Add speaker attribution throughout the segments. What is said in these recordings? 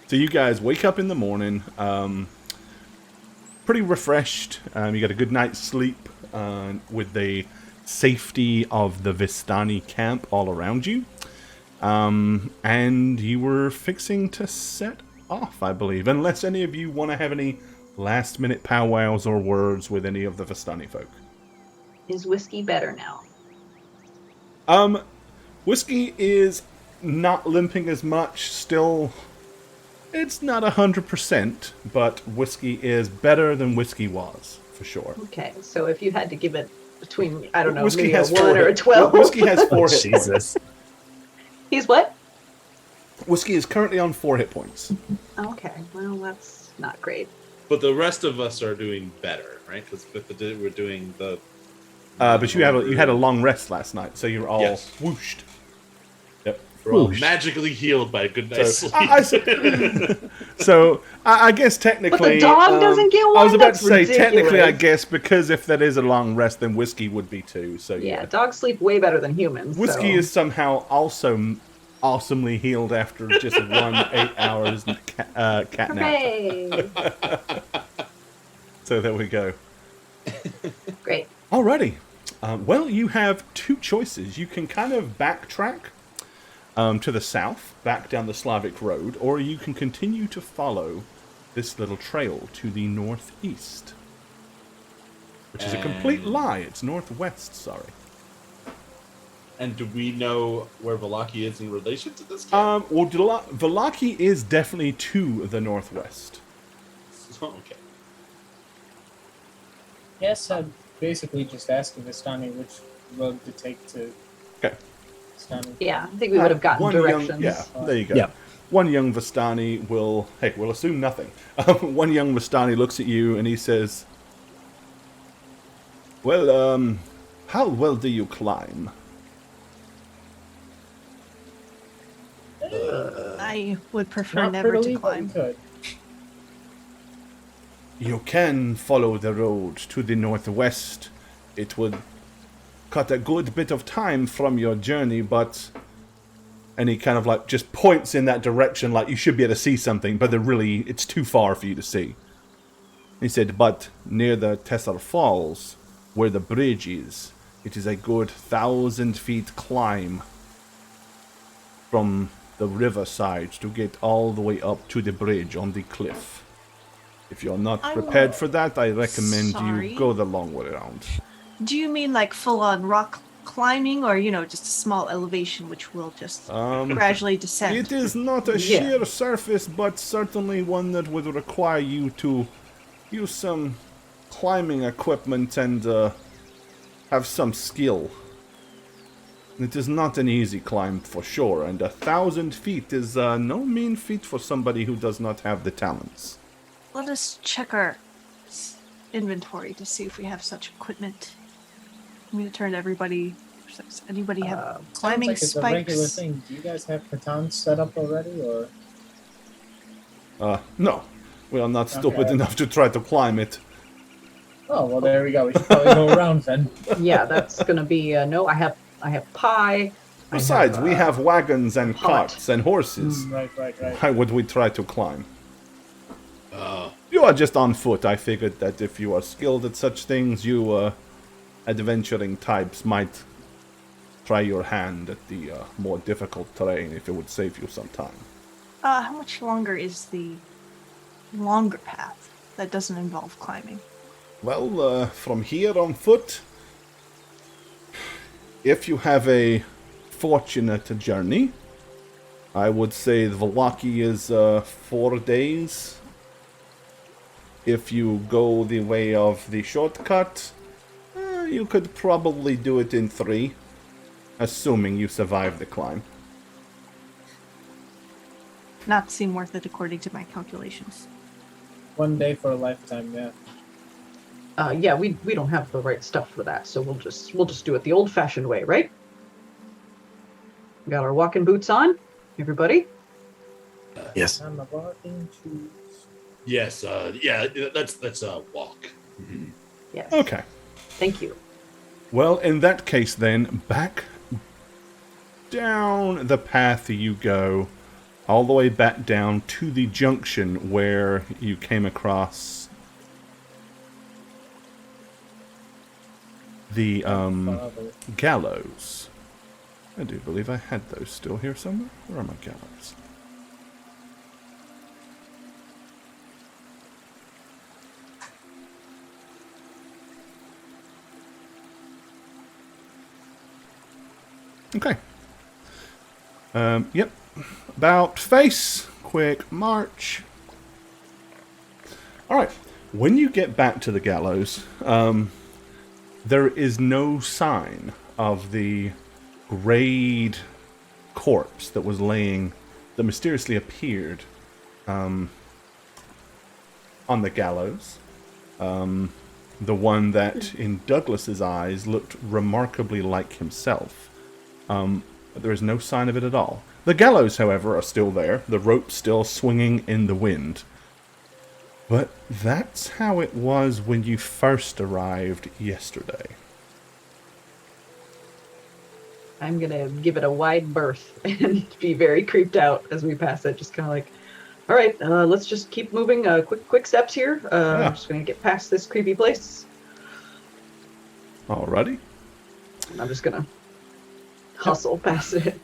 Speaker 1: So you guys wake up in the morning, pretty refreshed. You got a good night's sleep with the safety of the Vistani camp all around you. And you were fixing to set off, I believe. Unless any of you want to have any last-minute powwows or words with any of the Vistani folk.
Speaker 2: Is whiskey better now?
Speaker 1: Whiskey is not limping as much. Still, it's not 100%, but whiskey is better than whiskey was, for sure.
Speaker 2: Okay, so if you had to give it between, I don't know,
Speaker 1: Whiskey
Speaker 2: maybe
Speaker 1: has
Speaker 2: a 1 or a 12.
Speaker 1: Whiskey has 4 hit
Speaker 3: Jesus.
Speaker 1: points.
Speaker 2: He's what?
Speaker 1: Whiskey is currently on 4 hit points.
Speaker 2: Okay, well, that's not great.
Speaker 4: But the rest of us are doing better, right? Because we're doing the.
Speaker 1: But you had a long rest last night, so you're all whooshed. Yep.
Speaker 4: We're all magically healed by a good night's sleep.
Speaker 1: I guess technically,
Speaker 2: but the dog doesn't get one.
Speaker 1: I was about
Speaker 2: That's
Speaker 1: to say
Speaker 2: ridiculous.
Speaker 1: technically, I guess because if that is a long rest, then whiskey would be too. So
Speaker 2: yeah, dogs sleep way better than humans.
Speaker 1: Whiskey is somehow also awesomely healed after just 1 8 hours cat nap. So there we go.
Speaker 2: Great.
Speaker 1: Alrighty. Well, you have 2 choices. You can kind of backtrack to the south, back down the Slavic road, or you can continue to follow this little trail to the northeast. Which is a complete lie. It's northwest, sorry.
Speaker 4: And do we know where Vallaki is in relation to this?
Speaker 1: Vallaki is definitely to the northwest.
Speaker 4: Okay.
Speaker 3: Yes, I'm basically just asking Vistani which road to take to Vistani.
Speaker 2: Yeah, I think we would have gotten directions.
Speaker 1: There you go.
Speaker 5: Yeah.
Speaker 1: One young Vistani will assume nothing. One young Vistani looks at you and he says, well, how well do you climb?
Speaker 6: I would prefer
Speaker 3: Not
Speaker 6: never to
Speaker 3: prettily, but we
Speaker 6: climb.
Speaker 3: could.
Speaker 1: You can follow the road to the northwest. It would cut a good bit of time from your journey, but... And he kind of like just points in that direction like you should be able to see something, but it's too far for you to see. He said, but near the Tessar Falls, where the bridge is, it is a good 1,000 feet climb from the riverside to get all the way up to the bridge on the cliff. If you're not prepared for that, I recommend you go the long way around.
Speaker 6: Do you mean like full-on rock climbing, or just a small elevation which will just gradually descend?
Speaker 1: It is not a sheer surface, but certainly one that would require you to use some climbing equipment and have some skill. It is not an easy climb for sure, and 1,000 feet is no mean feat for somebody who does not have the talents.
Speaker 6: Let us check our inventory to see if we have such equipment. I'm going to turn to everybody. Does anybody have climbing
Speaker 3: Sounds like it's a regular
Speaker 6: spikes?
Speaker 3: thing. Do you guys have batons set up already, or?
Speaker 1: No. We are not stupid enough to try to climb it.
Speaker 3: Oh well, there we go. We should probably go around then.
Speaker 2: Yeah, that's going to be no. I have pie.
Speaker 1: Besides, we have wagons and
Speaker 2: hot.
Speaker 1: carts and horses.
Speaker 3: Right.
Speaker 1: Why would we try to climb? You are just on foot. I figured that if you are skilled at such things, you adventuring types might try your hand at the more difficult terrain if it would save you some time.
Speaker 6: How much longer is the longer path that doesn't involve climbing?
Speaker 1: Well, from here on foot, if you have a fortunate journey, I would say Vallaki is 4 days. If you go the way of the shortcut, you could probably do it in 3, assuming you survive the climb.
Speaker 6: Not seem worth it according to my calculations.
Speaker 3: 1 day for a lifetime. Yeah.
Speaker 2: We don't have the right stuff for that, so we'll just do it the old-fashioned way, right? We got our walking boots on, everybody.
Speaker 5: Yes.
Speaker 3: I'm a walking shoes.
Speaker 4: Yes, let's walk. Mm-hmm.
Speaker 2: Yes.
Speaker 1: Okay.
Speaker 2: Thank you.
Speaker 1: Well, in that case then, back down the path you go, all the way back down to the junction where you came across the
Speaker 3: Father.
Speaker 1: gallows. I do believe I had those still here somewhere. Where are my gallows? Okay. Yep. About face. Quick march. Alright. When you get back to the gallows, there is no sign of the grayed corpse that was laying, that mysteriously appeared on the gallows. The one that, in Douglas's eyes, looked remarkably like himself. But there is no sign of it at all. The gallows, however, are still there. The rope still swinging in the wind. But that's how it was when you first arrived yesterday.
Speaker 2: I'm gonna give it a wide berth and be very creeped out as we pass it. Just kind of like, all right, let's just keep moving. Quick steps here. I'm just gonna get past this creepy place.
Speaker 1: Alrighty.
Speaker 2: And I'm just gonna hustle past it.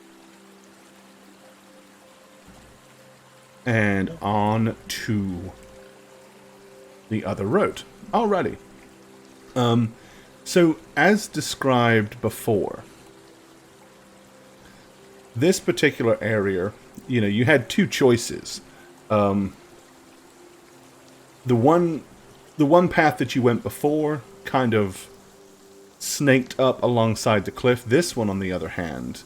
Speaker 1: And on to the other road. Alrighty. So, as described before, this particular area, you had two choices. The one path that you went before kind of snaked up alongside the cliff. This one, on the other hand,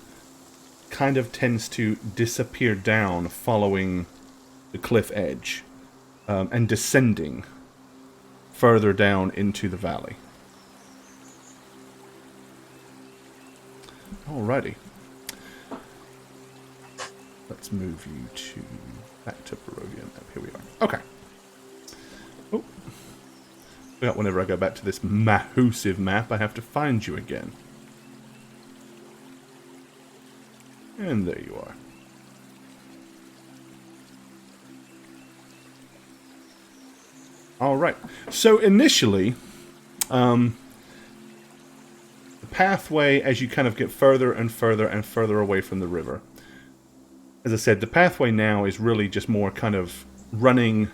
Speaker 1: kind of tends to disappear down following the cliff edge and descending further down into the valley. Alrighty. Let's move you back to Barovia map. Here we are. Okay. Oh. Forgot whenever I go back to this massive map, I have to find you again. And there you are. Alright. So initially, the pathway, as you kind of get further and further and further away from the river, as I said, the pathway now is really just more kind of running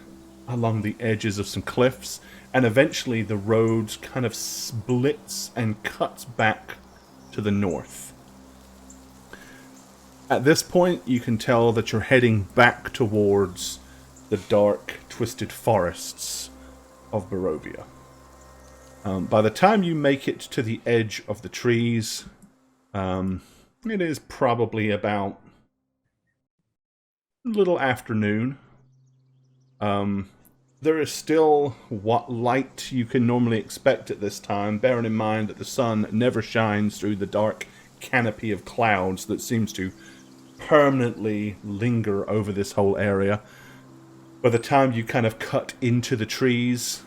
Speaker 1: along the edges of some cliffs, and eventually the road kind of splits and cuts back to the north. At this point, you can tell that you're heading back towards the dark, twisted forests of Barovia. By the time you make it to the edge of the trees, it is probably about little afternoon. There is still what light you can normally expect at this time, bearing in mind that the sun never shines through the dark canopy of clouds that seems to permanently linger over this whole area. By the time you kind of cut into the trees,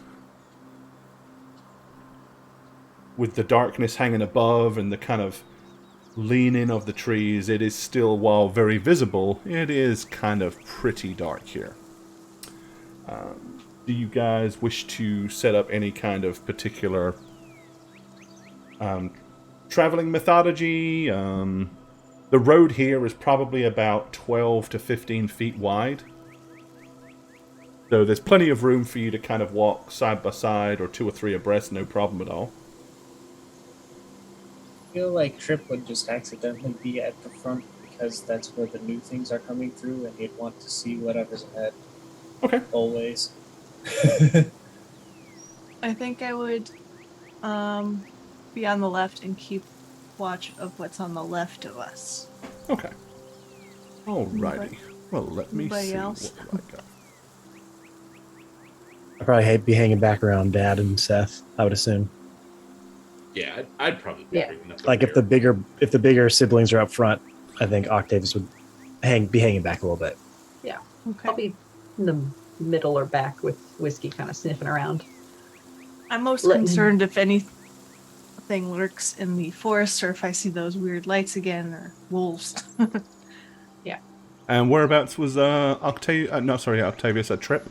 Speaker 1: with the darkness hanging above and the kind of leaning of the trees, it is still, while very visible, it is kind of pretty dark here. Do you guys wish to set up any kind of particular traveling methodology? The road here is probably about 12 to 15 feet wide. So there's plenty of room for you to kind of walk side by side or two or three abreast, no problem at all.
Speaker 3: I feel like Trip would just accidentally be at the front because that's where the new things are coming through and he'd want to see whatever's ahead.
Speaker 1: Okay.
Speaker 3: Always.
Speaker 6: I think I would be on the left and keep watch of what's on the left of us.
Speaker 1: Okay. Alrighty. Well, let me
Speaker 6: Anybody
Speaker 1: see
Speaker 6: else?
Speaker 1: what I got.
Speaker 5: I'd probably be hanging back around Dad and Seth, I would assume.
Speaker 4: Yeah, I'd probably be
Speaker 2: Yeah.
Speaker 4: bringing up
Speaker 5: Like
Speaker 4: here.
Speaker 5: if the bigger siblings are up front, I think Octavius would be hanging back a little bit.
Speaker 6: Okay.
Speaker 2: I'll be in the middle or back with Whiskey kind of sniffing around.
Speaker 6: I'm most
Speaker 2: Let me-
Speaker 6: concerned if anything lurks in the forest or if I see those weird lights again or wolves.
Speaker 1: And whereabouts was Octavius a trip?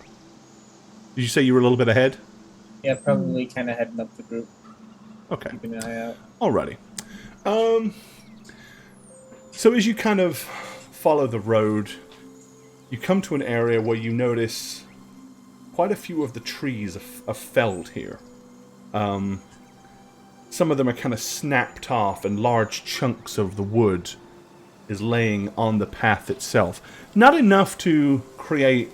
Speaker 1: Did you say you were a little bit ahead?
Speaker 3: Yeah, probably kind of heading up the group,
Speaker 1: Okay.
Speaker 3: keeping an eye out.
Speaker 1: Alrighty. So as you kind of follow the road, you come to an area where you notice quite a few of the trees are felled here. Some of them are kind of snapped off, and large chunks of the wood is laying on the path itself. Not enough to create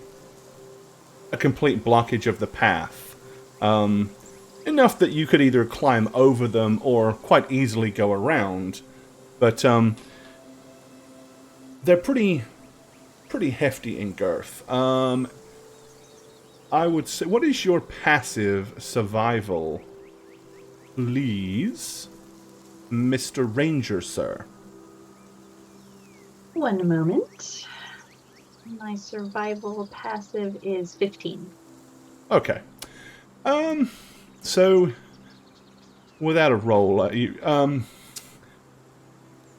Speaker 1: a complete blockage of the path. Enough that you could either climb over them or quite easily go around. But they're pretty hefty in girth. I would say, what is your passive survival, please, Mr. Ranger, sir?
Speaker 2: One moment. My survival passive is 15.
Speaker 1: Okay. So, without a roll,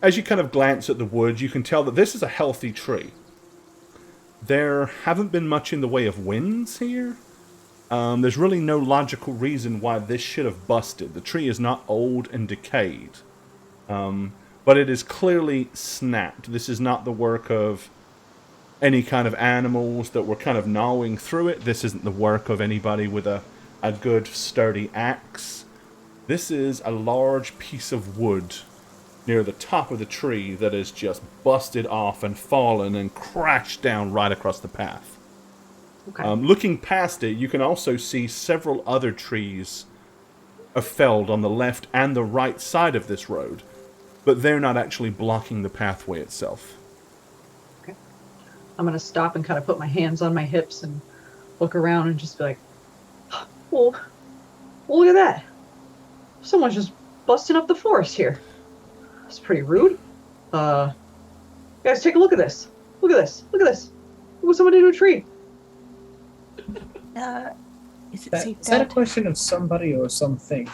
Speaker 1: as you kind of glance at the wood, you can tell that this is a healthy tree. There haven't been much in the way of winds here. There's really no logical reason why this should have busted. The tree is not old and decayed. But it is clearly snapped. This is not the work of any kind of animals that were kind of gnawing through it. This isn't the work of anybody with a good sturdy axe. This is a large piece of wood near the top of the tree that is just busted off and fallen and crashed down right across the path.
Speaker 2: Okay.
Speaker 1: Looking past it, you can also see several other trees are felled on the left and the right side of this road, but they're not actually blocking the pathway itself.
Speaker 2: Okay. I'm going to stop and kind of put my hands on my hips and look around and just be like, well, look at that. Someone's just busting up the forest here. That's pretty rude. Guys, take a look at this. Look at this. Look at this. Look what somebody did to a tree.
Speaker 6: Is it
Speaker 3: Is
Speaker 6: safe
Speaker 3: that a
Speaker 6: to
Speaker 3: question of somebody or something?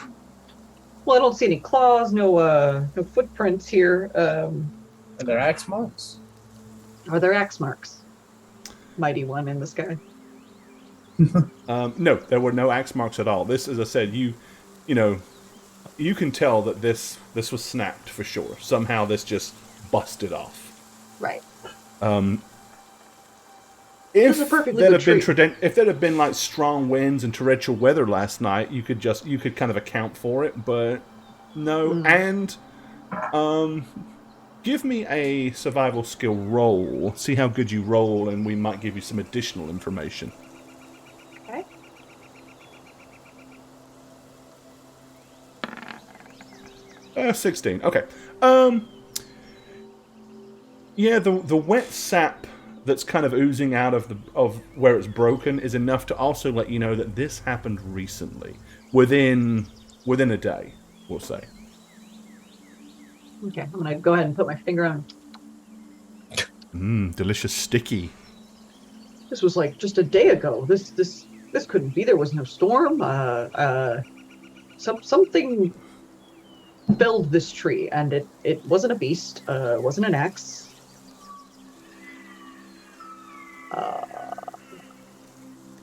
Speaker 2: Well, I don't see any claws, no footprints here.
Speaker 3: Are there axe marks?
Speaker 2: Are there axe marks? Mighty one in the sky.
Speaker 1: No, there were no axe marks at all. This, as I said, you can tell that this was snapped for sure. Somehow this just busted off.
Speaker 2: Right.
Speaker 1: If
Speaker 2: a perfectly
Speaker 1: there
Speaker 2: good
Speaker 1: had been
Speaker 2: tree.
Speaker 1: if there had been like strong winds and torrential weather last night, you could kind of account for it, but no. And give me a survival skill roll. See how good you roll, and we might give you some additional information.
Speaker 2: Okay.
Speaker 1: 16. Okay. Yeah, the wet sap that's kind of oozing out of where it's broken is enough to also let you know that this happened recently, within a day, we'll say.
Speaker 2: Okay, I'm gonna go ahead and put my finger on.
Speaker 1: Delicious sticky.
Speaker 2: This was like just a day ago. This couldn't be. There was no storm. Something felled this tree, and it wasn't a beast. It wasn't an axe.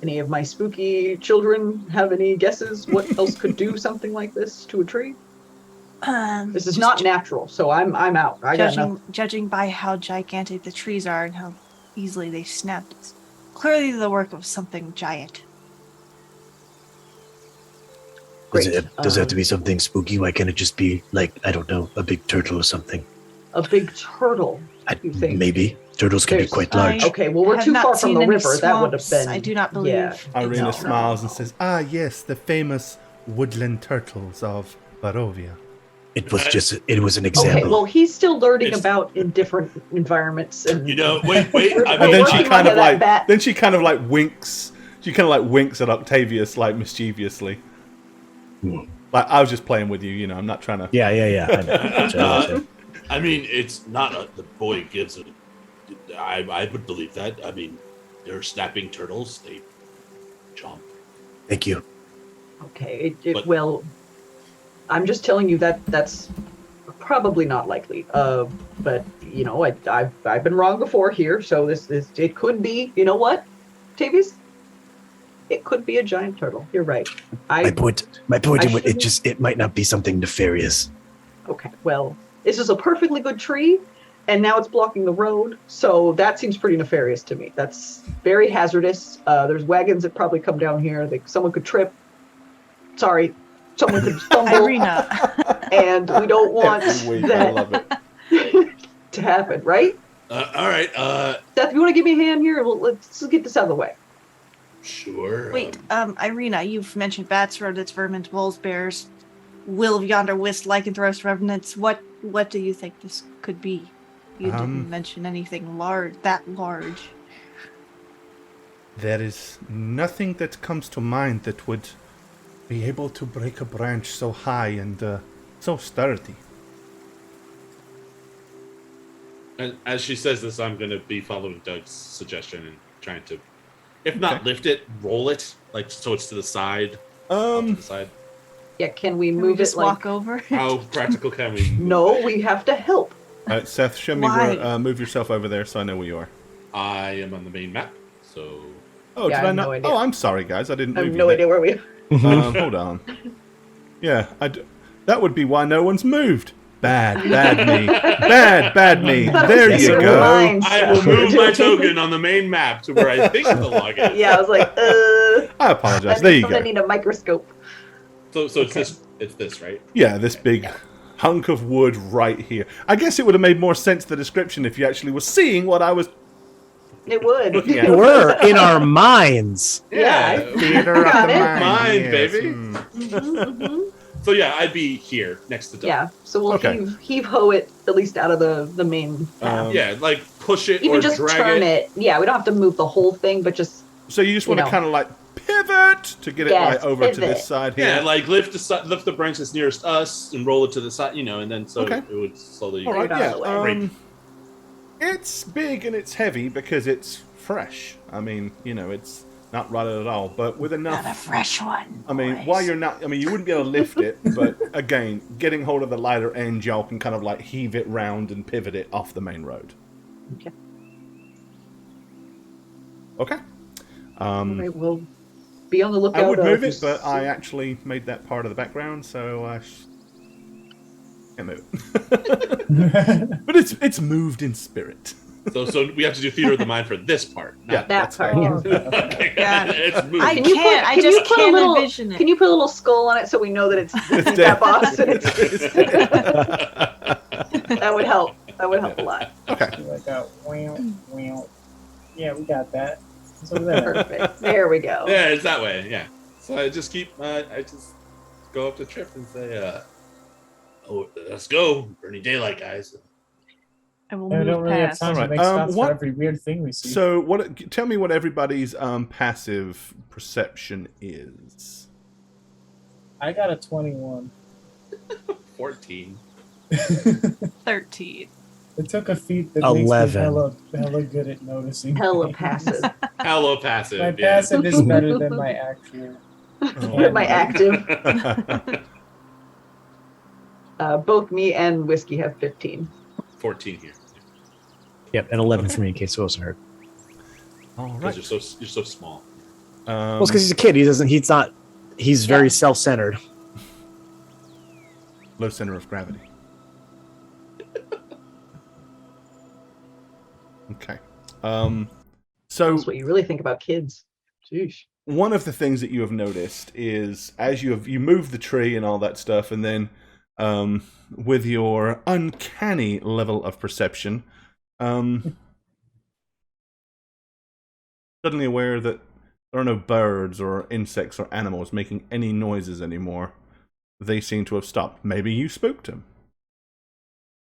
Speaker 2: Any of my spooky children have any guesses what else could do something like this to a tree? This is not natural, so I'm out. I got nothing.
Speaker 6: Judging by how gigantic the trees are and how easily they snapped, it's clearly the work of something giant.
Speaker 5: Does
Speaker 2: Great.
Speaker 5: it have to be something spooky? Why can't it just be like, I don't know, a big turtle or something?
Speaker 2: A big turtle, you think?
Speaker 5: Maybe. Turtles can be
Speaker 2: There's-
Speaker 5: quite large.
Speaker 2: Okay, well, we're
Speaker 6: Have
Speaker 2: too
Speaker 6: not
Speaker 2: far from
Speaker 6: seen
Speaker 2: the
Speaker 6: any
Speaker 2: river. That would have
Speaker 6: swamps.
Speaker 2: been.
Speaker 6: I do not believe.
Speaker 2: Yeah.
Speaker 1: Irina
Speaker 6: No.
Speaker 1: smiles and says, "Ah, yes, the famous woodland turtles of Barovia."
Speaker 5: It was an
Speaker 2: Okay,
Speaker 5: example.
Speaker 2: well, he's still learning
Speaker 4: It's-
Speaker 2: about in different environments, and
Speaker 4: You know, wait.
Speaker 2: We're-
Speaker 4: I
Speaker 1: And
Speaker 4: mean,
Speaker 1: then
Speaker 2: working
Speaker 1: she kind
Speaker 2: on
Speaker 1: of
Speaker 2: that
Speaker 1: like,
Speaker 2: bat.
Speaker 1: then she kind of like winks. She kind of like winks at Octavius, like mischievously. Like, I was just playing with you, I'm not trying to.
Speaker 5: Yeah. I know.
Speaker 4: I mean, it's not the boy gives it. I would believe that. I mean, they're snapping turtles. They jump.
Speaker 5: Thank you.
Speaker 2: okay,
Speaker 4: But-
Speaker 2: well, I'm just telling you that's probably not likely. But you know, I've been wrong before here, so this it could be. You know what, Tavius? It could be a giant turtle. You're right.
Speaker 5: My point.
Speaker 2: shouldn't-
Speaker 5: It might not be something nefarious.
Speaker 2: Okay, well, this is a perfectly good tree, and now it's blocking the road, so that seems pretty nefarious to me. That's very hazardous. There's wagons that probably come down here. Someone could trip. Sorry, someone could stumble,
Speaker 6: Irina.
Speaker 2: and we don't want
Speaker 1: Every week, I love
Speaker 2: that
Speaker 1: it.
Speaker 2: to happen, right?
Speaker 4: All right.
Speaker 2: Seth, if you want to give me a hand here, let's get this out of the way.
Speaker 4: Sure.
Speaker 6: Wait, Irina, you've mentioned bats, rodents, vermin, wolves, bears, will of yonder wisp, lycanthropes, revenants. What do you think this could be? You didn't mention anything that large.
Speaker 1: There is nothing that comes to mind that would be able to break a branch so high and so sturdy.
Speaker 4: And as she says this, I'm going to be following Doug's suggestion and trying to, if not lift it, roll it, like so it's to the side. Off to the side.
Speaker 2: Yeah, can we
Speaker 6: Can
Speaker 2: move
Speaker 6: we just
Speaker 2: it like?
Speaker 6: walk over?
Speaker 4: How practical can we?
Speaker 2: No, we have to help.
Speaker 1: Seth, show me
Speaker 6: Why?
Speaker 1: where. Move yourself over there so I know where you are.
Speaker 4: I am on the main map, so
Speaker 1: Oh,
Speaker 2: Yeah, I
Speaker 1: did I
Speaker 2: have
Speaker 1: not?
Speaker 2: no idea.
Speaker 1: Oh, I'm sorry, guys. I didn't
Speaker 2: I
Speaker 1: move
Speaker 2: have
Speaker 1: you
Speaker 2: no
Speaker 1: there.
Speaker 2: idea where we are.
Speaker 1: Hold on. Yeah, that would be why no one's moved. Bad me. Bad me. There
Speaker 5: Yes,
Speaker 1: you
Speaker 5: it
Speaker 1: go.
Speaker 2: Mind
Speaker 4: I
Speaker 2: stuff
Speaker 4: will
Speaker 2: we're
Speaker 4: move my
Speaker 2: doing.
Speaker 4: token on the main map to where I think the log is.
Speaker 2: Yeah, I was like,
Speaker 1: I apologize. There you
Speaker 2: I'm gonna
Speaker 1: go.
Speaker 2: need a microscope.
Speaker 4: So it's this, right?
Speaker 1: Yeah, this big hunk of wood right here. I guess it would have made more sense, the description, if you actually were seeing what I was
Speaker 2: It would.
Speaker 1: looking at.
Speaker 5: We were in our minds.
Speaker 2: Yeah.
Speaker 1: Theater of
Speaker 2: Got
Speaker 1: the
Speaker 2: it.
Speaker 1: mind,
Speaker 4: Mind, baby.
Speaker 2: Mhm.
Speaker 4: So yeah, I'd be here next to Doug.
Speaker 2: Yeah, so we'll
Speaker 1: Okay.
Speaker 2: heave ho it at least out of the main path.
Speaker 4: Yeah, like push it
Speaker 2: Even
Speaker 4: or
Speaker 2: just
Speaker 4: drag
Speaker 2: turn it. Yeah, we don't have to move the whole thing, but just
Speaker 1: So you just want to
Speaker 2: know.
Speaker 1: kind of like pivot to get it
Speaker 2: Yes,
Speaker 1: right over to
Speaker 2: pivot.
Speaker 1: this side here.
Speaker 4: Yeah, like lift the branch that's nearest us and roll it to the side, and then so
Speaker 1: Okay.
Speaker 4: it would slowly.
Speaker 1: All right,
Speaker 2: Get out of the
Speaker 1: yeah.
Speaker 2: way.
Speaker 1: It's big and it's heavy because it's fresh. I mean, it's not rotted at all, but with enough.
Speaker 6: Not a fresh one.
Speaker 1: I mean,
Speaker 6: boys.
Speaker 1: while you're not, you wouldn't be able to lift it, but again, getting hold of the lighter end, y'all can kind of like heave it round and pivot it off the main road.
Speaker 2: Okay.
Speaker 1: Okay.
Speaker 2: Alright, we'll be on the lookout.
Speaker 1: I would move
Speaker 2: if
Speaker 1: it,
Speaker 2: you
Speaker 1: but I
Speaker 2: see-
Speaker 1: actually made that part of the background, so I can't move it. But it's moved in spirit.
Speaker 4: So we have to do theater of the mind for this part.
Speaker 1: Yeah,
Speaker 2: that
Speaker 1: that's
Speaker 2: part.
Speaker 1: fine.
Speaker 2: Yeah.
Speaker 6: Yeah.
Speaker 4: It's moved.
Speaker 6: I
Speaker 2: Can you
Speaker 6: can't.
Speaker 2: put-
Speaker 6: I
Speaker 2: can you
Speaker 6: just
Speaker 2: put a
Speaker 6: can't
Speaker 2: little-
Speaker 6: envision it.
Speaker 2: Can you put a little skull on it so we know that it's
Speaker 1: It's
Speaker 2: that boss? And it's,
Speaker 1: dead.
Speaker 2: that would help. That would help a lot.
Speaker 1: Okay.
Speaker 3: Like a wow. Yeah, we got that. It's over there.
Speaker 2: Perfect. There we go.
Speaker 4: Yeah, it's that way. Yeah. So I just keep. I just go up to Trip and say, "Oh, let's go, burning daylight, guys."
Speaker 6: I will
Speaker 3: Yeah, we
Speaker 6: move
Speaker 3: don't really have
Speaker 6: past.
Speaker 3: time
Speaker 1: Alright,
Speaker 3: to make stops
Speaker 1: what-
Speaker 3: for every weird thing we see.
Speaker 1: So, tell me what everybody's passive perception is.
Speaker 3: I got a 21.
Speaker 4: 14.
Speaker 6: 13.
Speaker 3: It took a feat that
Speaker 5: 11.
Speaker 3: makes me hella good at noticing.
Speaker 2: Hella
Speaker 3: things.
Speaker 2: passive.
Speaker 4: Hello, passive.
Speaker 3: My
Speaker 4: yeah.
Speaker 3: passive is better than my actual.
Speaker 1: Oh.
Speaker 2: My active. Both me and Whiskey have 15.
Speaker 4: 14 here.
Speaker 5: Yep, and 11 for me in case it wasn't heard.
Speaker 1: All
Speaker 4: Because
Speaker 1: right.
Speaker 4: you're so small.
Speaker 5: Well, it's because he's a kid. He's very self-centered.
Speaker 1: Low center of gravity. Okay. So
Speaker 2: That's what you really think about kids. Jeez.
Speaker 1: one of the things that you have noticed is as you move the tree and all that stuff, and then with your uncanny level of perception, suddenly aware that there are no birds or insects or animals making any noises anymore. They seem to have stopped. Maybe you spooked them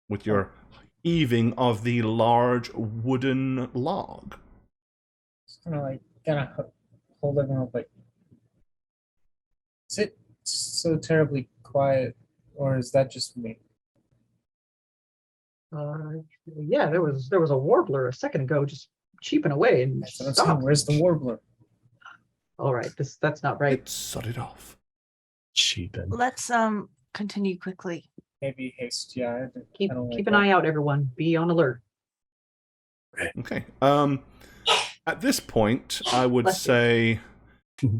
Speaker 1: with your heaving of the large wooden log.
Speaker 3: Just kind of hold everyone up. Like, is it so terribly quiet, or is that just me?
Speaker 2: Yeah, there was a warbler a second ago just cheeping away and
Speaker 3: That's what I'm saying.
Speaker 2: stopped.
Speaker 3: Where's the warbler?
Speaker 2: All right, that's not right.
Speaker 1: It sodded off.
Speaker 5: Cheapin.
Speaker 6: Let's continue quickly.
Speaker 3: Maybe haste. Yeah.
Speaker 2: Keep
Speaker 3: I don't like
Speaker 2: an
Speaker 3: that.
Speaker 2: eye out, everyone. Be on alert.
Speaker 1: Okay. At this point, I would
Speaker 2: Bless you.
Speaker 1: say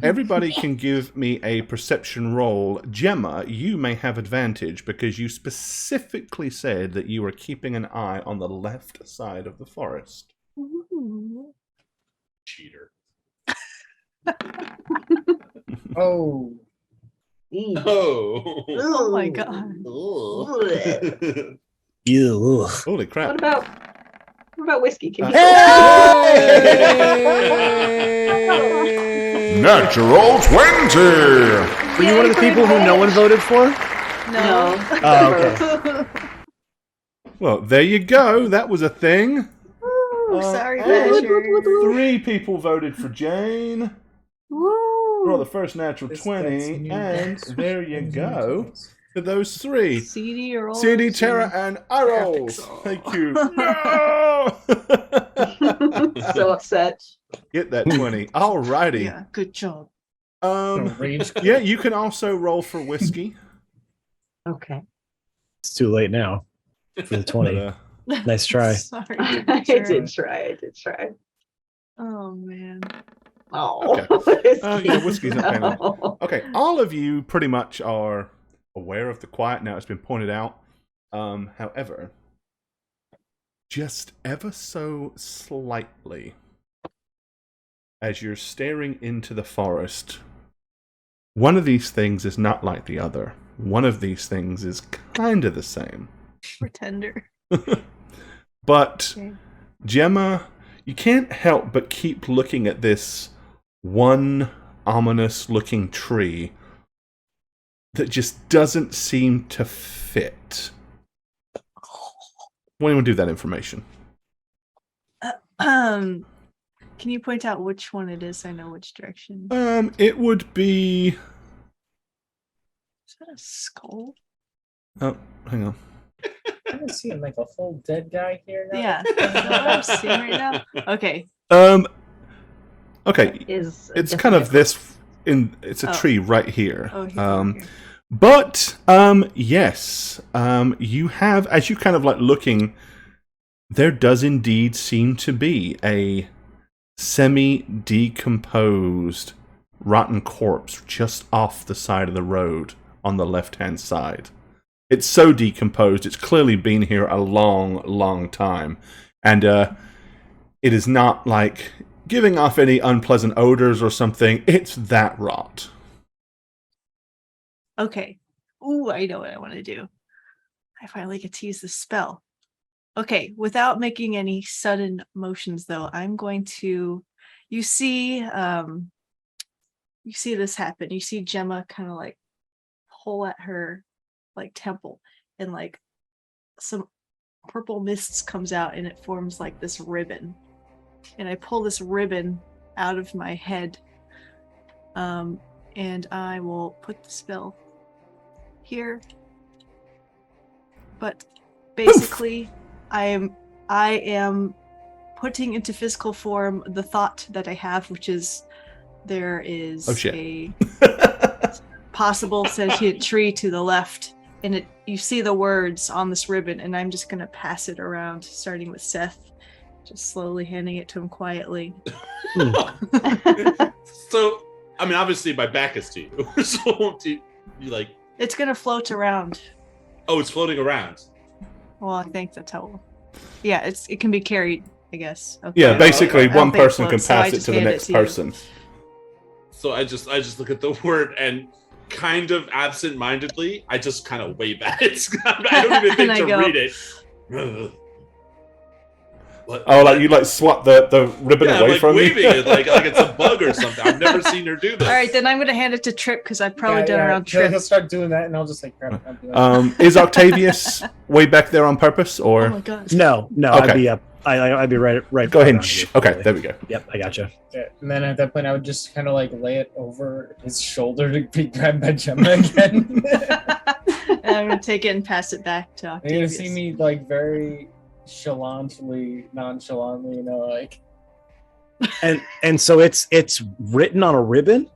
Speaker 1: everybody can give me a perception roll. Gemma, you may have advantage because you specifically said that you were keeping an eye on the left side of the forest.
Speaker 6: Ooh.
Speaker 4: Cheater.
Speaker 3: Oh.
Speaker 4: Oh.
Speaker 6: Oh my god.
Speaker 5: Ew.
Speaker 1: Holy crap.
Speaker 2: What about whiskey? Can you
Speaker 1: Natural 20!
Speaker 5: Were you one of the people who no one voted for?
Speaker 6: No.
Speaker 5: Oh, okay.
Speaker 1: Well, there you go. That was a thing.
Speaker 6: Ooh, sorry,
Speaker 1: and
Speaker 6: Badger.
Speaker 1: 3 people voted for Jane.
Speaker 6: Woo.
Speaker 1: Roll the first natural
Speaker 3: That's
Speaker 1: 20,
Speaker 3: new.
Speaker 1: and there you go. To those 3.
Speaker 6: CD or
Speaker 1: CD, Terra, and Arrows.
Speaker 6: Graphics.
Speaker 1: Thank you. No!
Speaker 2: so upset?
Speaker 1: Get that 20. Alrighty.
Speaker 6: Yeah, good job.
Speaker 3: Rage.
Speaker 1: Yeah, you can also roll for whiskey.
Speaker 2: Okay.
Speaker 5: It's too late now for the 20.
Speaker 1: But,
Speaker 5: Nice try.
Speaker 6: Sorry.
Speaker 2: I did try.
Speaker 6: Oh man.
Speaker 2: Oh.
Speaker 1: Okay. Yeah, whiskey's not paying
Speaker 2: No.
Speaker 1: okay, all of you pretty much are aware of the quiet now. It's been pointed out. However, just ever so slightly, as you're staring into the forest, one of these things is not like the other. One of these things is kind of the same.
Speaker 6: Pretender.
Speaker 1: But,
Speaker 6: Okay.
Speaker 1: Gemma, you can't help but keep looking at this one ominous-looking tree that just doesn't seem to fit. What do you want to do with that information?
Speaker 6: Can you point out which one it is? So I know which direction.
Speaker 1: It would be...
Speaker 6: Is that a skull?
Speaker 1: Oh, hang on.
Speaker 3: I'm seeing like a full dead guy here now.
Speaker 6: Yeah. That's what I'm seeing right now. Okay.
Speaker 1: Okay,
Speaker 2: Is
Speaker 1: it's kind of this... It's a
Speaker 6: Oh.
Speaker 1: tree right here.
Speaker 6: Oh, here.
Speaker 1: But, yes, you have, as you kind of like looking, there does indeed seem to be a semi-decomposed, rotten corpse just off the side of the road on the left-hand side. It's so decomposed, it's clearly been here a long, long time. And it is not like giving off any unpleasant odors or something. It's that rot.
Speaker 6: Okay. Ooh, I know what I want to do. I finally get to use the spell. Okay, without making any sudden motions though, I'm going to you see this happen. You see Gemma kind of like pull at her like temple and like some purple mists comes out and it forms like this ribbon. And I pull this ribbon out of my head. And I will put the spell here. But basically I am putting into physical form the thought that I have, which is there is a possible sentient tree to the left, and you see the words on this ribbon, and I'm just gonna pass it around, starting with Seth, just slowly handing it to him quietly.
Speaker 4: So, I mean, obviously my back is to you. So, do you like...
Speaker 6: It's gonna float around.
Speaker 4: Oh, it's floating around.
Speaker 6: Well, I think that's how. Yeah, it can be carried, I guess. Okay.
Speaker 1: Yeah, basically
Speaker 6: I don't
Speaker 1: one
Speaker 6: think
Speaker 1: person can
Speaker 6: floats, so I
Speaker 1: pass it
Speaker 6: just
Speaker 1: to the
Speaker 6: hand
Speaker 1: next
Speaker 6: to you.
Speaker 1: person.
Speaker 4: So I just look at the word and kind of absent-mindedly, I just kind of wave at it. I don't even think
Speaker 6: And I
Speaker 4: to
Speaker 6: go,
Speaker 4: read it. What?
Speaker 1: Oh, like you like swap the ribbon
Speaker 4: Yeah,
Speaker 1: away
Speaker 4: like
Speaker 1: from
Speaker 4: waving
Speaker 1: you?
Speaker 4: it like it's a bug or something. I've never seen her do this.
Speaker 6: All right, then I'm gonna hand it to Trip because I've probably done around Trip.
Speaker 3: He'll start doing that, and I'll just like grab it. I'll do it.
Speaker 1: Is Octavius way back there on purpose, or
Speaker 6: Oh my god.
Speaker 5: No,
Speaker 1: Okay.
Speaker 5: I'd be up. I'd be right.
Speaker 1: go ahead and
Speaker 5: around you.
Speaker 1: okay, there we go.
Speaker 5: Yep, I gotcha.
Speaker 3: Yeah, and then at that point, I would just kind of like lay it over his shoulder to be grabbed by Gemma again.
Speaker 6: And I'm gonna take it and pass it back to
Speaker 3: You're gonna
Speaker 6: Octavius.
Speaker 3: see me like very nonchalantly, like
Speaker 5: And so it's written on a ribbon.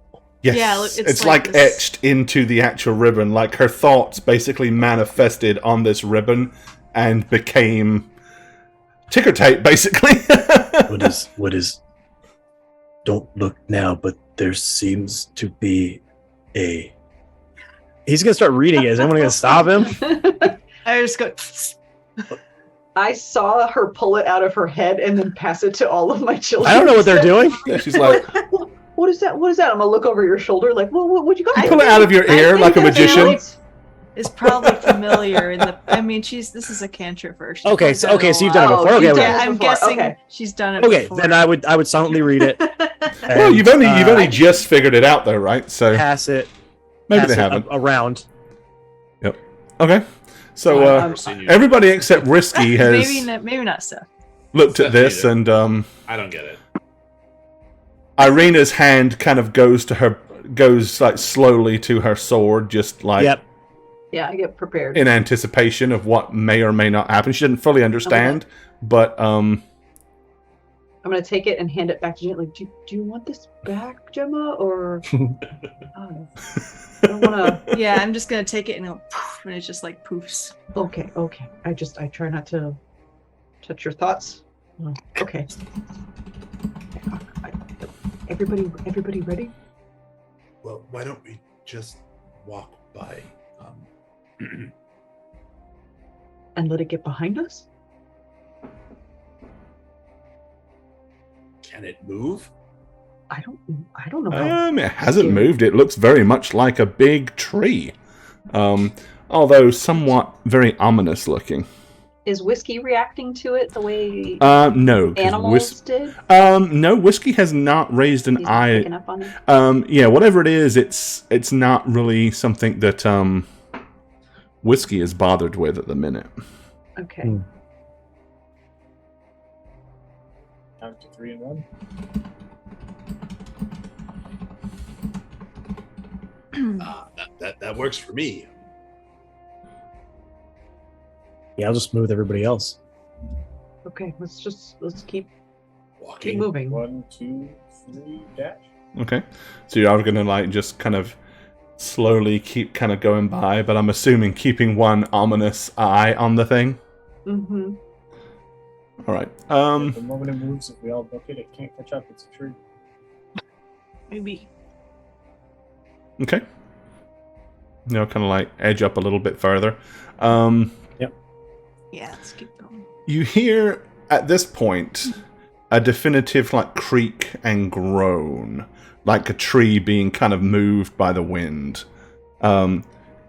Speaker 1: Yes,
Speaker 6: Yeah,
Speaker 1: it's like
Speaker 6: this-
Speaker 1: etched into the actual ribbon. Like her thoughts basically manifested on this ribbon and became ticker tape, basically.
Speaker 5: What is? Don't look now, but there seems to be a. He's gonna start reading it. Is anyone gonna stop him?
Speaker 6: I just go.
Speaker 2: I saw her pull it out of her head and then pass it to all of my children.
Speaker 5: I don't know what they're doing.
Speaker 1: Yeah, she's like,
Speaker 2: What is that? What is that? I'm gonna look over your shoulder, like, what you got?
Speaker 1: pull it out of your ear like a magician.
Speaker 6: Is probably familiar in the. I mean, this is a cantrip version.
Speaker 5: Okay, so you've done it
Speaker 2: Oh,
Speaker 5: before. Okay,
Speaker 2: you've done
Speaker 6: Yeah,
Speaker 2: it
Speaker 6: I'm
Speaker 2: before,
Speaker 6: guessing
Speaker 2: okay.
Speaker 6: she's done it.
Speaker 5: okay.
Speaker 6: before.
Speaker 5: Then I would silently read it.
Speaker 1: Well, you've only just figured it out, though, right? So
Speaker 5: pass it.
Speaker 1: maybe
Speaker 5: pass
Speaker 1: they
Speaker 5: it
Speaker 1: haven't.
Speaker 5: around.
Speaker 1: Yep. Okay. So
Speaker 4: I've never seen you.
Speaker 1: everybody except Risky has
Speaker 6: maybe not Seth.
Speaker 1: looked at this,
Speaker 4: Seth
Speaker 1: and
Speaker 4: I don't get it.
Speaker 1: Irina's hand kind of goes like slowly to her sword, just like
Speaker 5: Yep.
Speaker 2: Yeah, I get prepared.
Speaker 1: in anticipation of what may or may not happen. She didn't fully understand, but
Speaker 2: I'm gonna take it and hand it back to Jen. Like, do you want this back, Gemma, or? I don't wanna.
Speaker 6: Yeah, I'm just gonna take it and go, poof, and it just like poofs.
Speaker 2: Okay. I try not to touch your thoughts. Okay. Everybody ready?
Speaker 7: Well, why don't we just walk by?
Speaker 2: And let it get behind us?
Speaker 7: Can it move?
Speaker 2: I don't know. How
Speaker 1: it hasn't
Speaker 2: scary.
Speaker 1: moved. It looks very much like a big tree, although somewhat very ominous looking.
Speaker 2: Is Whiskey reacting to it the way
Speaker 1: No, 'cause
Speaker 2: animals did?
Speaker 1: no, Whiskey has not raised an
Speaker 2: He's not
Speaker 1: eye.
Speaker 2: picking up on it.
Speaker 1: Yeah, whatever it is, it's not really something that Whiskey is bothered with at the minute.
Speaker 2: Okay.
Speaker 5: Hmm.
Speaker 3: Count to 3 and 1.
Speaker 7: That works for me.
Speaker 5: Yeah, I'll just move with everybody else.
Speaker 2: Okay. Let's keep
Speaker 7: Walking.
Speaker 2: moving.
Speaker 3: 1, 2, 3, dash.
Speaker 1: Okay, so you are going to like just kind of slowly keep kind of going by, but I'm assuming keeping one ominous eye on the thing.
Speaker 2: Mm-hmm.
Speaker 1: All right.
Speaker 3: The moment it moves, if we all book it, it can't catch up. It's a tree.
Speaker 6: Maybe.
Speaker 1: Okay. You know, kind of like edge up a little bit further.
Speaker 6: Yeah, let's keep going.
Speaker 1: You hear at this point a definitive like creak and groan, like a tree being kind of moved by the wind,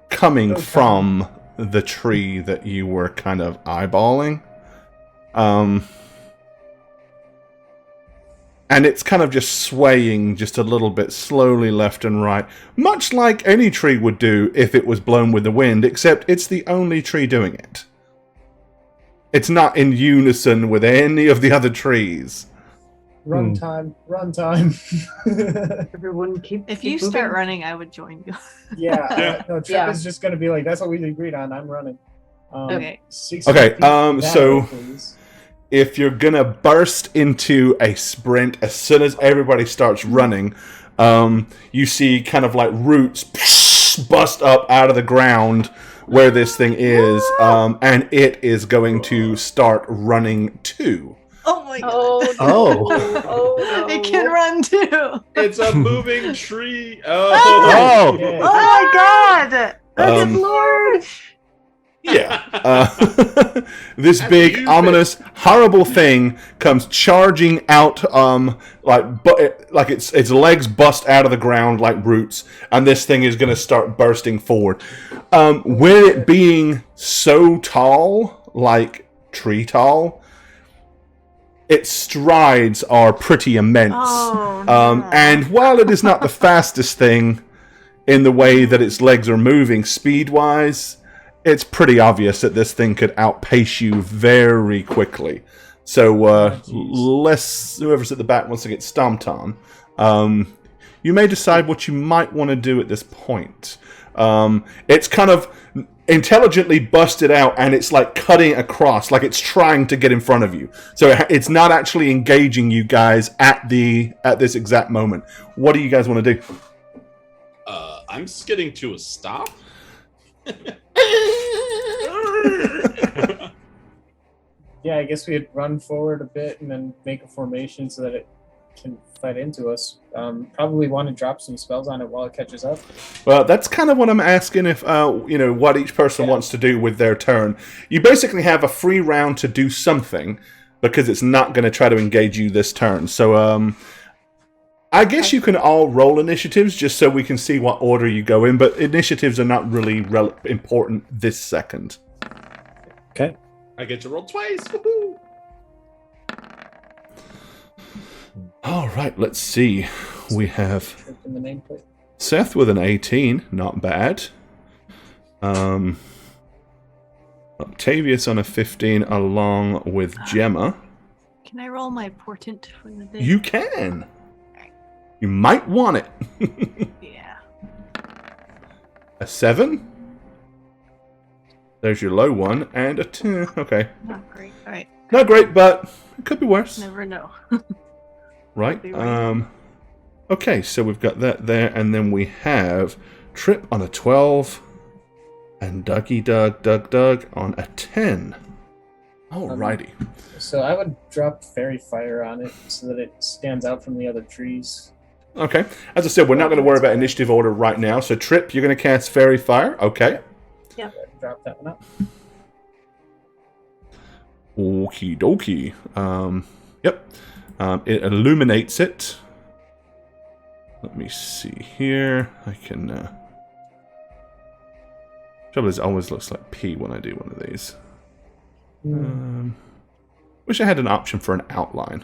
Speaker 1: coming from the tree that you were kind of eyeballing. And it's kind of just swaying just a little bit slowly left and right, much like any tree would do if it was blown with the wind, except it's the only tree doing it. It's not in unison with any of the other trees.
Speaker 3: Run time. Run time.
Speaker 2: Everyone keep.
Speaker 6: If
Speaker 2: keep
Speaker 6: you start
Speaker 2: moving.
Speaker 6: running, I would join you.
Speaker 3: Yeah. No, Trip
Speaker 2: Yeah.
Speaker 3: is just going to be like, that's what we agreed on. I'm running.
Speaker 6: Okay.
Speaker 3: 60
Speaker 1: Okay,
Speaker 3: feet that
Speaker 1: so-
Speaker 3: way, please.
Speaker 1: If you're gonna burst into a sprint as soon as everybody starts running, you see kind of like roots bust up out of the ground where this thing is, and it is going to start running too.
Speaker 6: Oh my god.
Speaker 2: Oh.
Speaker 5: Oh.
Speaker 2: Oh no.
Speaker 6: It can run too.
Speaker 4: It's a moving tree.
Speaker 5: Oh,
Speaker 3: Yeah.
Speaker 6: Oh my god.
Speaker 1: Um,
Speaker 6: Good lord.
Speaker 1: Yeah. This
Speaker 4: That's
Speaker 1: big,
Speaker 4: you,
Speaker 1: ominous, horrible thing comes charging out, like its legs bust out of the ground like roots, and this thing is going to start bursting forward. With it being so tall, like tree tall, its strides are pretty immense.
Speaker 6: Oh, no.
Speaker 1: And while it is not the fastest thing in the way that its legs are moving speed-wise, it's pretty obvious that this thing could outpace you very quickly. So, whoever's at the back wants to get stomped on, you may decide what you might want to do at this point. It's kind of intelligently busted out, and it's like cutting across, like it's trying to get in front of you. So it's not actually engaging you guys at this exact moment. What do you guys want to do?
Speaker 4: I'm skidding to a stop.
Speaker 3: Yeah, I guess we'd run forward a bit and then make a formation so that it can fight into us. Probably want to drop some spells on it while it catches up.
Speaker 1: Well, that's kind of what I'm asking if, what each person wants to do with their turn. You basically have a free round to do something because it's not going to try to engage you this turn. So, I guess you can all roll initiatives just so we can see what order you go in, but initiatives are not really important this second.
Speaker 5: Okay.
Speaker 4: I get to roll twice. Woohoo!
Speaker 1: All right, let's see. We have
Speaker 3: In the nameplate.
Speaker 1: Seth with an 18, not bad. Octavius on a 15, along with Gemma.
Speaker 6: Can I roll my portent for the day?
Speaker 1: You can. You might want it.
Speaker 6: Yeah.
Speaker 1: A 7. There's your low one, and a 2. Okay.
Speaker 6: Not great. All right.
Speaker 1: Not great, but it could be worse.
Speaker 6: Never know.
Speaker 1: Right.
Speaker 6: Be right.
Speaker 1: Okay, so we've got that there, and then we have Trip on a 12, and Doug on a 10. Alrighty.
Speaker 3: So I would drop Fairy Fire on it so that it stands out from the other trees.
Speaker 1: Okay. As I said, we're not going to worry about initiative order right now. So, Trip, you're going to cast Fairy Fire. Okay.
Speaker 2: Yeah.
Speaker 3: Drop that one up.
Speaker 1: Okie dokie. Yep. It illuminates it. Let me see here. I can... Trouble is, it always looks like P when I do one of these. Wish I had an option for an outline.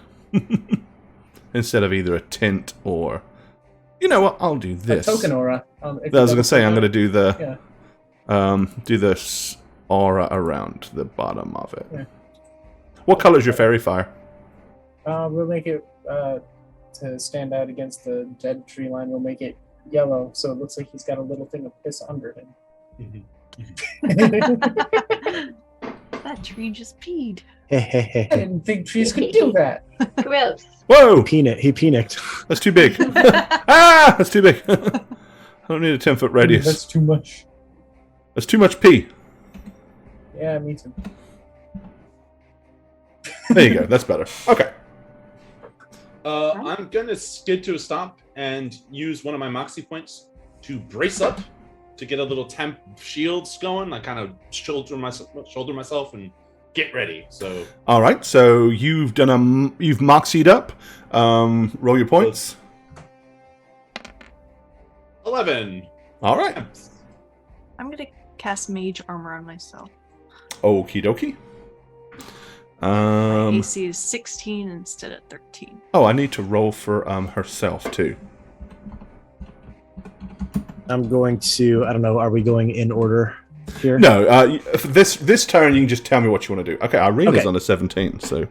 Speaker 1: Instead of either a tint or... You know what? I'll do this.
Speaker 3: A token aura.
Speaker 1: I was going to say, I'm going to do the...
Speaker 3: Yeah.
Speaker 1: Do the aura around the bottom of it.
Speaker 3: Yeah.
Speaker 1: What color is your fairy fire?
Speaker 3: We'll make it to stand out against the dead tree line. We'll make it yellow, so it looks like he's got a little thing of piss under him.
Speaker 6: That tree just peed.
Speaker 3: I didn't think trees could do that.
Speaker 2: Gross.
Speaker 1: Whoa!
Speaker 5: He peanicked.
Speaker 1: That's too big. Ah! That's too big. I don't need a 10-foot radius.
Speaker 3: That's too much.
Speaker 1: That's too much pee.
Speaker 3: Yeah, me too.
Speaker 1: There you go. That's better. Okay.
Speaker 4: I'm gonna skid to a stop and use one of my moxie points to brace up to get a little temp shields going. I kind of shoulder myself and get ready. So
Speaker 1: All right. So you've done you've moxied up. Roll your points.
Speaker 4: 11.
Speaker 1: All right.
Speaker 6: I'm gonna cast mage armor on myself.
Speaker 1: Okie dokie.
Speaker 6: My AC is 16 instead of 13.
Speaker 1: Oh, I need to roll for herself too.
Speaker 5: I'm going to, I don't know, are we going in order here?
Speaker 1: No, this turn you can just tell me what you want to do. Okay, Irina's
Speaker 5: Okay.
Speaker 1: on a 17, so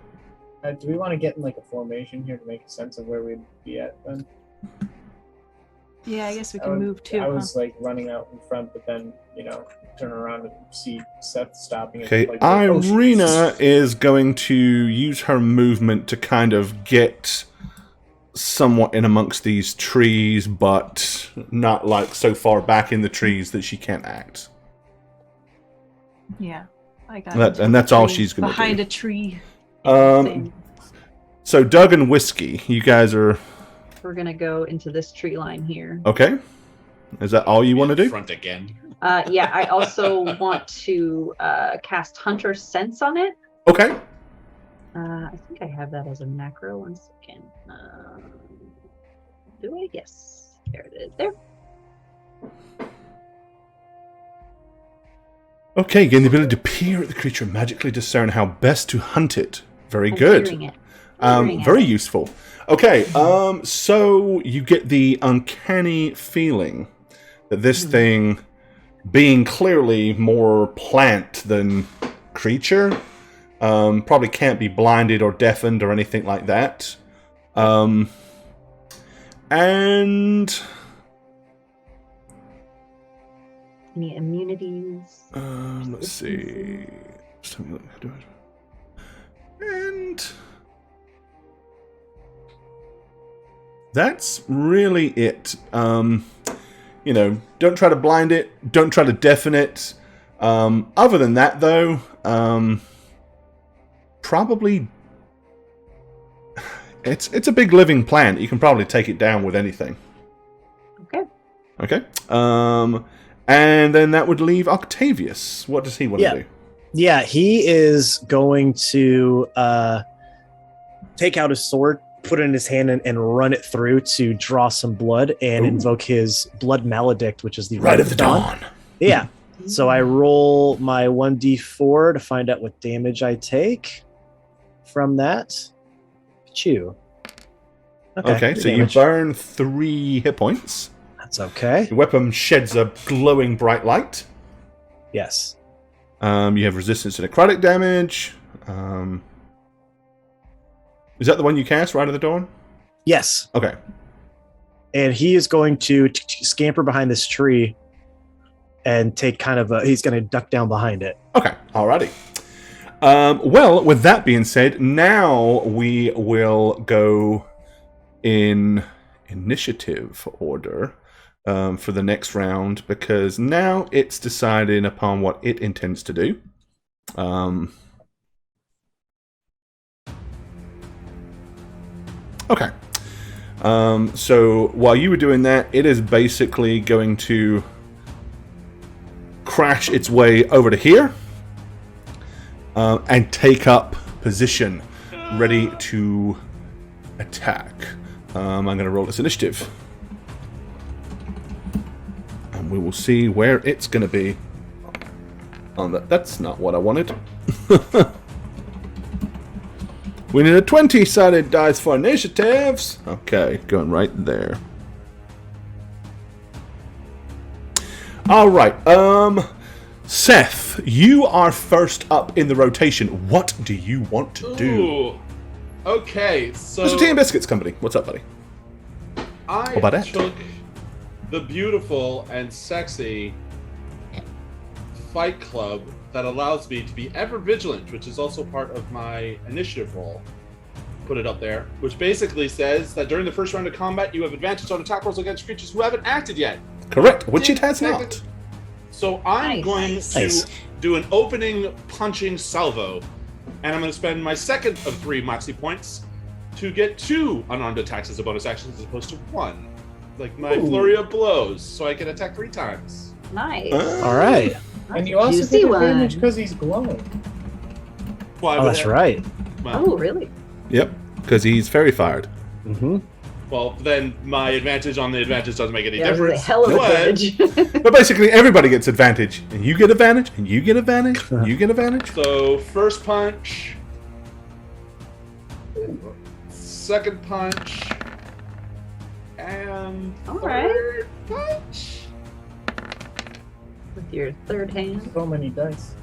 Speaker 3: Do we want to get in like a formation here to make a sense of where we'd be at then?
Speaker 6: Yeah, I guess we can move too.
Speaker 3: I was like running out in front, but then turn around and see Seth stopping.
Speaker 1: okay.
Speaker 3: And, like, oh, shit.
Speaker 1: Irina is going to use her movement to kind of get somewhat in amongst these trees, but not like so far back in the trees that she can't act.
Speaker 6: Yeah, I got
Speaker 1: And that's all she's going to do.
Speaker 6: behind a tree.
Speaker 1: So Doug and Whiskey, you guys are
Speaker 2: We're gonna go into this tree line here.
Speaker 1: okay. Is that all you want to do?
Speaker 4: Front again.
Speaker 2: Yeah, I also want to cast Hunter Sense on it.
Speaker 1: Okay.
Speaker 2: I think I have that as a macro. 1 second. Do I? Yes. There it is. There.
Speaker 1: Okay, gain the ability to peer at the creature and magically discern how best to hunt it. Very
Speaker 2: I'm
Speaker 1: good.
Speaker 2: hearing it. Hearing it.
Speaker 1: Very useful. Okay, so you get the uncanny feeling that this thing, being clearly more plant than creature, probably can't be blinded or deafened or anything like that. And
Speaker 2: Any immunities?
Speaker 1: let's see. Just have a look. And that's really it. don't try to blind it. Don't try to deafen it. Other than that, though, probably it's a big living plant. You can probably take it down with anything. Okay. And then that would leave Octavius. What does he want to do?
Speaker 5: Yeah, he is going to take out his sword, put it in his hand, and run it through to draw some blood and invoke his Blood Maledict, which is the Rite of the Dawn. Yeah. So I roll my 1d4 to find out what damage I take from that. Chew.
Speaker 1: Okay, so you burn 3 hit points.
Speaker 5: That's okay.
Speaker 1: Your weapon sheds a glowing bright light.
Speaker 5: Yes.
Speaker 1: You have resistance to necrotic damage. Is that the one you cast, Rite of the Dawn?
Speaker 5: Yes.
Speaker 1: Okay.
Speaker 5: And he is going to scamper behind this tree and take kind of he's going to duck down behind it.
Speaker 1: Okay, alrighty. Well, with that being said, now we will go in initiative order for the next round, because now it's deciding upon what it intends to do. Okay. So while you were doing that, it is basically going to crash its way over to here and take up position, ready to attack. I'm going to roll its initiative. And we will see where it's going to be. That's not what I wanted. We need a 20-sided dice for initiatives. Okay, going right there. Alright, Seth, you are first up in the rotation. What do you want to do?
Speaker 4: Ooh. Okay, so...
Speaker 1: Mr. Tea and Biscuits Company, what's up, buddy?
Speaker 4: I
Speaker 1: about that?
Speaker 4: took the beautiful and sexy Fight Club that allows me to be ever vigilant, which is also part of my initiative roll. Put it up there, which basically says that during the first round of combat, you have advantage on attack rolls against creatures who haven't acted yet.
Speaker 1: Correct, which it has not.
Speaker 4: So I'm going to do an opening punching salvo, and I'm going to spend my second of 3 Moxie points to get 2 unarmed attacks as a bonus action as opposed to 1. Like my flurry of blows, so I can attack 3 times.
Speaker 2: Nice.
Speaker 5: All right.
Speaker 3: And you also
Speaker 2: Juicy
Speaker 3: take advantage
Speaker 2: one.
Speaker 3: because he's glowing.
Speaker 4: Well,
Speaker 5: Oh, that's right.
Speaker 4: Well,
Speaker 2: Oh, really?
Speaker 1: Yep, because he's fairy fired.
Speaker 5: Mm-hmm.
Speaker 4: well, then my advantage on the advantage doesn't make any
Speaker 2: Yeah, it was a
Speaker 4: difference.
Speaker 2: hell of
Speaker 4: But-
Speaker 2: advantage.
Speaker 1: But basically, everybody gets advantage. And you get advantage, and you get advantage, and you get advantage.
Speaker 4: So first punch, second punch, and
Speaker 2: All right.
Speaker 4: third punch.
Speaker 2: With your third hand.
Speaker 3: So many dice.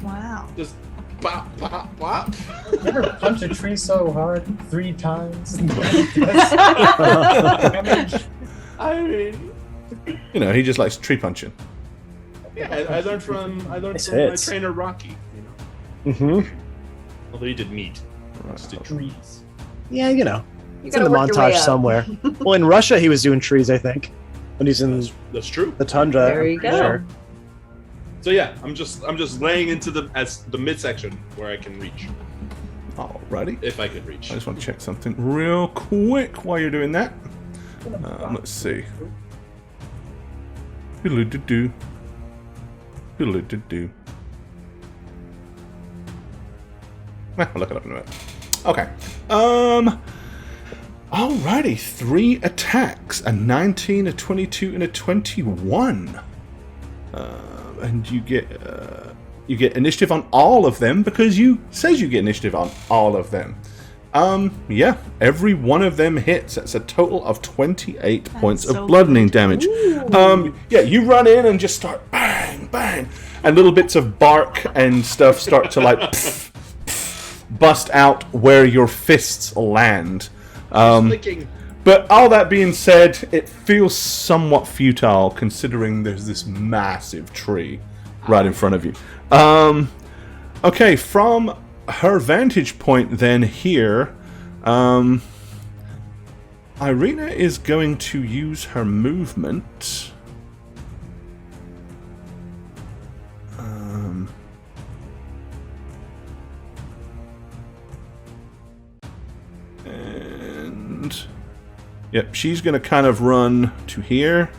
Speaker 6: Wow.
Speaker 4: Just bop, bop, bop.
Speaker 3: You ever punch a tree so hard 3 times?
Speaker 4: I mean,
Speaker 1: You know, he just likes tree punching.
Speaker 4: yeah, I learned from
Speaker 5: Nice
Speaker 4: my
Speaker 5: hits.
Speaker 4: trainer Rocky.
Speaker 5: Mm-hmm.
Speaker 4: Although he did meat, I just did trees.
Speaker 5: Yeah, you know,
Speaker 2: You
Speaker 5: it's in the
Speaker 2: gotta work your way
Speaker 5: montage
Speaker 2: up.
Speaker 5: somewhere. Well, in Russia, he was doing trees, I think, when he's in
Speaker 4: That's true.
Speaker 5: the tundra.
Speaker 2: There you
Speaker 5: I'm
Speaker 2: go.
Speaker 5: sure.
Speaker 4: So yeah, I'm just laying into the midsection where I can reach,
Speaker 1: Alrighty.
Speaker 4: if I could reach.
Speaker 1: I just want to check something real quick while you're doing that. Let's see. Doodle-doo-doo. Doodle-doo-doo. I'll look it up in a minute. Okay. Alrighty. 3 attacks. A 19, a 22, and a 21. And you get initiative on all of them because says you get initiative on all of them. Yeah, every one of them hits. That's a total of 28 points
Speaker 6: so
Speaker 1: of bludgeoning damage. Yeah, you run in and just start bang, bang, and little bits of bark and stuff start to like bust out where your fists land.
Speaker 4: Flicking.
Speaker 1: But all that being said, it feels somewhat futile considering there's this massive tree right in front of you. Okay, from her vantage point then here, Irina is going to use her movement. And yep, she's going to kind of run to here.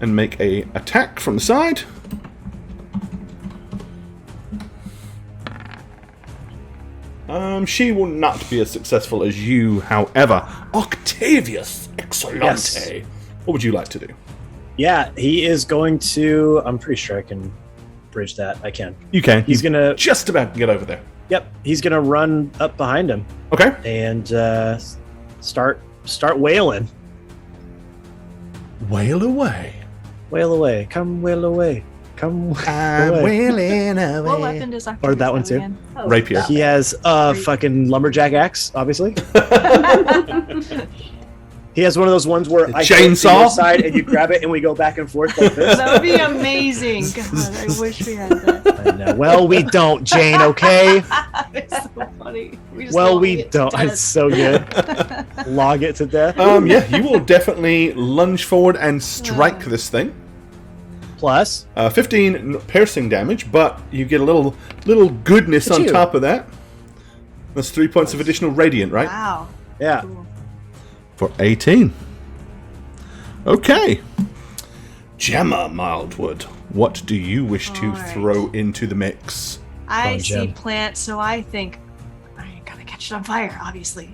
Speaker 1: And make a attack from the side. She will not be as successful as you, however. Octavius Excellente.
Speaker 5: Yes.
Speaker 1: What would you like to do?
Speaker 5: Yeah, he is going to. I'm pretty sure I can bridge that. I can.
Speaker 1: You can.
Speaker 5: He's
Speaker 1: You
Speaker 5: gonna.
Speaker 1: just about get over there.
Speaker 5: Yep, he's gonna run up behind him
Speaker 1: Okay.
Speaker 5: and start wailing.
Speaker 1: Wail away.
Speaker 5: Wail away, come wail away, come. away.
Speaker 1: wailing away.
Speaker 6: What weapon does Octavius
Speaker 5: Or that one
Speaker 6: have
Speaker 5: too.
Speaker 6: again?
Speaker 2: Oh,
Speaker 1: Rapier.
Speaker 2: stop
Speaker 5: He
Speaker 2: it.
Speaker 5: has a fucking lumberjack axe, obviously. He has one of those ones where I
Speaker 1: chainsaw?
Speaker 5: go to your side and you grab it and we go back and forth like this.
Speaker 6: That would be amazing. God, I wish we had that.
Speaker 5: I know. Well, we don't, Jane. Okay.
Speaker 6: It's so funny. We just
Speaker 5: Well,
Speaker 6: log
Speaker 5: we
Speaker 6: it to
Speaker 5: don't.
Speaker 6: death.
Speaker 5: It's so good. Log it to death.
Speaker 1: Yeah, you will definitely lunge forward and strike this thing.
Speaker 5: Plus,
Speaker 1: 15 piercing damage, but you get a little goodness on
Speaker 5: Achoo.
Speaker 1: top of that. That's 3 points of additional radiant, right?
Speaker 6: Wow.
Speaker 5: yeah.
Speaker 6: Cool.
Speaker 1: For 18. Okay. Gemma Mildwood, what do you wish to
Speaker 6: Alright.
Speaker 1: throw into the mix?
Speaker 6: I
Speaker 5: on,
Speaker 6: see
Speaker 5: Jem.
Speaker 6: plant, so I think I gotta catch it on fire. Obviously,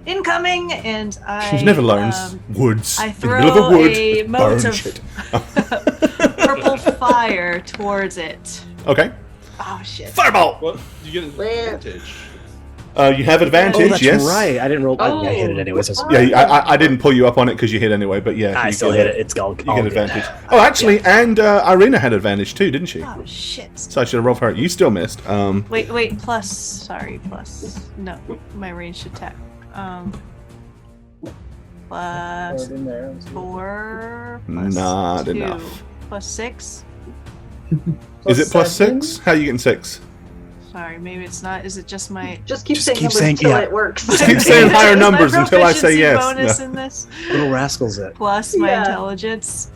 Speaker 6: incoming, and I.
Speaker 1: She's never learns. Woods.
Speaker 6: I
Speaker 1: in the middle of a
Speaker 6: throw
Speaker 1: wood.
Speaker 6: a
Speaker 1: burn
Speaker 6: mote of
Speaker 1: shit.
Speaker 6: purple fire towards it.
Speaker 1: Okay.
Speaker 6: Oh shit!
Speaker 1: Fireball!
Speaker 4: Well, you get an advantage.
Speaker 1: You have advantage,
Speaker 5: Oh, that's
Speaker 1: yes.
Speaker 5: right. I didn't roll. I hit it
Speaker 2: Oh.
Speaker 5: anyways.
Speaker 1: Yeah, I didn't pull you up on it because you hit anyway, but yeah.
Speaker 5: I
Speaker 1: you
Speaker 5: still
Speaker 1: get
Speaker 5: hit it. It's all,
Speaker 1: You
Speaker 5: all
Speaker 1: get
Speaker 5: good.
Speaker 1: advantage. Oh, actually, and Irina had advantage too, didn't she?
Speaker 6: Oh shit!
Speaker 1: So I should have rolled for her. You still missed.
Speaker 6: Wait. Plus, sorry. Plus, no, my ranged attack. Plus
Speaker 3: Throw it in there.
Speaker 6: 4. Plus
Speaker 1: Not
Speaker 6: 2,
Speaker 1: enough.
Speaker 6: Plus 6.
Speaker 1: Is it plus
Speaker 3: seven?
Speaker 1: 6? How are you getting 6?
Speaker 6: Sorry, maybe it's not. Is it just my?
Speaker 2: Just keep
Speaker 5: Just
Speaker 2: saying
Speaker 5: keep
Speaker 2: numbers
Speaker 5: saying-
Speaker 2: until
Speaker 5: yeah.
Speaker 2: it works.
Speaker 1: Just keep saying higher
Speaker 6: Is my
Speaker 1: numbers until I say
Speaker 6: proficiency
Speaker 1: yes.
Speaker 6: Bonus
Speaker 1: No.
Speaker 6: in this
Speaker 5: Little rascals it.
Speaker 6: plus my
Speaker 2: Yeah.
Speaker 6: intelligence.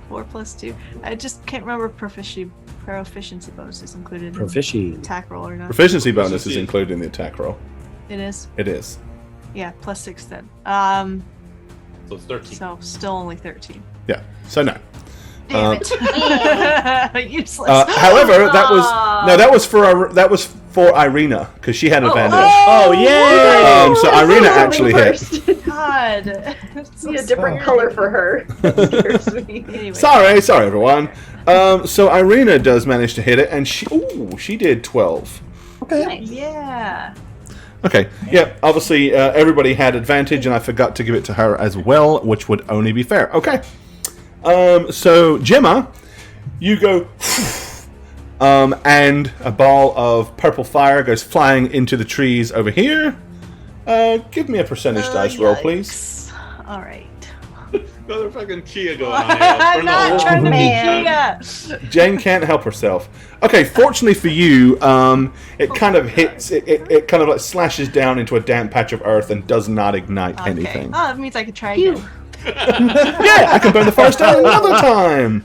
Speaker 6: 4 plus 2. I just can't remember proficiency bonuses included in
Speaker 5: Proficient.
Speaker 6: attack roll or not.
Speaker 1: Proficiency bonus is
Speaker 4: Proficiency.
Speaker 1: included in the attack roll.
Speaker 6: It is.
Speaker 1: It is.
Speaker 6: Yeah, plus 6 then.
Speaker 4: So it's 13.
Speaker 6: So still only 13.
Speaker 1: Yeah. So no.
Speaker 6: Damn it! Useless.
Speaker 1: However, that was for Irina because she had advantage.
Speaker 5: Oh, yay!
Speaker 1: So Irina actually hit.
Speaker 2: First.
Speaker 6: God. It's so
Speaker 2: Need a different
Speaker 6: scary.
Speaker 2: color for her. Scares me.
Speaker 6: Anyway.
Speaker 1: Sorry everyone. So Irina does manage to hit it, and she did 12.
Speaker 2: Nice.
Speaker 6: Yeah.
Speaker 1: Okay. Yeah. Obviously, everybody had advantage, and I forgot to give it to her as well, which would only be fair. Okay. So Gemma, you go, and a ball of purple fire goes flying into the trees over here. Give me a percentage dice roll, please.
Speaker 6: Yikes. All right.
Speaker 4: Another fucking Kia going on here.
Speaker 6: I'm
Speaker 4: Burn the
Speaker 6: not
Speaker 4: whole-
Speaker 6: trying to be
Speaker 2: man.
Speaker 6: Kia.
Speaker 1: Jane can't help herself. Okay, fortunately for you, it kind of hits. It kind of like slashes down into a damp patch of earth and does not ignite
Speaker 6: Okay.
Speaker 1: anything.
Speaker 6: Oh, that means I could try again.
Speaker 1: Yeah, I can burn the first down another time.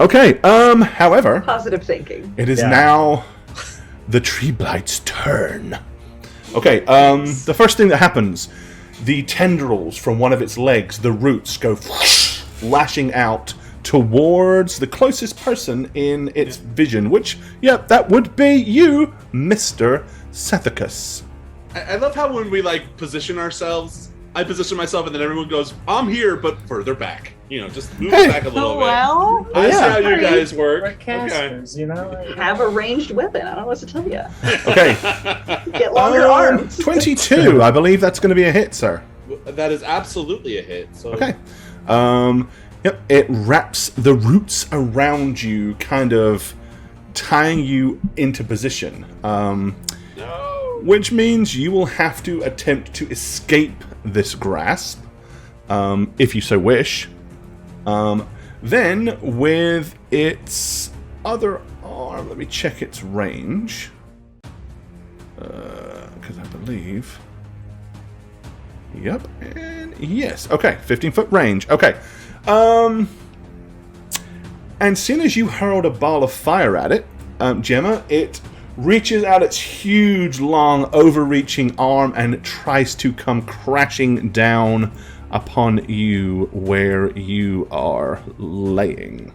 Speaker 1: Okay. However,
Speaker 2: Positive thinking.
Speaker 1: it is
Speaker 5: Yeah.
Speaker 1: now the tree blight's turn. Okay. The first thing that happens, the tendrils from one of its legs, the roots, go lashing out towards the closest person in its vision, which, that would be you, Mr. Sethicus.
Speaker 4: I love how when we like position ourselves, I position myself and then everyone goes, I'm here, but further back. Just move
Speaker 1: Hey.
Speaker 4: back a little
Speaker 6: Oh,
Speaker 4: bit.
Speaker 6: well.
Speaker 4: I see
Speaker 1: Yeah.
Speaker 4: how you guys work.
Speaker 3: We're
Speaker 4: Okay.
Speaker 3: casters, you know?
Speaker 2: Have a ranged weapon. I don't know what to tell you.
Speaker 1: Okay.
Speaker 2: Get longer arms.
Speaker 1: 22. I believe that's going to be a hit, sir.
Speaker 4: That is absolutely a hit. So
Speaker 1: Okay. It wraps the roots around you, kind of tying you into position.
Speaker 4: No.
Speaker 1: Which means you will have to attempt to escape this grasp, if you so wish. Then, with its other arm, let me check its range. Because I believe... Yep, and yes. Okay, 15-foot range. Okay. And soon as you hurled a ball of fire at it, Gemma, it reaches out its huge, long, overreaching arm and it tries to come crashing down upon you where you are laying.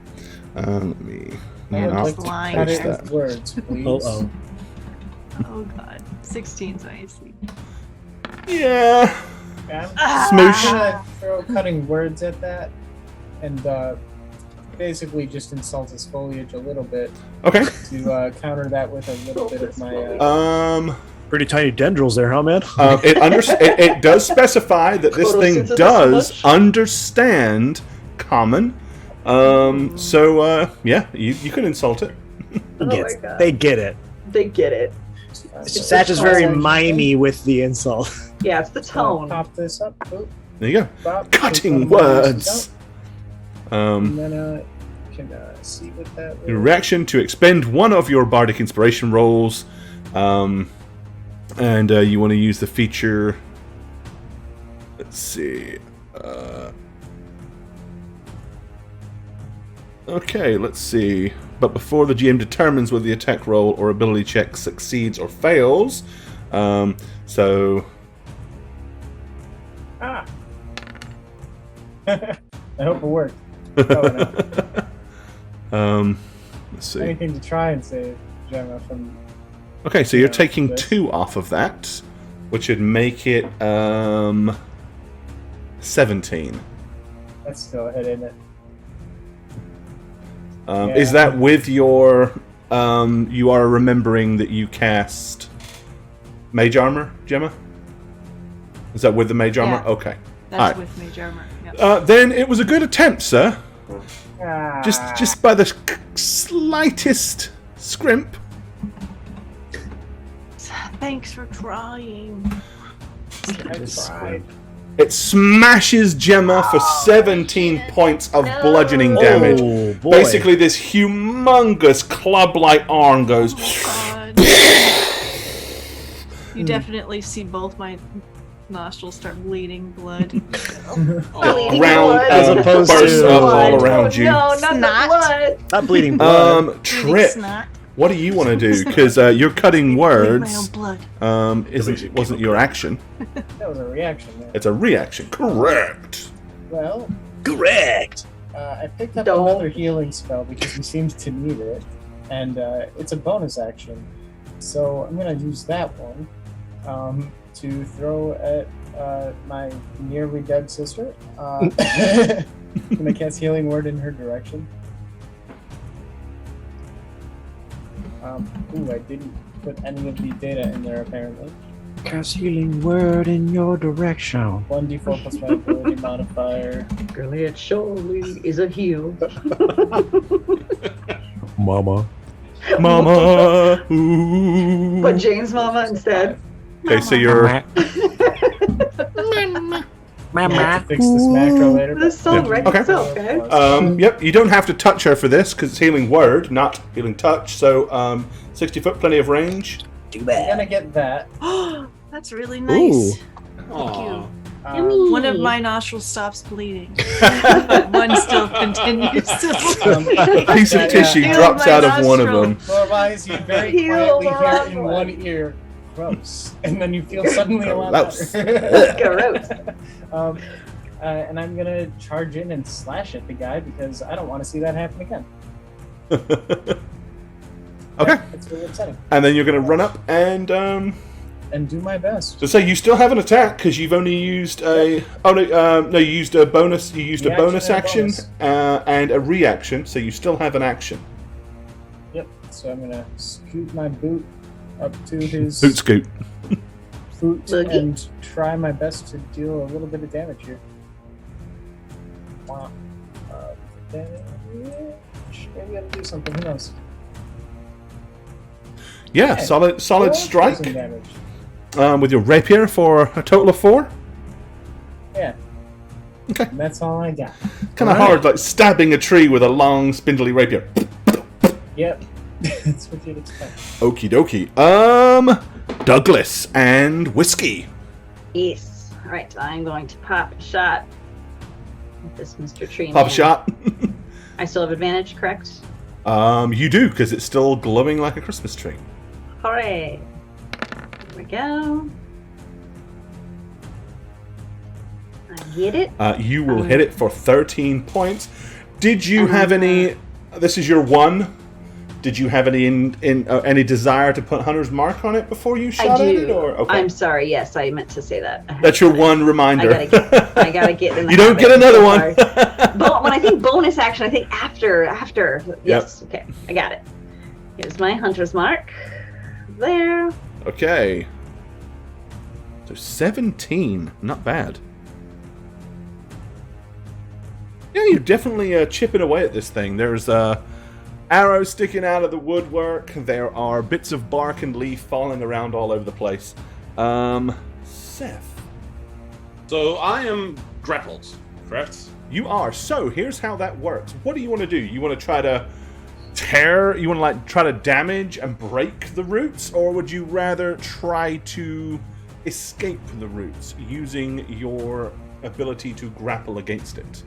Speaker 1: Let me not touch that.
Speaker 3: Words, please.
Speaker 5: Uh-oh.
Speaker 6: Oh god. 16's IC.
Speaker 1: Yeah.
Speaker 3: I'm
Speaker 1: Smoosh.
Speaker 3: gonna throw cutting words at that, and basically just insult his foliage a little bit
Speaker 1: Okay.
Speaker 3: to counter that with a little bit of my.
Speaker 5: Pretty tiny dendrils there, huh, man?
Speaker 1: It does specify that this thing
Speaker 2: Photosynthesis
Speaker 1: does
Speaker 2: much?
Speaker 1: understand common. So yeah, you can insult it.
Speaker 2: my God.
Speaker 5: They get it.
Speaker 2: They get it.
Speaker 5: Satch is very mimey with the insult.
Speaker 2: Yeah, it's the tone.
Speaker 3: Pop this up. Boop,
Speaker 1: There you go.
Speaker 3: pop,
Speaker 1: Cutting
Speaker 3: put one of
Speaker 1: words.
Speaker 3: these out,
Speaker 1: Um,
Speaker 3: And then you can see what that.
Speaker 1: Your reaction to expend one of your bardic inspiration rolls, and you want to use the feature. Let's see. Okay, let's see. But before the GM determines whether the attack roll or ability check succeeds or fails, so
Speaker 3: Ah. I hope it worked. Oh, no.
Speaker 1: let's see.
Speaker 3: Anything to try and save Gemma from.
Speaker 1: Okay, so you're
Speaker 3: Yeah,
Speaker 1: taking
Speaker 3: this.
Speaker 1: 2 off of that, which would make it 17.
Speaker 3: That's still a hit, isn't it?
Speaker 1: Is that with your... you are remembering that you cast Mage Armor, Gemma? Is that with the Mage Armor?
Speaker 6: Yeah.
Speaker 1: Okay.
Speaker 6: That's
Speaker 1: Alright.
Speaker 6: with Mage Armor. Yep.
Speaker 1: Then it was a good attempt, sir.
Speaker 3: Ah.
Speaker 1: Just by the slightest scrimp.
Speaker 6: Thanks for trying.
Speaker 3: I tried.
Speaker 1: It smashes Gemma for 17 points of bludgeoning damage.
Speaker 5: Oh, boy.
Speaker 1: Basically, this humongous club-like arm goes...
Speaker 6: God. You definitely see both my nostrils start bleeding blood.
Speaker 1: Ground
Speaker 5: As opposed
Speaker 1: bursts
Speaker 5: to-
Speaker 1: up all around you.
Speaker 2: No, not the
Speaker 6: Snot.
Speaker 2: blood.
Speaker 5: Not bleeding blood.
Speaker 6: Bleeding
Speaker 1: Trip,
Speaker 6: snot.
Speaker 1: what do you want to do? Because you're cutting
Speaker 6: Bleeding my own
Speaker 1: words
Speaker 6: blood.
Speaker 1: wasn't your action.
Speaker 3: That was a reaction. Man.
Speaker 1: It's a reaction. Correct.
Speaker 3: Well,
Speaker 5: Correct.
Speaker 3: I picked up
Speaker 2: Don't.
Speaker 3: another healing spell because he seems to need it, and it's a bonus action. So I'm gonna use that one to throw at my nearly dead sister. And I cast Healing Word in her direction. Ooh, I didn't put any of the data in there apparently.
Speaker 5: Cast healing word in your direction.
Speaker 3: 1d4 plus my ability modifier.
Speaker 2: Girlie, it surely is a heal.
Speaker 5: Mama.
Speaker 1: Mama. Ooh.
Speaker 2: But Jane's mama instead.
Speaker 1: Okay, so you're...
Speaker 3: I have to fix this macro later.
Speaker 2: This
Speaker 3: but-
Speaker 2: song writes
Speaker 1: Okay.
Speaker 2: itself, guys.
Speaker 1: Yep, you don't have to touch her for this, because it's healing word, not healing touch. So, 60 foot, plenty of range.
Speaker 5: Too
Speaker 3: I'm
Speaker 5: bad.
Speaker 3: gonna get that.
Speaker 6: That's really nice.
Speaker 4: Aw.
Speaker 6: One of my nostrils stops bleeding. One still continues to bleed.
Speaker 1: A piece of
Speaker 3: Yeah,
Speaker 1: tissue
Speaker 6: yeah.
Speaker 1: drops
Speaker 6: Heal
Speaker 1: out
Speaker 6: my
Speaker 1: of one of
Speaker 6: nostril.
Speaker 1: them.
Speaker 3: Otherwise, you very
Speaker 2: Heal
Speaker 3: quietly
Speaker 2: the
Speaker 3: hear
Speaker 2: wrong
Speaker 3: in
Speaker 2: one.
Speaker 3: one ear, gross, and then you feel suddenly a lot
Speaker 1: Gross.
Speaker 3: better.
Speaker 2: Gross.
Speaker 3: And I'm gonna charge in and slash at the guy because I don't want to see that happen again.
Speaker 1: Okay.
Speaker 3: It's really upsetting.
Speaker 1: And then you're going to run up and...
Speaker 3: And do my best.
Speaker 1: So say you still have an attack because you've only used a no, you used a bonus. You used a
Speaker 3: Reaction
Speaker 1: bonus
Speaker 3: and a
Speaker 1: action
Speaker 3: bonus.
Speaker 1: and a reaction, so you still have an action.
Speaker 3: Yep. So I'm gonna scoot my boot up to his
Speaker 1: Boot scoot.
Speaker 3: foot
Speaker 2: Boogie.
Speaker 3: and try my best to deal a little bit of damage here. Wow. Maybe I'll do something. Who knows?
Speaker 1: Yeah,
Speaker 3: Okay.
Speaker 1: solid
Speaker 3: 4 poison
Speaker 1: strike
Speaker 3: damage.
Speaker 1: with your rapier for a total of 4.
Speaker 3: Yeah.
Speaker 1: Okay.
Speaker 3: And that's all I got.
Speaker 1: Kind of hard, like stabbing a tree with a long, spindly rapier.
Speaker 3: Yep. That's what you'd expect.
Speaker 1: Okie dokie. Douglas and Whiskey.
Speaker 2: Yes. All right, I'm going to pop a shot at this Mr. Tree
Speaker 1: Pop
Speaker 2: Man.
Speaker 1: a shot.
Speaker 2: I still have advantage, correct?
Speaker 1: You do, because it's still glowing like a Christmas tree.
Speaker 2: Hooray! Here we go. I get it.
Speaker 1: You will hit it for 13 points. Did you have any... This is your one. Did you have any desire to put Hunter's Mark on it before you shot at it? Or? Okay.
Speaker 2: I'm sorry. Yes, I meant to say that.
Speaker 1: That's your one reminder.
Speaker 2: I gotta get in the
Speaker 1: You don't get another one.
Speaker 2: But when I think bonus action, I think after. Yes.
Speaker 1: Yep.
Speaker 2: Okay. I got it. Here's my Hunter's Mark. There.
Speaker 1: Okay. So 17. Not bad. Yeah, you're definitely chipping away at this thing. There's arrows sticking out of the woodwork. There are bits of bark and leaf falling around all over the place. Seth.
Speaker 4: So I am grappled, correct?
Speaker 1: You are. So here's how that works. What do you want to do? You want to try to tear? You want to like try to damage and break the roots, or would you rather try to escape the roots using your ability to grapple against it?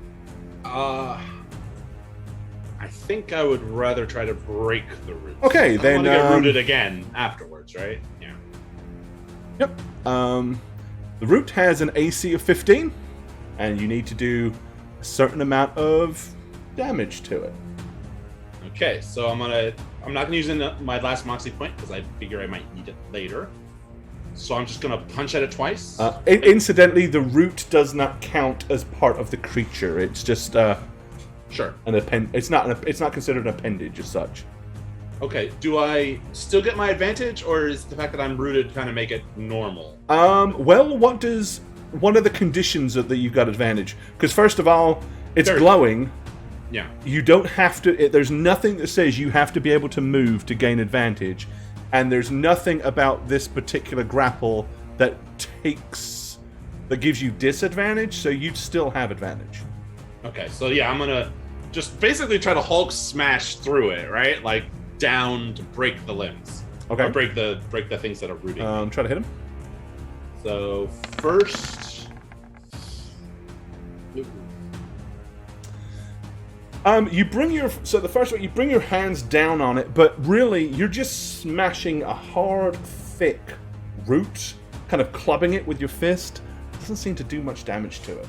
Speaker 4: I think I would rather try to break the roots.
Speaker 1: Okay, then
Speaker 4: I want to get rooted again afterwards, right? Yeah.
Speaker 1: Yep. The root has an AC of 15, and you need to do a certain amount of damage to it.
Speaker 4: Okay, so I'm not gonna use my last moxie point because I figure I might need it later. So I'm just gonna punch at it twice.
Speaker 1: Incidentally, the root does not count as part of the creature. It's just
Speaker 4: sure.
Speaker 1: It's not considered an appendage as such.
Speaker 4: Okay. Do I still get my advantage, or is the fact that I'm rooted kind of make it normal?
Speaker 1: Well, what are the conditions that you've got advantage? Because first of all, it's glowing.
Speaker 4: Yeah.
Speaker 1: You don't have to. There's nothing that says you have to be able to move to gain advantage, and there's nothing about this particular grapple that gives you disadvantage. So you'd still have advantage.
Speaker 4: Okay. So yeah, I'm gonna just basically try to Hulk smash through it, right? Like down to break the limbs.
Speaker 1: Okay.
Speaker 4: Or break the things that are rooting.
Speaker 1: Try to hit him.
Speaker 4: So first.
Speaker 1: You bring your hands down on it, but really you're just smashing a hard, thick root, kind of clubbing it with your fist. Doesn't seem to do much damage to it.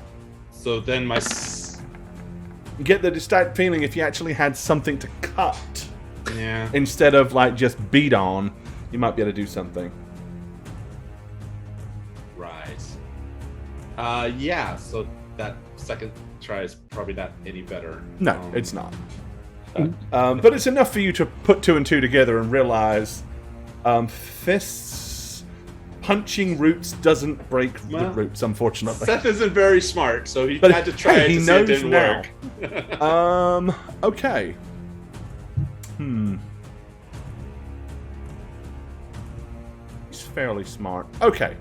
Speaker 4: So then
Speaker 1: You get the distinct feeling if you actually had something to cut,
Speaker 4: yeah,
Speaker 1: instead of like just beat on, you might be able to do something.
Speaker 4: right. Yeah. So that second try is probably not any better.
Speaker 1: No, it's not. But it's enough for you to put two and two together and realize fists punching roots doesn't break the roots, unfortunately.
Speaker 4: Seth isn't very smart, so he had to try it to see it didn't work.
Speaker 1: Okay. He's fairly smart. Okay.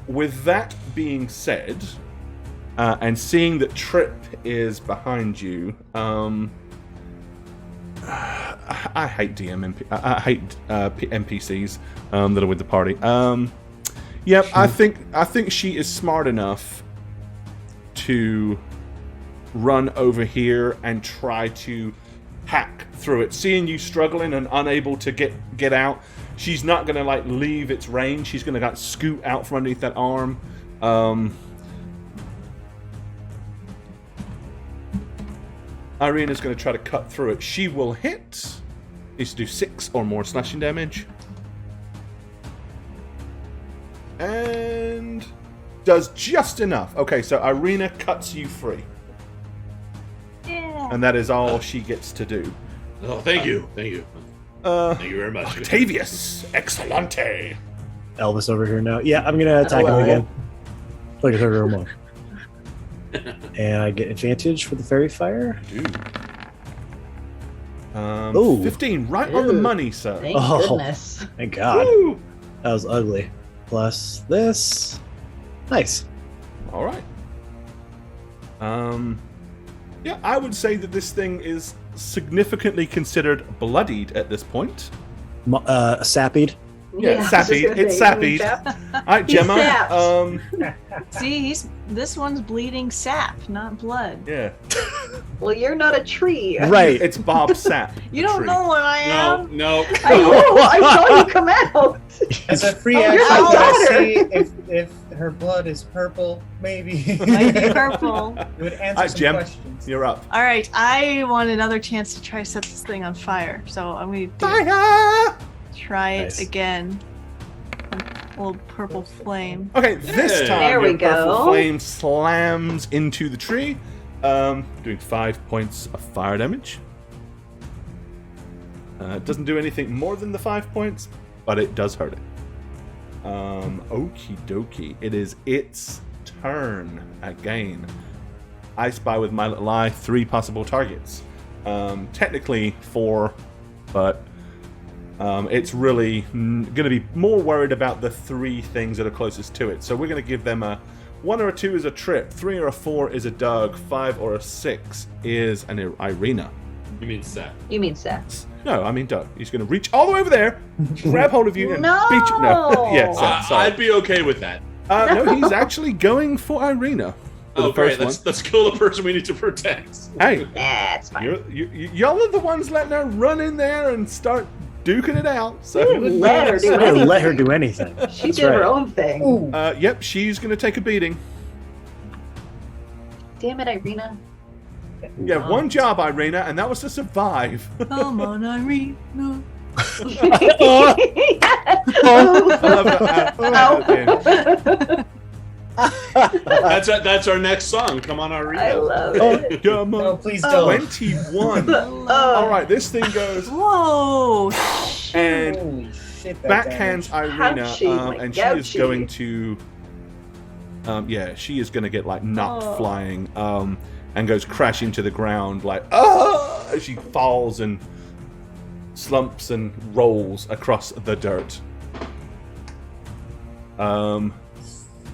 Speaker 1: With that being said, and seeing that Trip is behind you, I hate I hate NPCs that are with the party. Yep, I think she is smart enough to run over here and try to hack through it. Seeing you struggling and unable to get out, she's not gonna like leave its range. She's gonna like scoot out from underneath that arm. Irina's going to try to cut through it. She will hit. Needs to do 6 or more slashing damage. And does just enough. Okay, so Irina cuts you free.
Speaker 6: Yeah.
Speaker 1: And that is all she gets to do.
Speaker 4: Oh, thank you. Thank you very much.
Speaker 1: Octavius, excellente.
Speaker 5: Elvis over here now. Yeah, I'm gonna attack him again. Like a third one. And I get advantage for the fairy fire.
Speaker 1: Ooh. 15, right on the money, sir.
Speaker 2: Thank goodness.
Speaker 5: Thank God.
Speaker 1: Woo.
Speaker 5: That was ugly. Plus this. Nice.
Speaker 1: All right. Yeah, I would say that this thing is significantly considered bloodied at this point.
Speaker 5: Sappied.
Speaker 1: Yeah,
Speaker 2: I was just
Speaker 1: sappied.
Speaker 2: gonna
Speaker 1: It's
Speaker 2: say,
Speaker 1: sappied.
Speaker 2: sap.
Speaker 1: All right,
Speaker 2: He's
Speaker 1: Gemma.
Speaker 2: sapped.
Speaker 6: See, this one's bleeding sap, not blood.
Speaker 1: Yeah,
Speaker 2: Well, you're not a tree.
Speaker 5: Right.
Speaker 1: it's Bob Sap.
Speaker 6: You
Speaker 1: the
Speaker 6: don't
Speaker 1: tree.
Speaker 6: know what I
Speaker 4: No,
Speaker 6: am.
Speaker 4: no.
Speaker 2: I know. I saw you come out.
Speaker 3: As a free
Speaker 2: Oh,
Speaker 3: action,
Speaker 2: you're my
Speaker 3: can I
Speaker 2: daughter.
Speaker 3: see if her blood is purple, maybe.
Speaker 6: Might be purple.
Speaker 3: It would answer
Speaker 1: Alright,
Speaker 3: some
Speaker 1: Gem.
Speaker 3: questions.
Speaker 1: You're up.
Speaker 6: All right, I want another chance to try set this thing on fire. So I'm going to
Speaker 1: Fire!
Speaker 6: try
Speaker 5: Nice.
Speaker 6: it again. A little purple flame.
Speaker 1: Okay, this
Speaker 4: Yeah.
Speaker 1: time
Speaker 2: There we
Speaker 1: your purple
Speaker 2: go.
Speaker 1: flame slams into the tree, doing 5 points of fire damage. It doesn't do anything more than the 5 points, but it does hurt it. Okie dokie. It is its turn again. I spy with my little eye 3 possible targets. Technically 4, but it's really going to be more worried about the 3 things that are closest to it. So we're going to give them a 1 or a 2 is a Trip, 3 or a 4 is a Doug, 5 or a 6 is an Irina.
Speaker 4: You mean Seth?
Speaker 2: You mean sap?
Speaker 1: No, I mean Doug. He's going to reach all the way over there, grab hold of you, and
Speaker 2: No!
Speaker 1: beat you. No, yeah, Seth, sorry.
Speaker 4: I'd be okay with that.
Speaker 1: No, he's actually going for Irina. For
Speaker 4: Oh,
Speaker 1: the first
Speaker 4: great. Let's kill the person we need to protect.
Speaker 1: one. Hey,
Speaker 2: Yeah, it's fine.
Speaker 1: y'all are the ones letting her run in there and start duking it out. So,
Speaker 2: Let her do
Speaker 5: I didn't
Speaker 2: anything.
Speaker 5: let her do anything.
Speaker 2: She
Speaker 5: That's
Speaker 2: did her
Speaker 5: right.
Speaker 2: own thing.
Speaker 3: Ooh,
Speaker 1: yep, she's going to take a beating.
Speaker 2: Damn it, Irina.
Speaker 1: Yeah, one job, Irina, and that was to survive.
Speaker 6: Come on, Irene. No.
Speaker 4: That's our next song. Come on, Irina.
Speaker 2: I love it.
Speaker 1: Come
Speaker 3: no,
Speaker 1: on.
Speaker 3: please don't.
Speaker 1: 21.
Speaker 2: Oh.
Speaker 1: All right, this thing goes
Speaker 6: Whoa.
Speaker 1: and
Speaker 3: Holy shit, that
Speaker 1: backhands
Speaker 3: damage.
Speaker 1: Irina,
Speaker 2: Ouchie, my
Speaker 1: and she is
Speaker 2: gouchie.
Speaker 1: going to, yeah, she is going to get like knocked
Speaker 6: Oh.
Speaker 1: flying, and goes crashing to the ground like, ah! As she falls and slumps and rolls across the dirt.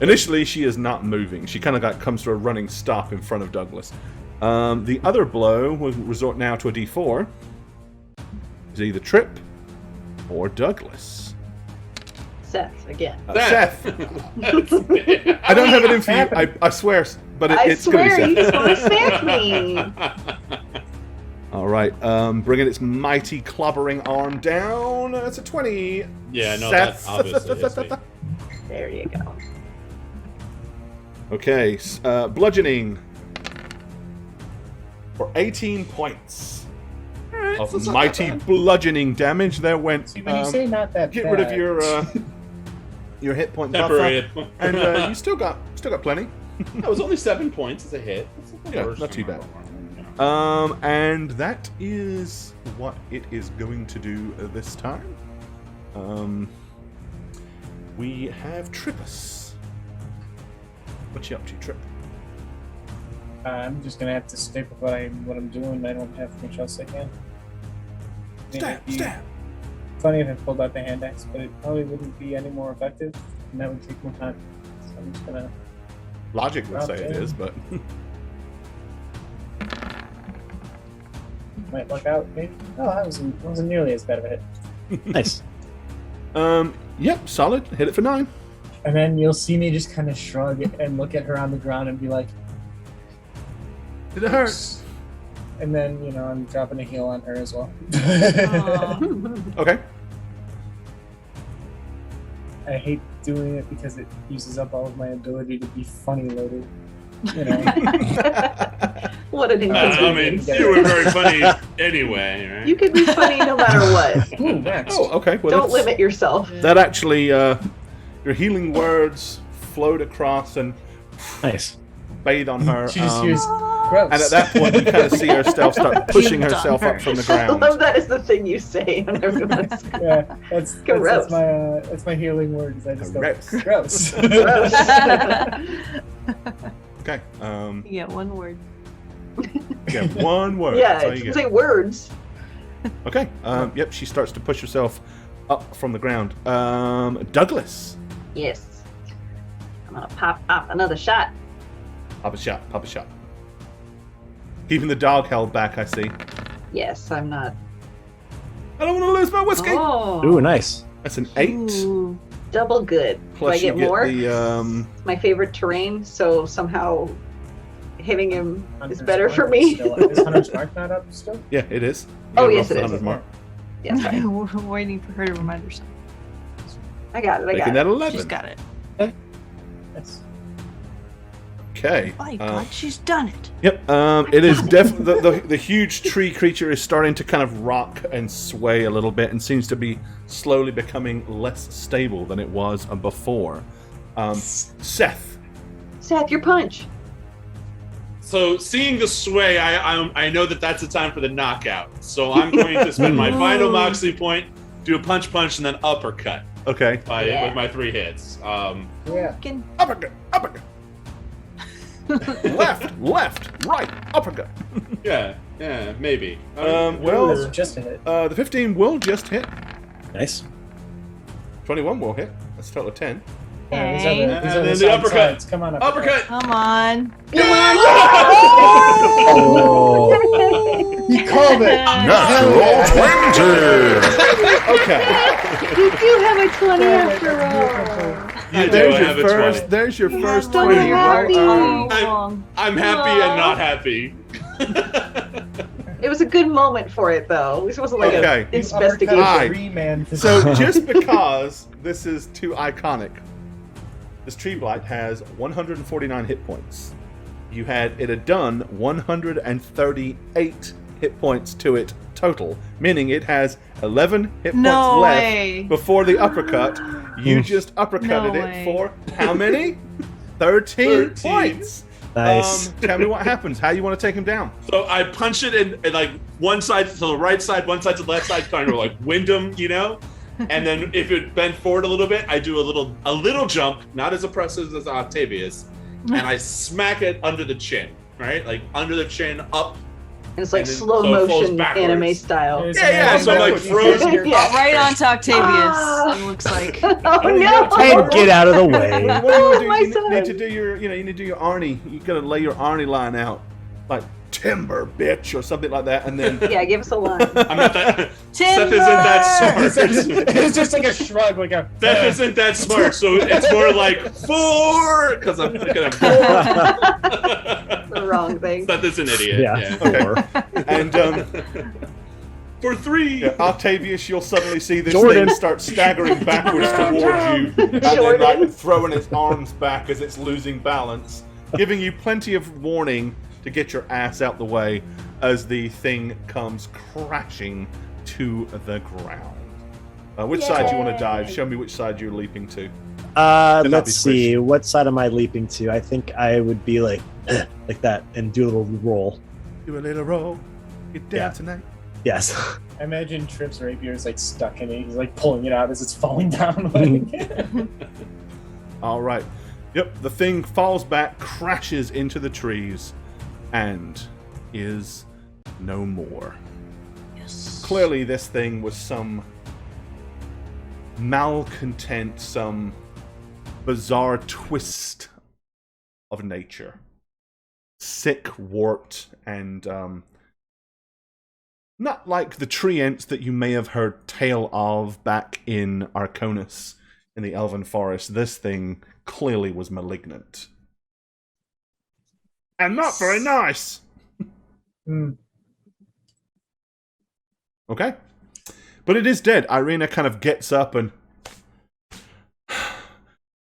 Speaker 1: Initially, she is not moving. She kind of comes to a running stop in front of Douglas. The other blow will resort now to a D4. Is either Trip or Douglas.
Speaker 2: Seth, again.
Speaker 1: Seth, I don't have it in for you. I swear, but
Speaker 2: I
Speaker 1: it's going
Speaker 2: swear
Speaker 1: to be
Speaker 2: he's
Speaker 1: Seth.
Speaker 2: gonna smack me.
Speaker 1: All right, bringing its mighty clobbering arm down. That's a 20.
Speaker 4: Yeah, no,
Speaker 1: Seth.
Speaker 4: that obviously hits me.
Speaker 2: There you go.
Speaker 1: Okay, bludgeoning for 18 points of
Speaker 4: That's not
Speaker 1: mighty
Speaker 4: that bad.
Speaker 1: bludgeoning damage. There went.
Speaker 3: See, when you say not that
Speaker 1: Get
Speaker 3: bad,
Speaker 1: rid of your hit point
Speaker 4: Temporary.
Speaker 1: buffer, and you still got plenty.
Speaker 4: That was only 7 points as a hit. That's the
Speaker 1: Yeah,
Speaker 4: worst
Speaker 1: not too
Speaker 4: thing
Speaker 1: bad.
Speaker 4: I've ever
Speaker 1: And that is what it is going to do this time. We have Trippus. What you up to, Trip?
Speaker 3: I'm just gonna have to stick with what I'm doing. I don't have much else I can.
Speaker 1: Stab,
Speaker 3: It'd be
Speaker 1: stab.
Speaker 3: Funny if I pulled out the hand axe, but it probably wouldn't be any more effective, and that would take more time. So I'm just gonna.
Speaker 1: Logic would say it
Speaker 3: Okay.
Speaker 1: is, but
Speaker 3: Might luck out, maybe. No, that wasn't nearly as bad of a hit.
Speaker 5: Nice.
Speaker 1: yep, solid. Hit it for 9.
Speaker 3: And then you'll see me just kind of shrug and look at her on the ground and be like,
Speaker 1: Did it hurt?
Speaker 3: "Oops." And then, I'm dropping a heal on her as well.
Speaker 6: Aw.
Speaker 1: Okay.
Speaker 3: I hate doing it because it uses up all of my ability to be funny later.
Speaker 2: What an
Speaker 4: I mean,
Speaker 2: inconvenience.
Speaker 4: you were very funny anyway, right?
Speaker 2: You can be funny no matter what.
Speaker 3: Ooh, next.
Speaker 1: Oh, okay. Well,
Speaker 2: Don't
Speaker 1: that's-
Speaker 2: limit yourself.
Speaker 1: That actually, your healing words float across and
Speaker 5: Nice.
Speaker 1: bathe on her.
Speaker 3: She just hears gross.
Speaker 1: and at that point, you kind of see herself start pushing
Speaker 6: You've done
Speaker 1: herself
Speaker 6: her.
Speaker 1: up from the
Speaker 2: I love
Speaker 1: ground.
Speaker 2: that is the thing you say on everyone's.
Speaker 3: Yeah, that's
Speaker 2: Gross.
Speaker 3: that's my healing words. I just
Speaker 1: Gross.
Speaker 3: go gross.
Speaker 2: Gross.
Speaker 1: Okay.
Speaker 6: You get one word.
Speaker 1: Yeah, one word.
Speaker 2: Yeah,
Speaker 1: That's all
Speaker 2: it
Speaker 1: you
Speaker 2: should
Speaker 1: get.
Speaker 2: say words.
Speaker 1: Okay. Yep. She starts to push herself up from the ground. Douglas.
Speaker 2: Yes. I'm gonna pop up another shot.
Speaker 1: Pop a shot. Pop a shot. Keeping the dog held back, I see.
Speaker 2: Yes, I'm not.
Speaker 1: I don't want to lose my whiskey.
Speaker 2: Oh,
Speaker 5: Ooh, nice.
Speaker 1: That's an 8.
Speaker 6: Ooh.
Speaker 2: double good.
Speaker 1: Plus
Speaker 2: Do I
Speaker 1: you
Speaker 2: get more?
Speaker 1: the
Speaker 2: It's my favorite terrain, so somehow hitting him is
Speaker 3: Hunter's
Speaker 2: better
Speaker 3: Mark
Speaker 2: for me.
Speaker 3: Is Hunter's Mark not up still?
Speaker 1: yeah, it is. You
Speaker 2: Oh,
Speaker 1: gotta
Speaker 2: yes,
Speaker 1: roll
Speaker 2: it
Speaker 1: for
Speaker 2: is.
Speaker 1: 100 mark.
Speaker 2: Yeah, sorry.
Speaker 6: We're waiting for her to remind herself.
Speaker 2: I got it. I
Speaker 1: Making
Speaker 2: got
Speaker 1: that
Speaker 2: it.
Speaker 1: 11.
Speaker 6: She's got it.
Speaker 3: Yes.
Speaker 1: Okay.
Speaker 6: My God, she's done it.
Speaker 1: Yep. It is definitely the huge tree creature is starting to kind of rock and sway a little bit, and seems to be slowly becoming less stable than it was before. Seth.
Speaker 2: Seth, your punch.
Speaker 4: So seeing the sway, I know that that's the time for the knockout. So I'm going to spend my final Moxie point, do a punch, and then uppercut
Speaker 1: Okay.
Speaker 4: with my 3 hits.
Speaker 3: Yeah.
Speaker 6: Can-
Speaker 1: Uppercut. Uppercut. left, right, uppercut.
Speaker 4: Yeah, maybe.
Speaker 1: Well,
Speaker 3: Ooh, just a hit.
Speaker 1: the 15 will just hit.
Speaker 5: Nice.
Speaker 1: 21 will hit. That's a total of 10.
Speaker 3: Yeah, these
Speaker 6: Dang.
Speaker 3: are the
Speaker 4: And then
Speaker 3: side
Speaker 4: the uppercut.
Speaker 3: sides. Come on,
Speaker 4: uppercut.
Speaker 6: Come on.
Speaker 5: Oh.
Speaker 3: He called it.
Speaker 8: Natural 20!
Speaker 1: Okay.
Speaker 2: You do have a 20 after all.
Speaker 4: I do
Speaker 1: There's
Speaker 4: have
Speaker 1: your
Speaker 4: a
Speaker 1: first.
Speaker 4: 20.
Speaker 1: There's your first
Speaker 2: so
Speaker 1: 20.
Speaker 2: happy.
Speaker 1: Well,
Speaker 4: I'm happy and not happy.
Speaker 2: It was a good moment for it, though. This wasn't like
Speaker 1: Okay.
Speaker 2: an investigation.
Speaker 1: Alright.
Speaker 3: 3-man.
Speaker 1: So just because this is too iconic, this tree blight has 149 hit points. It had done 138 hit points to it total, meaning it has 11 hit points
Speaker 6: No
Speaker 1: left
Speaker 6: way.
Speaker 1: before the uppercut. You just uppercutted
Speaker 6: No
Speaker 1: it
Speaker 6: way.
Speaker 1: for how many? 13 points.
Speaker 5: Nice.
Speaker 1: Tell me what happens. How you want to take him down?
Speaker 4: So I punch it in like one side to the right side, one side to the left side, kind of like Wyndham, And then if it bent forward a little bit, I do a little jump, not as impressive as Octavius, and I smack it under the chin, right? Like under the chin, up.
Speaker 2: And it's like
Speaker 4: And then-
Speaker 2: slow
Speaker 4: so it falls
Speaker 2: motion
Speaker 4: backwards.
Speaker 2: anime style.
Speaker 4: Yeah, so I'm like frozen.
Speaker 2: Yeah.
Speaker 6: Right onto Octavius,
Speaker 2: Ah.
Speaker 6: it looks like.
Speaker 2: Oh no!
Speaker 5: And get out of the way.
Speaker 1: What do you
Speaker 2: Oh,
Speaker 1: do?
Speaker 2: my
Speaker 1: You
Speaker 2: son.
Speaker 1: need to do your, you need to do your Arnie. You gotta lay your Arnie line out, like timber, bitch, or something like that, and then
Speaker 2: Yeah, give us a line.
Speaker 4: I'm not that. Seth
Speaker 6: Timber!
Speaker 4: isn't that smart.
Speaker 3: It's just like a shrug, like a.
Speaker 4: Seth isn't that smart, so it's more like 4, because I'm thinking of 4.
Speaker 2: The wrong thing.
Speaker 4: Seth is an idiot.
Speaker 5: Yeah.
Speaker 1: okay. And
Speaker 4: For 3.
Speaker 1: yeah, Octavius, you'll suddenly see this
Speaker 5: Jordan.
Speaker 1: thing start staggering backwards towards you, and then
Speaker 2: Jordan.
Speaker 1: like throwing its arms back as it's losing balance, giving you plenty of warning to get your ass out the way as the thing comes crashing to the ground. Which side do you want to dive? Show me which side you're leaping to. not
Speaker 5: Let's
Speaker 1: be
Speaker 5: see. What side am I leaping to? I think I would be like that and do a little roll.
Speaker 1: Do a little roll. Get down
Speaker 5: Yeah.
Speaker 1: tonight.
Speaker 5: Yes.
Speaker 3: I imagine Tripp's rapier is like stuck in it. He's like pulling it out as it's falling down. Like.
Speaker 1: All right. Yep, the thing falls back, crashes into the trees, and is no more. Yes. Clearly, this thing was some malcontent, some bizarre twist of nature. Sick, warped, and not like the tree ents that you may have heard tale of back in Arconis in the Elven Forest. This thing clearly was malignant. And not very nice! Okay. But it is dead. Irina kind of gets up and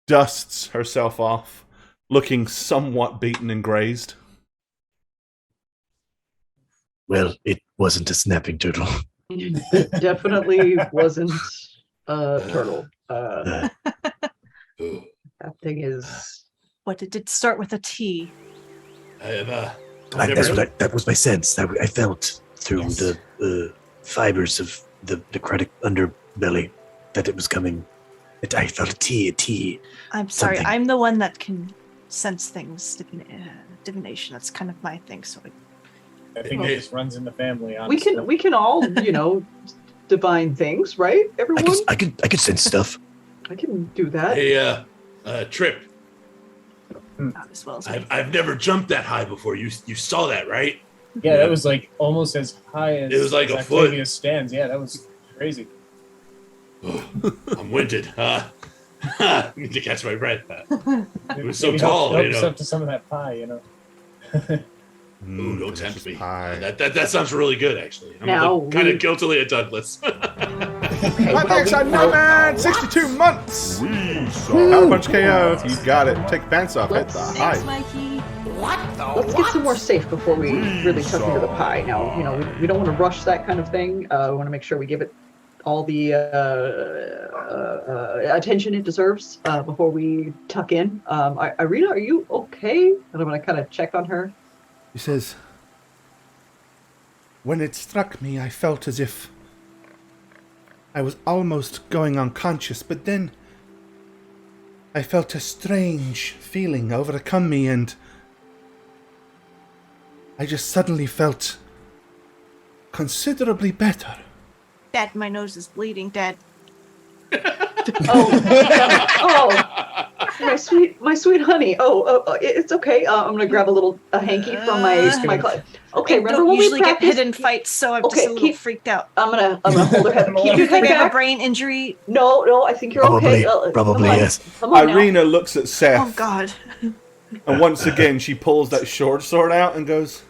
Speaker 1: dusts herself off, looking somewhat beaten and grazed.
Speaker 5: Well, it wasn't a snapping turtle.
Speaker 2: Definitely wasn't a turtle. That thing is.
Speaker 6: What did it start with a T?
Speaker 5: That was my sense. I felt through the fibers of the necrotic underbelly that it was coming. I felt a T.
Speaker 6: I'm sorry,
Speaker 5: Something.
Speaker 6: I'm the one that can sense things. Divination, that's kind of my thing. So
Speaker 3: I think it just runs in the family. Honestly.
Speaker 2: We can all, divine things, right? Everyone?
Speaker 5: I could sense stuff.
Speaker 2: I can do that.
Speaker 4: Hey, Trip,
Speaker 6: not as well as
Speaker 4: I've never jumped that high before. You saw that, right?
Speaker 3: Yeah, that was like almost as high as
Speaker 4: It was like
Speaker 3: as
Speaker 4: a foot.
Speaker 3: Octavius stands. Yeah, that was crazy.
Speaker 4: I'm winded. Need to catch my breath. It was so
Speaker 3: Maybe
Speaker 4: tall,
Speaker 3: help
Speaker 4: you
Speaker 3: us
Speaker 4: know.
Speaker 3: up to some of that pie, you know.
Speaker 4: Ooh, don't tempt
Speaker 1: delicious
Speaker 4: me.
Speaker 1: pie.
Speaker 4: That sounds really good, actually. I'm
Speaker 2: Now
Speaker 4: kind
Speaker 2: we-
Speaker 4: of guiltily at Douglas.
Speaker 1: Projects are numbered 62 months. Power punch KO. You got it. Take pants off. Hit the
Speaker 2: Let's-
Speaker 1: high.
Speaker 2: Let's get some more safe before we really tuck into the pie. Now, we don't want to rush that kind of thing. We want to make sure we give it all the attention it deserves before we tuck in. Irina, are you okay? And I'm going to kind of check on her.
Speaker 1: He says, when it struck me, I felt as if I was almost going unconscious, but then I felt a strange feeling overcome me, and I just suddenly felt considerably better.
Speaker 6: Dad, my nose is bleeding, Dad.
Speaker 2: Oh, my sweet honey. It's okay. I'm gonna grab a hanky from my closet. Okay,
Speaker 6: I
Speaker 2: remember
Speaker 6: don't
Speaker 2: when we
Speaker 6: usually get
Speaker 2: practiced?
Speaker 6: hit in fights, so I'm
Speaker 2: Okay,
Speaker 6: just a little
Speaker 2: keep-
Speaker 6: freaked out.
Speaker 2: I'm gonna hold her head. Keep
Speaker 6: Do
Speaker 2: your
Speaker 6: you think
Speaker 2: head
Speaker 6: I have a
Speaker 2: back.
Speaker 6: brain injury?
Speaker 2: No, I think you're okay.
Speaker 5: Probably
Speaker 2: Come on.
Speaker 5: yes.
Speaker 2: Come on now.
Speaker 1: Irina looks at Seth,
Speaker 6: Oh God.
Speaker 1: and once again she pulls that short sword out and goes,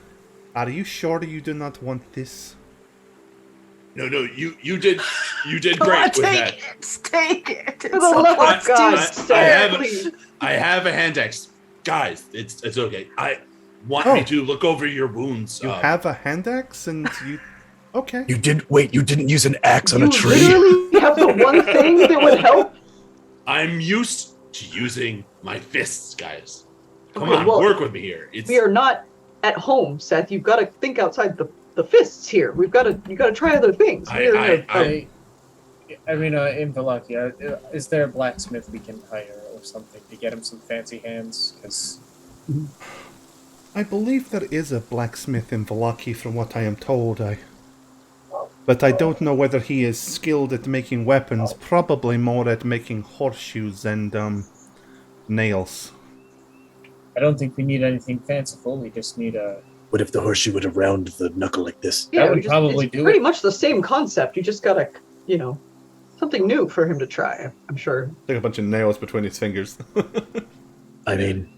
Speaker 1: "Are you sure you do not want this?"
Speaker 4: No, you did
Speaker 6: Come on,
Speaker 4: great with that.
Speaker 6: take it. Take it.
Speaker 2: For the love of God,
Speaker 4: I
Speaker 2: Seth,
Speaker 4: have-
Speaker 2: please.
Speaker 4: I have a hand axe, guys. It's okay. I want
Speaker 1: Oh.
Speaker 4: me to look over your wounds.
Speaker 1: You have a hand axe, and you... Okay.
Speaker 5: You didn't use an axe on
Speaker 2: You
Speaker 5: a tree.
Speaker 2: literally have the one thing that would help.
Speaker 4: I'm used to using my fists, guys. Come
Speaker 2: Okay,
Speaker 4: on,
Speaker 2: well,
Speaker 4: work with me here.
Speaker 2: We are not at home, Seth. You've got to think outside the fists here. You got to try other things. We're in a-
Speaker 3: Irina, in Wallachia, is there a blacksmith we can hire or something to get him some fancy hands? Because
Speaker 1: I believe there is a blacksmith in Valaki, from what I am told. But I don't know whether he is skilled at making weapons. Probably more at making horseshoes and nails.
Speaker 3: I don't think we need anything fanciful. We just need a.
Speaker 5: What if the horseshoe would around the knuckle like this?
Speaker 3: That would
Speaker 2: we just-
Speaker 3: probably
Speaker 2: it's
Speaker 3: do
Speaker 2: pretty
Speaker 3: it.
Speaker 2: much the same concept. You just got to, something new for him to try. I'm sure
Speaker 1: Take a bunch of nails between his fingers.
Speaker 5: I mean,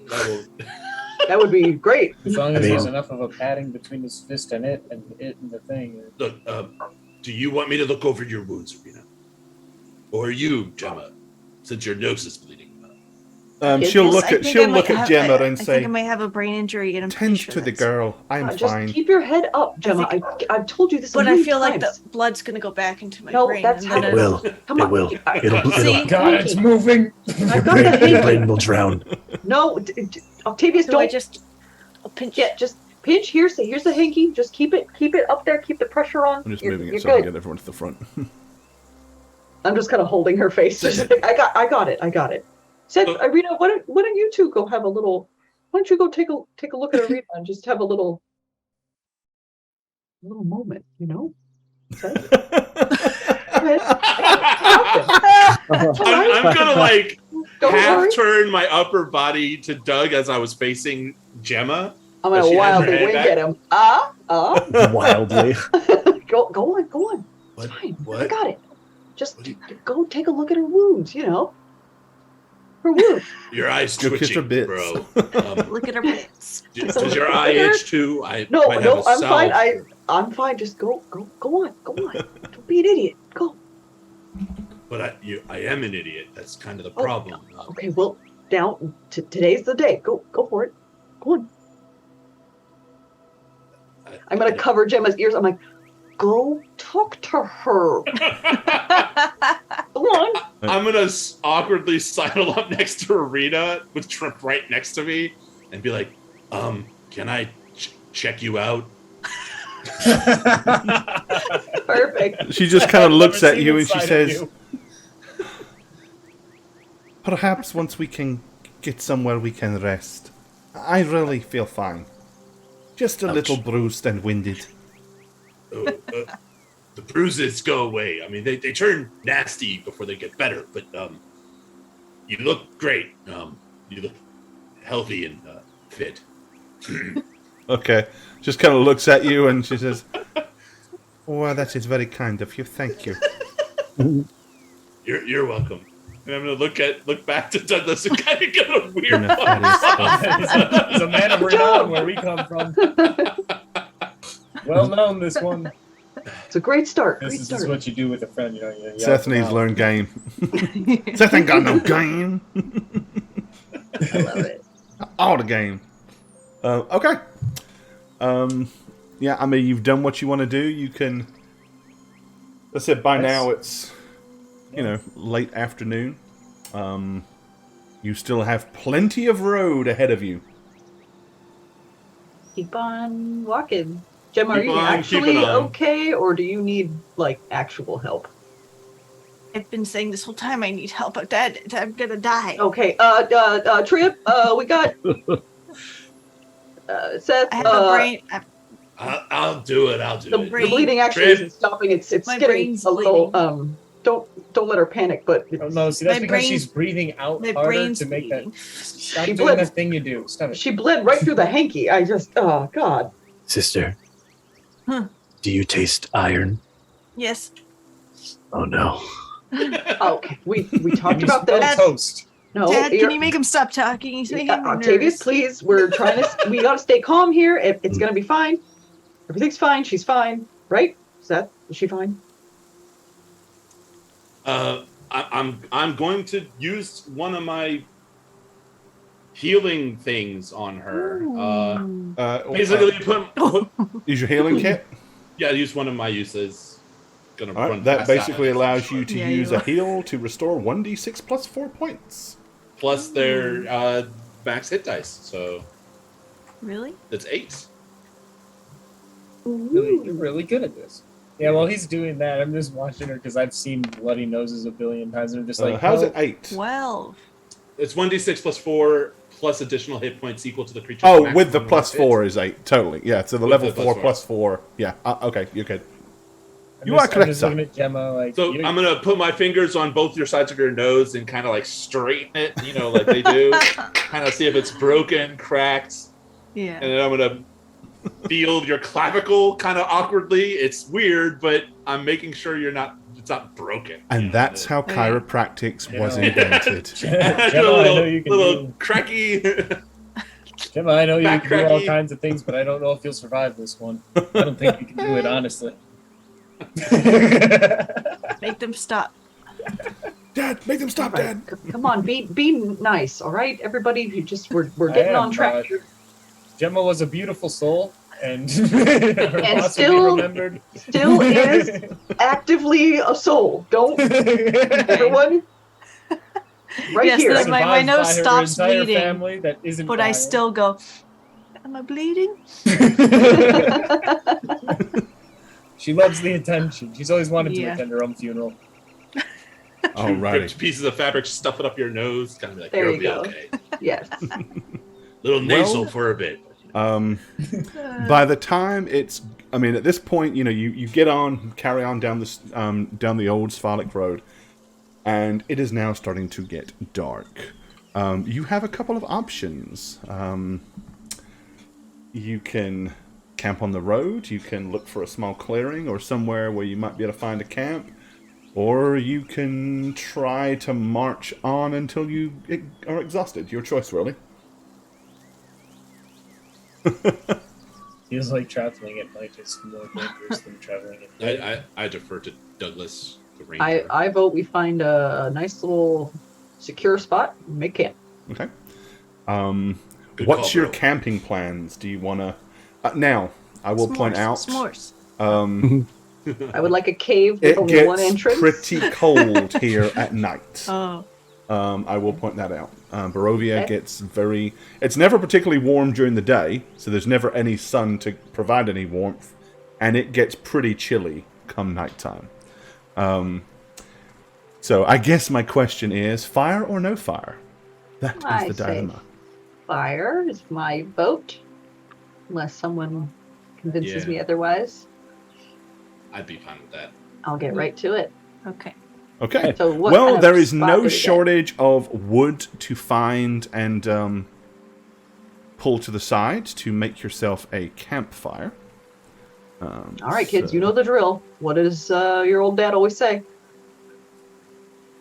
Speaker 2: that would be great.
Speaker 3: As long
Speaker 5: I
Speaker 3: as
Speaker 5: mean-
Speaker 3: there's enough of a padding between his fist and it and the thing.
Speaker 4: Look, do you want me to look over your wounds, Rena? Or you, Gemma, since your nose is bleeding?
Speaker 1: She'll
Speaker 2: Yes,
Speaker 1: look
Speaker 6: I
Speaker 1: at
Speaker 6: think
Speaker 1: she'll
Speaker 6: I might
Speaker 1: look at
Speaker 6: have-
Speaker 1: Gemma
Speaker 6: I
Speaker 1: and
Speaker 6: think
Speaker 1: say,
Speaker 6: I might have a brain injury, and I'm
Speaker 1: "Tend
Speaker 6: pretty sure
Speaker 1: to the
Speaker 6: that's-
Speaker 1: girl. I'm
Speaker 2: Just
Speaker 1: fine."
Speaker 2: keep your head up, Gemma. I've told you this.
Speaker 6: But
Speaker 2: a
Speaker 6: I
Speaker 2: million
Speaker 6: feel like
Speaker 2: times.
Speaker 6: the blood's gonna go back into my
Speaker 2: No,
Speaker 6: brain.
Speaker 2: that's
Speaker 6: and
Speaker 2: how-
Speaker 6: then
Speaker 5: it will.
Speaker 2: Come
Speaker 5: It
Speaker 2: on.
Speaker 5: will. It'll.
Speaker 6: See?
Speaker 3: God, it's moving.
Speaker 2: I've got the
Speaker 5: Your
Speaker 2: hanky.
Speaker 5: brain will drown.
Speaker 2: No, Octavius,
Speaker 6: Do I
Speaker 2: don't.
Speaker 6: just I'll pinch
Speaker 2: Yeah, just pinch. Here's the hanky. Just keep it up there. Keep the pressure on.
Speaker 1: I'm just
Speaker 2: You're-
Speaker 1: moving
Speaker 2: you're
Speaker 1: it so I can
Speaker 2: good.
Speaker 1: get everyone to the front.
Speaker 2: I'm just kind of holding her face. I got it. Seth, Irina, why don't you two go have a little? Why don't you go take a look at Irina and just have a little moment, Seth? Go ahead.
Speaker 4: I'm gonna
Speaker 2: Don't
Speaker 4: half
Speaker 2: worry.
Speaker 4: turn my upper body to Doug as I was facing Gemma.
Speaker 2: I'm
Speaker 4: Does
Speaker 2: gonna
Speaker 4: she have her
Speaker 2: wildly
Speaker 4: head
Speaker 2: wink
Speaker 4: back?
Speaker 2: at him.
Speaker 5: Wildly.
Speaker 2: Go on. It's
Speaker 4: What?
Speaker 2: fine. I
Speaker 4: What?
Speaker 2: got it. Just
Speaker 4: What do
Speaker 2: go take a look at her wounds. Her wounds.
Speaker 4: Your eyes
Speaker 1: Go kiss her
Speaker 4: twitching,
Speaker 1: bits.
Speaker 4: bro.
Speaker 6: look at her bits?
Speaker 4: Does your eye itch too? I
Speaker 2: No,
Speaker 4: might have a
Speaker 2: I'm
Speaker 4: salve.
Speaker 2: fine. I'm fine. Just go on. Don't be an idiot. Go.
Speaker 4: But I am an idiot. That's kind of the
Speaker 2: Oh,
Speaker 4: problem.
Speaker 2: Okay. Well, now today's the day. Go for it. Go on. I'm gonna cover Gemma's ears. I'm like, go talk to her. Go on.
Speaker 4: I'm gonna awkwardly sidle up next to Arena with Trip right next to me and be like, can I check you out?
Speaker 2: Perfect.
Speaker 1: She just kind of
Speaker 3: I've
Speaker 1: looks
Speaker 3: never
Speaker 1: at
Speaker 3: seen
Speaker 1: you and
Speaker 3: this
Speaker 1: she
Speaker 3: side of
Speaker 1: says,
Speaker 3: you.
Speaker 1: "Perhaps once we can get somewhere we can rest. I really feel fine. Just a
Speaker 5: Ouch.
Speaker 1: little bruised and winded."
Speaker 4: Oh, the bruises go away. I mean, they turn nasty before they get better. But you look great. You look healthy and fit.
Speaker 1: Okay. Just kind of looks at you and she says, "Well, that is very kind of you. Thank you."
Speaker 4: You're welcome. And I'm gonna look back to Douglas and kind of get a weird
Speaker 1: No,
Speaker 4: one.
Speaker 3: He's a man of renown where we come from. Well known, this one.
Speaker 2: It's a great start.
Speaker 3: This is what you do with a friend. You know, you
Speaker 1: Seth needs to learn game. Seth ain't got no game.
Speaker 2: I love it.
Speaker 1: All the game. Okay. Yeah, I mean, you've done what you want to do. You can... Let's say by now it's, late afternoon. You still have plenty of road ahead of you.
Speaker 2: Keep on walking. Gemma, are
Speaker 4: Keep
Speaker 2: you
Speaker 4: on
Speaker 2: actually
Speaker 4: keeping on.
Speaker 2: okay, or do you need, actual help?
Speaker 6: I've been saying this whole time I need help. I'm dead. I'm gonna die.
Speaker 2: Okay, Trip, we got... Seth,
Speaker 6: I have a brain.
Speaker 4: I'll do it.
Speaker 2: the bleeding actually
Speaker 4: Trip.
Speaker 2: isn't stopping. It's
Speaker 6: My
Speaker 2: getting
Speaker 6: brain's
Speaker 2: a little,
Speaker 6: bleeding.
Speaker 2: don't let her panic, but
Speaker 3: Oh, no, see, that's
Speaker 6: My
Speaker 3: because
Speaker 6: brain-
Speaker 3: she's breathing out
Speaker 6: My
Speaker 3: harder
Speaker 6: brain's
Speaker 3: to make
Speaker 6: bleeding.
Speaker 3: that. Stop
Speaker 2: She
Speaker 3: doing
Speaker 2: bled-
Speaker 3: that thing you do. Stop it.
Speaker 2: she bled right through the hanky. I just, oh, God.
Speaker 5: Sister.
Speaker 6: Huh.
Speaker 5: Do you taste iron?
Speaker 6: Yes.
Speaker 5: Oh no.
Speaker 2: Okay, we talked
Speaker 3: And you
Speaker 2: about
Speaker 3: smell
Speaker 2: this.
Speaker 3: toast.
Speaker 2: No,
Speaker 6: Dad,
Speaker 2: you're-
Speaker 6: can you make him stop talking? He's making me
Speaker 2: Octavius,
Speaker 6: nervous.
Speaker 2: please. We're trying to. We gotta stay calm here. It's gonna be fine. Everything's fine. She's fine, right? Seth, is she fine?
Speaker 4: I'm going to use one of my healing things on her. Basically, put
Speaker 1: Use your healing kit.
Speaker 4: yeah, use one of my uses. Gonna
Speaker 1: All right,
Speaker 4: run
Speaker 1: that
Speaker 4: past
Speaker 1: basically
Speaker 4: that.
Speaker 1: allows you to
Speaker 6: Yeah,
Speaker 1: use
Speaker 6: you
Speaker 1: a
Speaker 6: are.
Speaker 1: heal to restore 1d6 plus 4 points.
Speaker 4: Plus their max hit dice, so
Speaker 6: Really?
Speaker 4: that's 8.
Speaker 3: You're really good at this. Yeah, while he's doing that, I'm just watching her because I've seen bloody noses a billion times, and I'm just like,
Speaker 1: how's
Speaker 3: oh,
Speaker 1: it 8?
Speaker 6: 12.
Speaker 4: It's 1d6 plus 4 plus additional hit points equal to the creature's
Speaker 1: Oh,
Speaker 4: maximum
Speaker 1: with the
Speaker 4: number
Speaker 1: plus
Speaker 4: of hits.
Speaker 1: 4 is 8. Totally. Yeah, so the
Speaker 4: With
Speaker 1: level
Speaker 4: the plus
Speaker 1: 4
Speaker 4: 4.
Speaker 1: plus 4. Yeah, okay, you're good.
Speaker 3: I'm
Speaker 1: You
Speaker 3: just,
Speaker 1: are correct,
Speaker 3: I'm just
Speaker 1: sir.
Speaker 3: looking at Gemma like,
Speaker 4: So
Speaker 3: you-
Speaker 4: I'm gonna put my fingers on both your sides of your nose and kind of like straighten it, like they do. Kind of see if it's broken, cracked,
Speaker 6: Yeah.
Speaker 4: and then I'm gonna feel your clavicle kind of awkwardly. It's weird, but I'm making sure it's not broken.
Speaker 1: And that's how
Speaker 6: yeah.
Speaker 1: chiropractics was
Speaker 3: Yeah.
Speaker 1: invented.
Speaker 3: Gemma, I
Speaker 4: little,
Speaker 3: know you can
Speaker 4: little
Speaker 3: do.
Speaker 4: cracky.
Speaker 3: Gemma, I know you
Speaker 4: back
Speaker 3: can do all
Speaker 4: cracky.
Speaker 3: kinds of things, but I don't know if you'll survive this one. I don't think you can do it, honestly.
Speaker 6: Make them stop.
Speaker 1: Dad, make them stop,
Speaker 2: All right,
Speaker 1: Dad.
Speaker 2: come on, be nice, all right, everybody. We're
Speaker 3: I
Speaker 2: getting
Speaker 3: am,
Speaker 2: on track here.
Speaker 3: Gemma was a beautiful soul, and her
Speaker 2: And
Speaker 3: loss
Speaker 2: still-
Speaker 3: will be remembered.
Speaker 2: Still is actively a soul. Don't everyone. Right
Speaker 6: Yes,
Speaker 2: here.
Speaker 6: that's my
Speaker 3: Survived
Speaker 6: nose
Speaker 3: by her
Speaker 6: stops
Speaker 3: entire
Speaker 6: bleeding,
Speaker 3: family that isn't
Speaker 6: but I
Speaker 3: dying.
Speaker 6: still go, am I bleeding?
Speaker 3: She loves the attention. She's always wanted to
Speaker 6: Yeah.
Speaker 3: attend her own funeral.
Speaker 1: Alrighty.
Speaker 4: Ripped pieces of fabric, stuff it up your nose, kind of be like,
Speaker 2: There
Speaker 4: you'll
Speaker 2: you
Speaker 4: be
Speaker 2: go.
Speaker 4: okay.
Speaker 2: Yes.
Speaker 4: Little nasal
Speaker 1: Well-
Speaker 4: for a bit.
Speaker 1: By the time it's, at this point, you get on, carry on down this, down the old Svalek road, and it is now starting to get dark. You have a couple of options. You can camp on the road, you can look for a small clearing or somewhere where you might be able to find a camp, or you can try to march on until you are exhausted. Your choice, really.
Speaker 3: Feels like traveling at night is more dangerous than traveling at day.
Speaker 4: I defer to Douglas, the ranger.
Speaker 2: I vote we find a nice little secure spot and make camp.
Speaker 1: Okay.
Speaker 4: Good
Speaker 1: What's
Speaker 4: call,
Speaker 1: your
Speaker 4: bro.
Speaker 1: camping plans? Do you want to... now, I will point out...
Speaker 6: S'mores.
Speaker 2: I would like a cave with
Speaker 1: It
Speaker 2: only one
Speaker 1: gets
Speaker 2: entrance.
Speaker 1: pretty cold here at night.
Speaker 6: Oh.
Speaker 1: I will point that out. Barovia
Speaker 2: Okay.
Speaker 1: gets very... It's never particularly warm during the day, so there's never any sun to provide any warmth, and it gets pretty chilly come nighttime. So I guess my question is, fire or no fire? That is
Speaker 2: I
Speaker 1: the
Speaker 2: say
Speaker 1: dilemma.
Speaker 2: Fire is my vote, unless someone convinces
Speaker 4: Yeah.
Speaker 2: me otherwise.
Speaker 4: I'd be fine with that.
Speaker 2: I'll get right to it.
Speaker 6: Okay.
Speaker 1: Okay.
Speaker 2: So what
Speaker 1: Well,
Speaker 2: kind of
Speaker 1: there is
Speaker 2: spot
Speaker 1: no
Speaker 2: do we get?
Speaker 1: shortage of wood to find and pull to the side to make yourself a campfire.
Speaker 2: All right, kids, you know the drill. What does your old dad always say?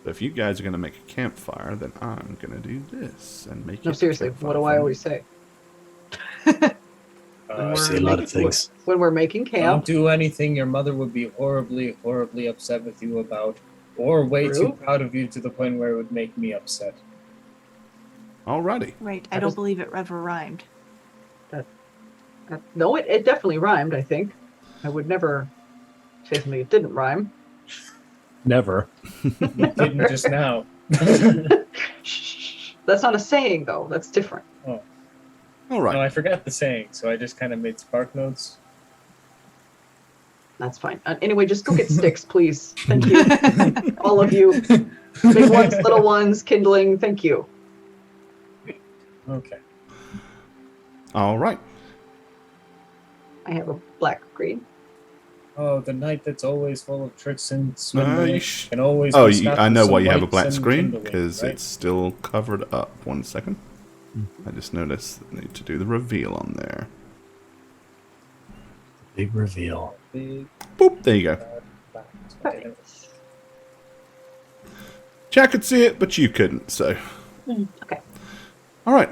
Speaker 1: If you guys are going to make a campfire, then I'm going to do this and make
Speaker 2: No,
Speaker 1: it a
Speaker 2: seriously,
Speaker 1: campfire
Speaker 2: what do
Speaker 1: for
Speaker 2: I
Speaker 1: me.
Speaker 2: always say?
Speaker 5: I say a lot of things.
Speaker 2: When we're making camp.
Speaker 3: Don't do anything your mother would be horribly, horribly upset with you about, or way
Speaker 2: True.
Speaker 3: too proud of you to the point where it would make me upset.
Speaker 1: Alrighty.
Speaker 6: Right. I don't believe it ever rhymed.
Speaker 2: No, it definitely rhymed, I think. I would never say something that didn't rhyme.
Speaker 5: Never.
Speaker 3: You didn't just now.
Speaker 2: Shh. That's not a saying, though. That's different.
Speaker 1: All right.
Speaker 3: No, I forgot the saying, so I just kind of made spark notes.
Speaker 2: That's fine. Anyway, just go get sticks, please. Thank you. All of you. Big ones, little ones, kindling. Thank you.
Speaker 3: Okay.
Speaker 1: All right.
Speaker 2: I have a black green.
Speaker 3: Oh, the night that's always full of tricks and swindling can always
Speaker 1: Oh,
Speaker 3: be stopped
Speaker 1: I
Speaker 3: with
Speaker 1: know
Speaker 3: some
Speaker 1: why you have a
Speaker 3: lights
Speaker 1: black
Speaker 3: and
Speaker 1: screen,
Speaker 3: kindling,
Speaker 1: because
Speaker 3: right?
Speaker 1: it's still covered up. 1 second. I just noticed I need to do the reveal on there.
Speaker 5: Big reveal.
Speaker 3: Big
Speaker 1: Boop, there you go.
Speaker 3: Okay.
Speaker 1: Jack could see it, but you couldn't, so.
Speaker 2: Okay.
Speaker 1: All right.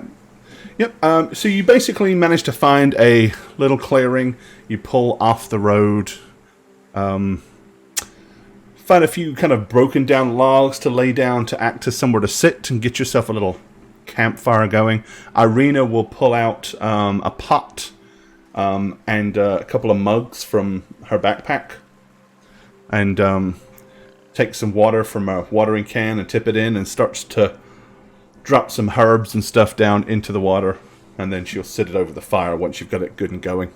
Speaker 1: Yep. So you basically managed to find a little clearing. You pull off the road. Find a few kind of broken down logs to lay down to act as somewhere to sit and get yourself a little campfire going. Irina will pull out a pot and a couple of mugs from her backpack and take some water from a watering can and tip it in and starts to drop some herbs and stuff down into the water, and then she'll sit it over the fire once you've got it good and going.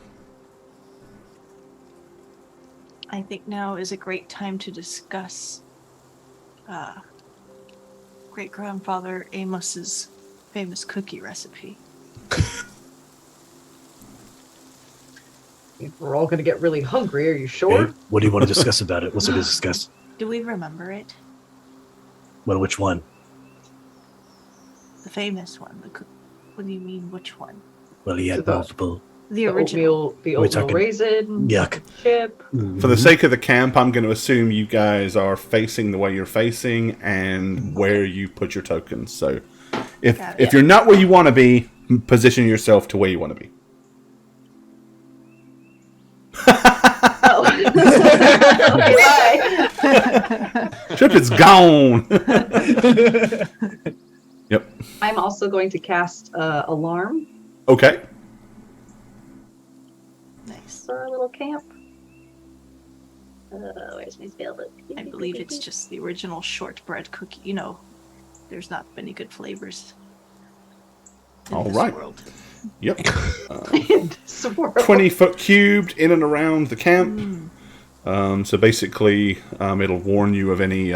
Speaker 6: I think now is a great time to discuss great-grandfather Amos's famous cookie recipe.
Speaker 2: We're all going to get really hungry. Are you sure?
Speaker 5: Okay. What do you want to discuss about it? What's there to discuss?
Speaker 6: Do we remember it?
Speaker 5: Well, which one?
Speaker 6: The famous one. What do you mean, which one?
Speaker 5: Well, he had
Speaker 2: So the-
Speaker 5: multiple.
Speaker 6: The original.
Speaker 2: The
Speaker 5: We're
Speaker 2: oatmeal
Speaker 5: talking-
Speaker 2: raisin.
Speaker 5: Yuck.
Speaker 2: Chip.
Speaker 1: For the sake of the camp, I'm going to assume you guys are facing the way you're facing and where you put your tokens. So if
Speaker 6: Got it.
Speaker 1: you're not where you want to be, position yourself to where you want to be.
Speaker 2: Oh. Okay, bye.
Speaker 1: Chip is gone. Yep.
Speaker 2: I'm also going to cast Alarm
Speaker 1: Okay.
Speaker 6: Nice.
Speaker 2: for a little camp. Where's my spell book?
Speaker 6: I believe it's just the original shortbread cookie. You know, there's not many good flavors in
Speaker 1: All
Speaker 6: this
Speaker 1: right.
Speaker 6: world.
Speaker 1: Yep.
Speaker 2: Swirl.
Speaker 1: 20-foot cubed in and around the camp. So basically, it'll warn you of any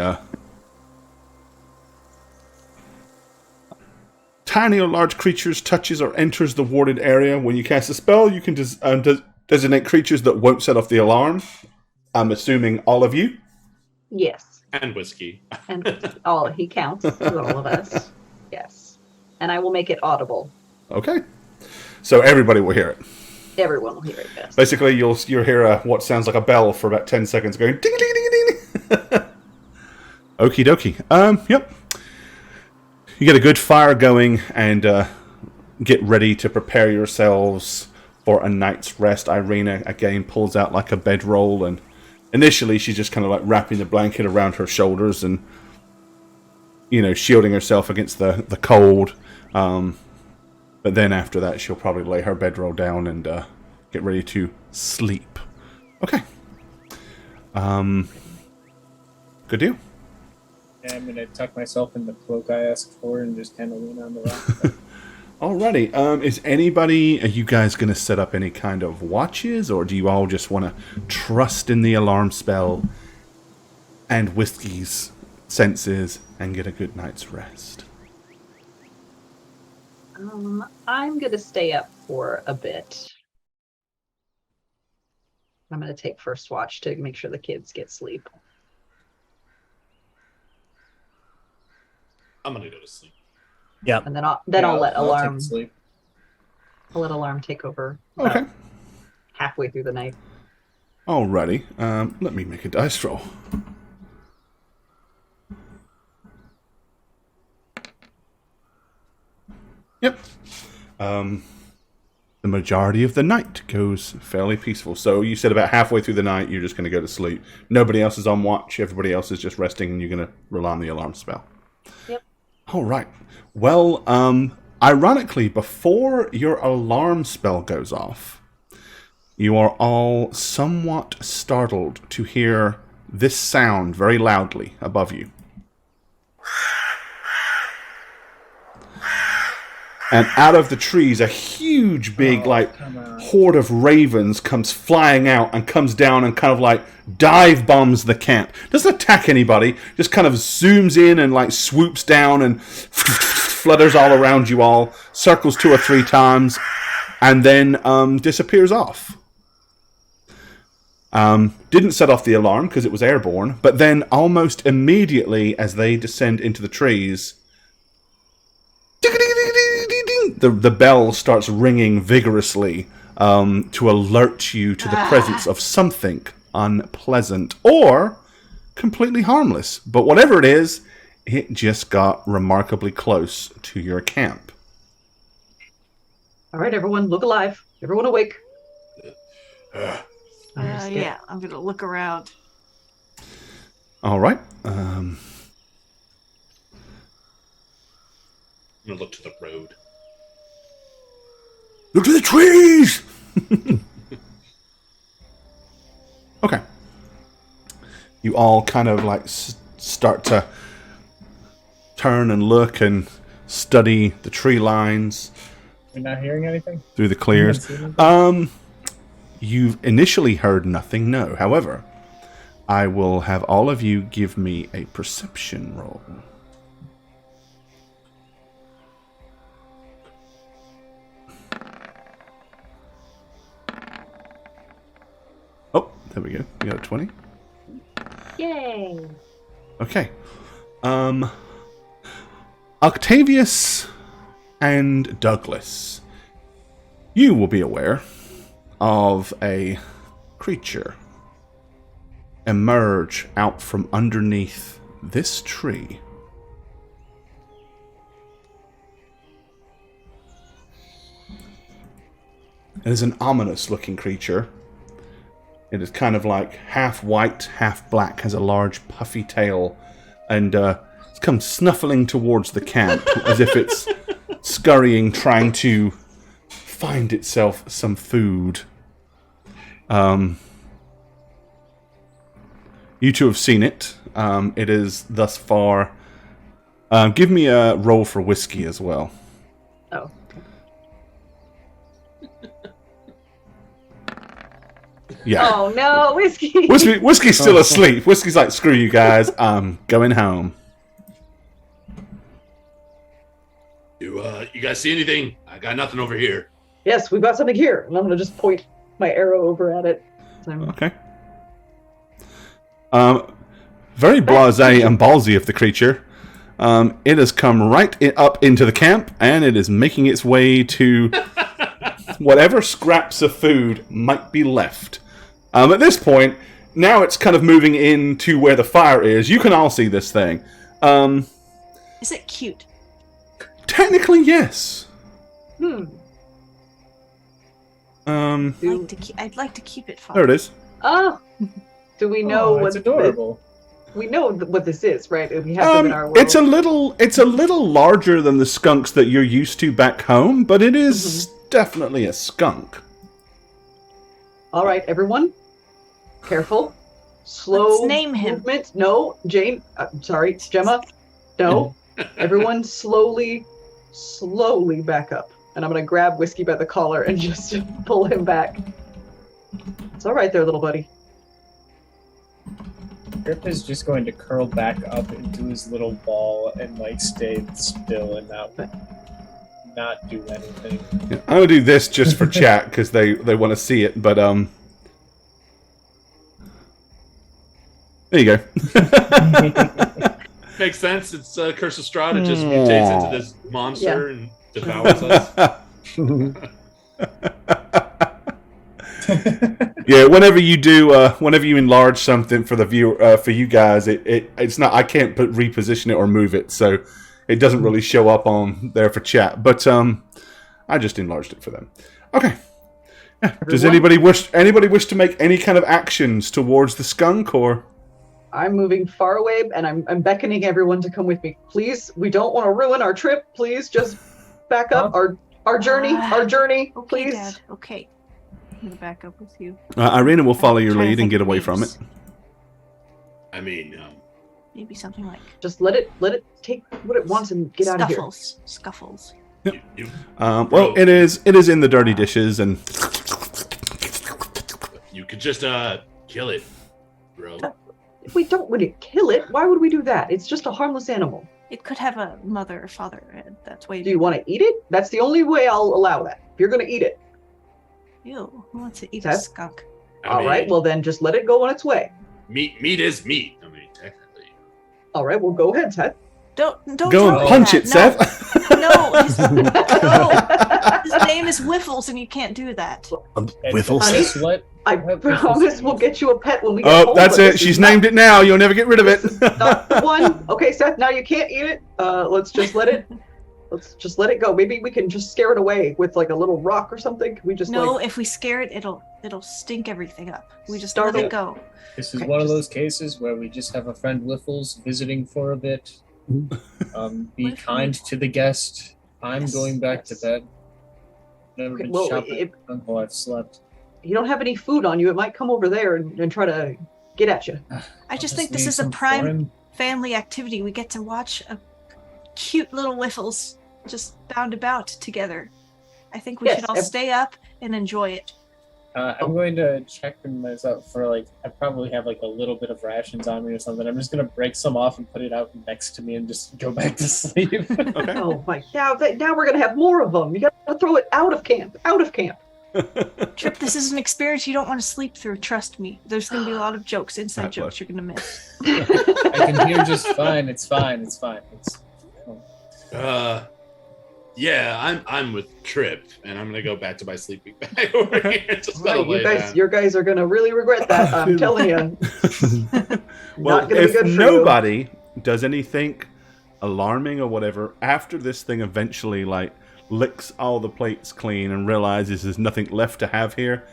Speaker 1: tiny or large creatures touches or enters the warded area. When you cast a spell, you can designate creatures that won't set off the alarm. I'm assuming all of you.
Speaker 2: Yes.
Speaker 4: And whiskey.
Speaker 2: And he counts for all of us. Yes. And I will make it audible.
Speaker 1: Okay. So everybody will hear it.
Speaker 2: Everyone will hear it best.
Speaker 1: Basically, you'll hear what sounds like a bell for about 10 seconds going ding ding ding ding. Okie dokie. Yep. You get a good fire going and get ready to prepare yourselves for a night's rest. Irina again pulls out like a bedroll, and initially she's just kind of like wrapping the blanket around her shoulders and shielding herself against the cold. But then after that, she'll probably lay her bedroll down and get ready to sleep. Okay. Good deal.
Speaker 3: Yeah, I'm gonna tuck myself in the cloak I asked for and just kind of lean on the rock.
Speaker 1: Alrighty. Are you guys going to set up any kind of watches, or do you all just want to trust in the alarm spell and whiskey's senses and get a good night's rest?
Speaker 2: I'm going to stay up for a bit. I'm going to take first watch to make sure the kids get sleep.
Speaker 4: I'm gonna go to sleep.
Speaker 5: Yeah.
Speaker 2: And then I'll let
Speaker 3: I'll
Speaker 2: alarm.
Speaker 3: take sleep.
Speaker 2: I'll let alarm take over.
Speaker 1: Okay.
Speaker 2: Halfway through the night.
Speaker 1: Alrighty. Let me make a dice roll. Yep. The majority of the night goes fairly peaceful. So you said about halfway through the night, you're just going to go to sleep. Nobody else is on watch. Everybody else is just resting, and you're going to rely on the alarm spell.
Speaker 2: Yep.
Speaker 1: All right. Well, ironically, before your alarm spell goes off, you are all somewhat startled to hear this sound very loudly above you. And out of the trees, a huge, big, horde of ravens comes flying out and comes down and kind of, dive bombs the camp. Doesn't attack anybody, just kind of zooms in and, swoops down and flutters all around you all, circles 2 or 3 times, and then disappears off. Didn't set off the alarm because it was airborne, but then almost immediately as they descend into the trees, the bell starts ringing vigorously to alert you to the presence of something unpleasant or completely harmless. But whatever it is, it just got remarkably close to your camp.
Speaker 2: All right, everyone, look alive. Everyone awake.
Speaker 6: Yeah, I'm going to look around.
Speaker 1: All right.
Speaker 4: I'm going to look to the road.
Speaker 1: Look to the trees! Okay. You all kind of start to turn and look and study the tree lines.
Speaker 3: You're not hearing anything?
Speaker 1: Through the clears. You've initially heard nothing, no. However, I will have all of you give me a perception roll. Oh, there we go. We got a 20.
Speaker 2: Yay!
Speaker 1: Okay. Octavius and Douglas, you will be aware of a creature emerge out from underneath this tree. It is an ominous-looking creature. It is kind of half white, half black, has a large puffy tail, and it's come snuffling towards the camp as if it's scurrying, trying to find itself some food. You two have seen it. It is thus far... give me a roll for whiskey as well.
Speaker 2: Oh.
Speaker 1: Yeah.
Speaker 2: Oh no, whiskey!
Speaker 1: Whiskey's still asleep. Whiskey's like, screw you guys, I'm going home.
Speaker 4: You guys see anything? I got nothing over here.
Speaker 2: Yes, we've got something here. And I'm going to just point my arrow over at it.
Speaker 1: Okay. Very blasé and ballsy of the creature. It has come right up into the camp, and it is making its way to whatever scraps of food might be left. At this point, now it's kind of moving into where the fire is. You can all see this thing.
Speaker 6: Is it cute?
Speaker 1: Technically, yes.
Speaker 6: I'd like to keep it fun.
Speaker 1: There it is.
Speaker 2: Oh! Do we know what...
Speaker 3: It's adorable.
Speaker 2: We know what this is, right? We have them in our world.
Speaker 1: It's a little larger than the skunks that you're used to back home, but it is definitely a skunk.
Speaker 2: All right, everyone. Careful. Slow
Speaker 6: Let's name him.
Speaker 2: movement. No, Jane. Sorry, Gemma. No. Everyone slowly back up. And I'm going to grab Whiskey by the collar and just pull him back. It's all right there, little buddy.
Speaker 3: Grip is just going to curl back up into his little ball and stay still and not do anything.
Speaker 1: Yeah, I'm gonna do this just for chat because they want to see it, but there you go.
Speaker 4: Makes sense. It's Curse of Strahd. It just mutates into this monster and devours us.
Speaker 1: Yeah, whenever you do, whenever you enlarge something for the viewer, for you guys, it's not. I can't reposition it or move it, so it doesn't really show up on there for chat. But I just enlarged it for them. Okay. Yeah. Does anybody wish to make any kind of actions towards the skunk, or?
Speaker 2: I'm moving far away, and I'm beckoning everyone to come with me. Please, we don't want to ruin our trip. Please, just back up. Our journey,
Speaker 6: Okay,
Speaker 2: please.
Speaker 6: Dad. Okay. I'm gonna back up with you.
Speaker 1: Irina will follow your
Speaker 6: Trying to
Speaker 1: lead and
Speaker 6: think
Speaker 1: get
Speaker 6: of
Speaker 1: away from it.
Speaker 6: names.
Speaker 4: I mean,
Speaker 6: Maybe something like
Speaker 2: Just let it take what it wants and get out of here.
Speaker 6: Scuffles.
Speaker 1: Well, it is in the dirty dishes, and
Speaker 4: you could just kill it, bro.
Speaker 2: If we don't want to kill it, why would we do that? It's just a harmless animal.
Speaker 6: It could have a mother or father, and that's way.
Speaker 2: Do you want to eat it? That's the only way I'll allow that. If you're going to eat it.
Speaker 6: Ew, who wants to eat a
Speaker 2: That's-
Speaker 6: skunk?
Speaker 2: All right, well then just let it go on its way.
Speaker 4: Meat is meat. I mean, technically.
Speaker 2: All right, well go ahead, Seth.
Speaker 6: Don't
Speaker 1: go
Speaker 6: tell
Speaker 1: and
Speaker 6: me
Speaker 1: punch
Speaker 6: that.
Speaker 1: it, Seth.
Speaker 6: No, his name is Whiffles, and you can't do that.
Speaker 5: Whiffles.
Speaker 2: Honey?
Speaker 3: Guess what?
Speaker 2: I
Speaker 3: What
Speaker 2: promise we'll get you a pet when we get
Speaker 1: Oh,
Speaker 2: home.
Speaker 1: that's
Speaker 2: but
Speaker 1: it.
Speaker 2: this
Speaker 1: She's
Speaker 2: is not-
Speaker 1: named it now. You'll never get rid of it.
Speaker 2: This is not the one. Okay, Seth. Now you can't eat it. Let's just let it. Let's just let it go. Maybe we can just scare it away with like a little rock or something. Can we just
Speaker 6: No, if we scare it, it'll stink everything up. We just let
Speaker 2: Startle.
Speaker 6: it go.
Speaker 3: This is
Speaker 2: Okay,
Speaker 3: one of
Speaker 2: just-
Speaker 3: those cases where we just have a friend Whiffles visiting for a bit. Be
Speaker 6: Whiffles.
Speaker 3: kind to the guest. I'm
Speaker 6: Yes,
Speaker 3: going back to
Speaker 2: yes.
Speaker 3: bed. Never
Speaker 2: Okay,
Speaker 3: been
Speaker 2: well,
Speaker 3: shopping until I've slept.
Speaker 2: you don't have any food on you, it might come over there and try to get at you.
Speaker 6: I just
Speaker 3: I'll
Speaker 6: think this
Speaker 3: leave
Speaker 6: is a
Speaker 3: some for
Speaker 6: prime
Speaker 3: him.
Speaker 6: family activity. We get to watch a cute little Whiffles just bound about together. I think we
Speaker 2: Yes,
Speaker 6: should all
Speaker 2: ev-
Speaker 6: stay up and enjoy it.
Speaker 3: I'm going to check myself for like I probably have like a little bit of rations on me or something. I'm just gonna break some off and put it out next to me and just go back to sleep.
Speaker 1: Okay.
Speaker 2: Oh my! Now we're gonna have more of them. You gotta throw it out of camp. Out of camp.
Speaker 6: Trip, this is an experience you don't want to sleep through. Trust me. There's going to be a lot of jokes, inside
Speaker 1: Right,
Speaker 6: jokes you're going to miss.
Speaker 3: I can hear just fine. It's fine. It's fine. It's
Speaker 4: Yeah, I'm with Trip, and I'm gonna go back to my sleeping bag over here. Just gotta
Speaker 2: Right,
Speaker 4: lay down.
Speaker 2: you guys are gonna really regret that. I'm telling you.
Speaker 1: Well,
Speaker 2: Not gonna be
Speaker 1: if
Speaker 2: good for you.
Speaker 1: nobody does anything alarming or whatever, after this thing eventually like licks all the plates clean and realizes there's nothing left to have here,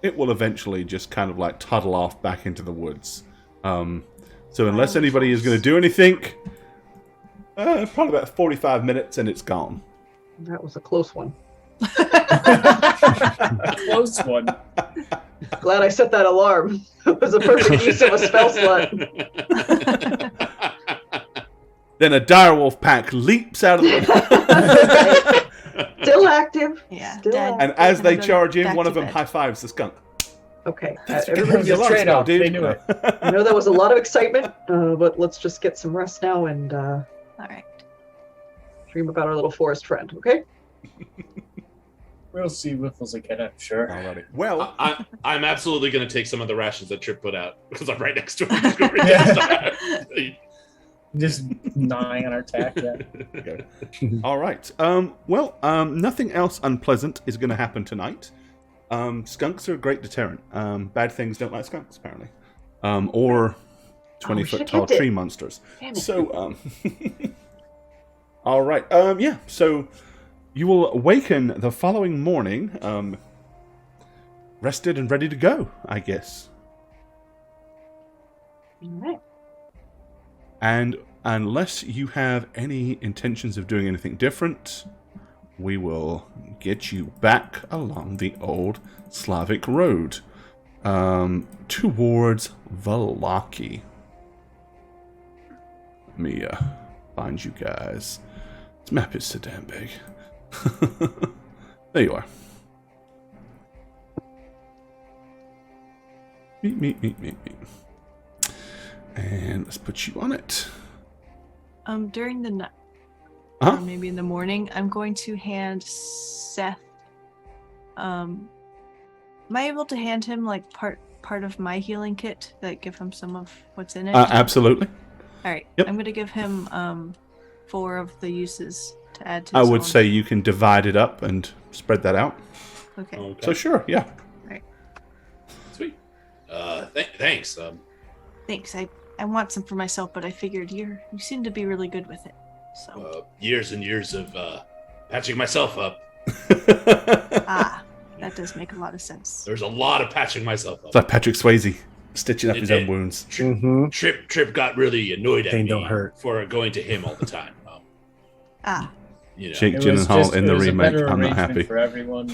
Speaker 1: it will eventually just kind of like toddle off back into the woods. So unless anybody is going to do anything, probably about 45 minutes and it's gone.
Speaker 2: That was a close one.
Speaker 3: close one.
Speaker 2: Glad I set that alarm. It was a perfect use of a spell slot.
Speaker 1: Then a direwolf pack leaps out of the
Speaker 2: Still active.
Speaker 6: Yeah.
Speaker 2: Still
Speaker 6: Dad,
Speaker 2: active.
Speaker 1: and as they
Speaker 6: Go
Speaker 1: charge in,
Speaker 6: back
Speaker 1: one
Speaker 6: to
Speaker 1: of them
Speaker 6: bed.
Speaker 1: high fives the skunk.
Speaker 2: Okay.
Speaker 3: It
Speaker 2: Everybody
Speaker 3: was a
Speaker 1: Your
Speaker 3: trade-off.
Speaker 1: dude.
Speaker 3: They knew it.
Speaker 2: I know that was a lot of excitement, but let's just get some rest now and
Speaker 6: All right.
Speaker 2: dream about our little forest friend, okay?
Speaker 3: We'll see Whiffles again, I'm sure.
Speaker 1: Alrighty. Well,
Speaker 4: I'm absolutely gonna take some of the rations that Trip put out because I'm right next to him.
Speaker 3: Just gnawing on our tack. Yeah.
Speaker 1: okay. All right. Nothing else unpleasant is going to happen tonight. Skunks are a great deterrent. Bad things don't like skunks, apparently. Or 20-foot
Speaker 2: should've
Speaker 1: tall
Speaker 2: kept it.
Speaker 1: tree monsters.
Speaker 2: Damn it.
Speaker 1: So, all right. Yeah. So you will awaken the following morning, rested and ready to go, I guess.
Speaker 2: All right.
Speaker 1: And unless you have any intentions of doing anything different, we will get you back along the old Slavic road towards Valaki. Let me find you guys. This map is so damn big. There you are. Meet. And let's put you on it.
Speaker 6: During the night,
Speaker 1: Huh?
Speaker 6: or maybe in the morning, I'm going to hand Seth. Am I able to hand him like part of my healing kit? Like give him some of what's in it?
Speaker 1: Absolutely.
Speaker 6: All right.
Speaker 1: Yep.
Speaker 6: I'm going to give him 4 of the uses to add to
Speaker 1: I
Speaker 6: his
Speaker 1: would
Speaker 6: own?
Speaker 1: say you can divide it up and spread that out.
Speaker 6: Okay.
Speaker 1: So sure, yeah.
Speaker 6: Right.
Speaker 4: Sweet. Thanks.
Speaker 6: Thanks. I want some for myself, but I figured you seem to be really good with it. So.
Speaker 4: Years and years of patching myself up.
Speaker 6: That does make a lot of sense.
Speaker 4: There's a lot of patching myself up.
Speaker 1: It's like Patrick Swayze stitching up his own wounds.
Speaker 4: Trip got really annoyed at
Speaker 5: Pain
Speaker 4: me
Speaker 5: don't hurt.
Speaker 4: for going to him all the time. You know.
Speaker 1: Jake
Speaker 3: It was
Speaker 1: Gyllenhaal
Speaker 3: just-
Speaker 1: in
Speaker 3: it
Speaker 1: the
Speaker 3: was a
Speaker 1: remake.
Speaker 3: better
Speaker 1: I'm not
Speaker 3: arrangement
Speaker 1: happy.
Speaker 3: for everyone.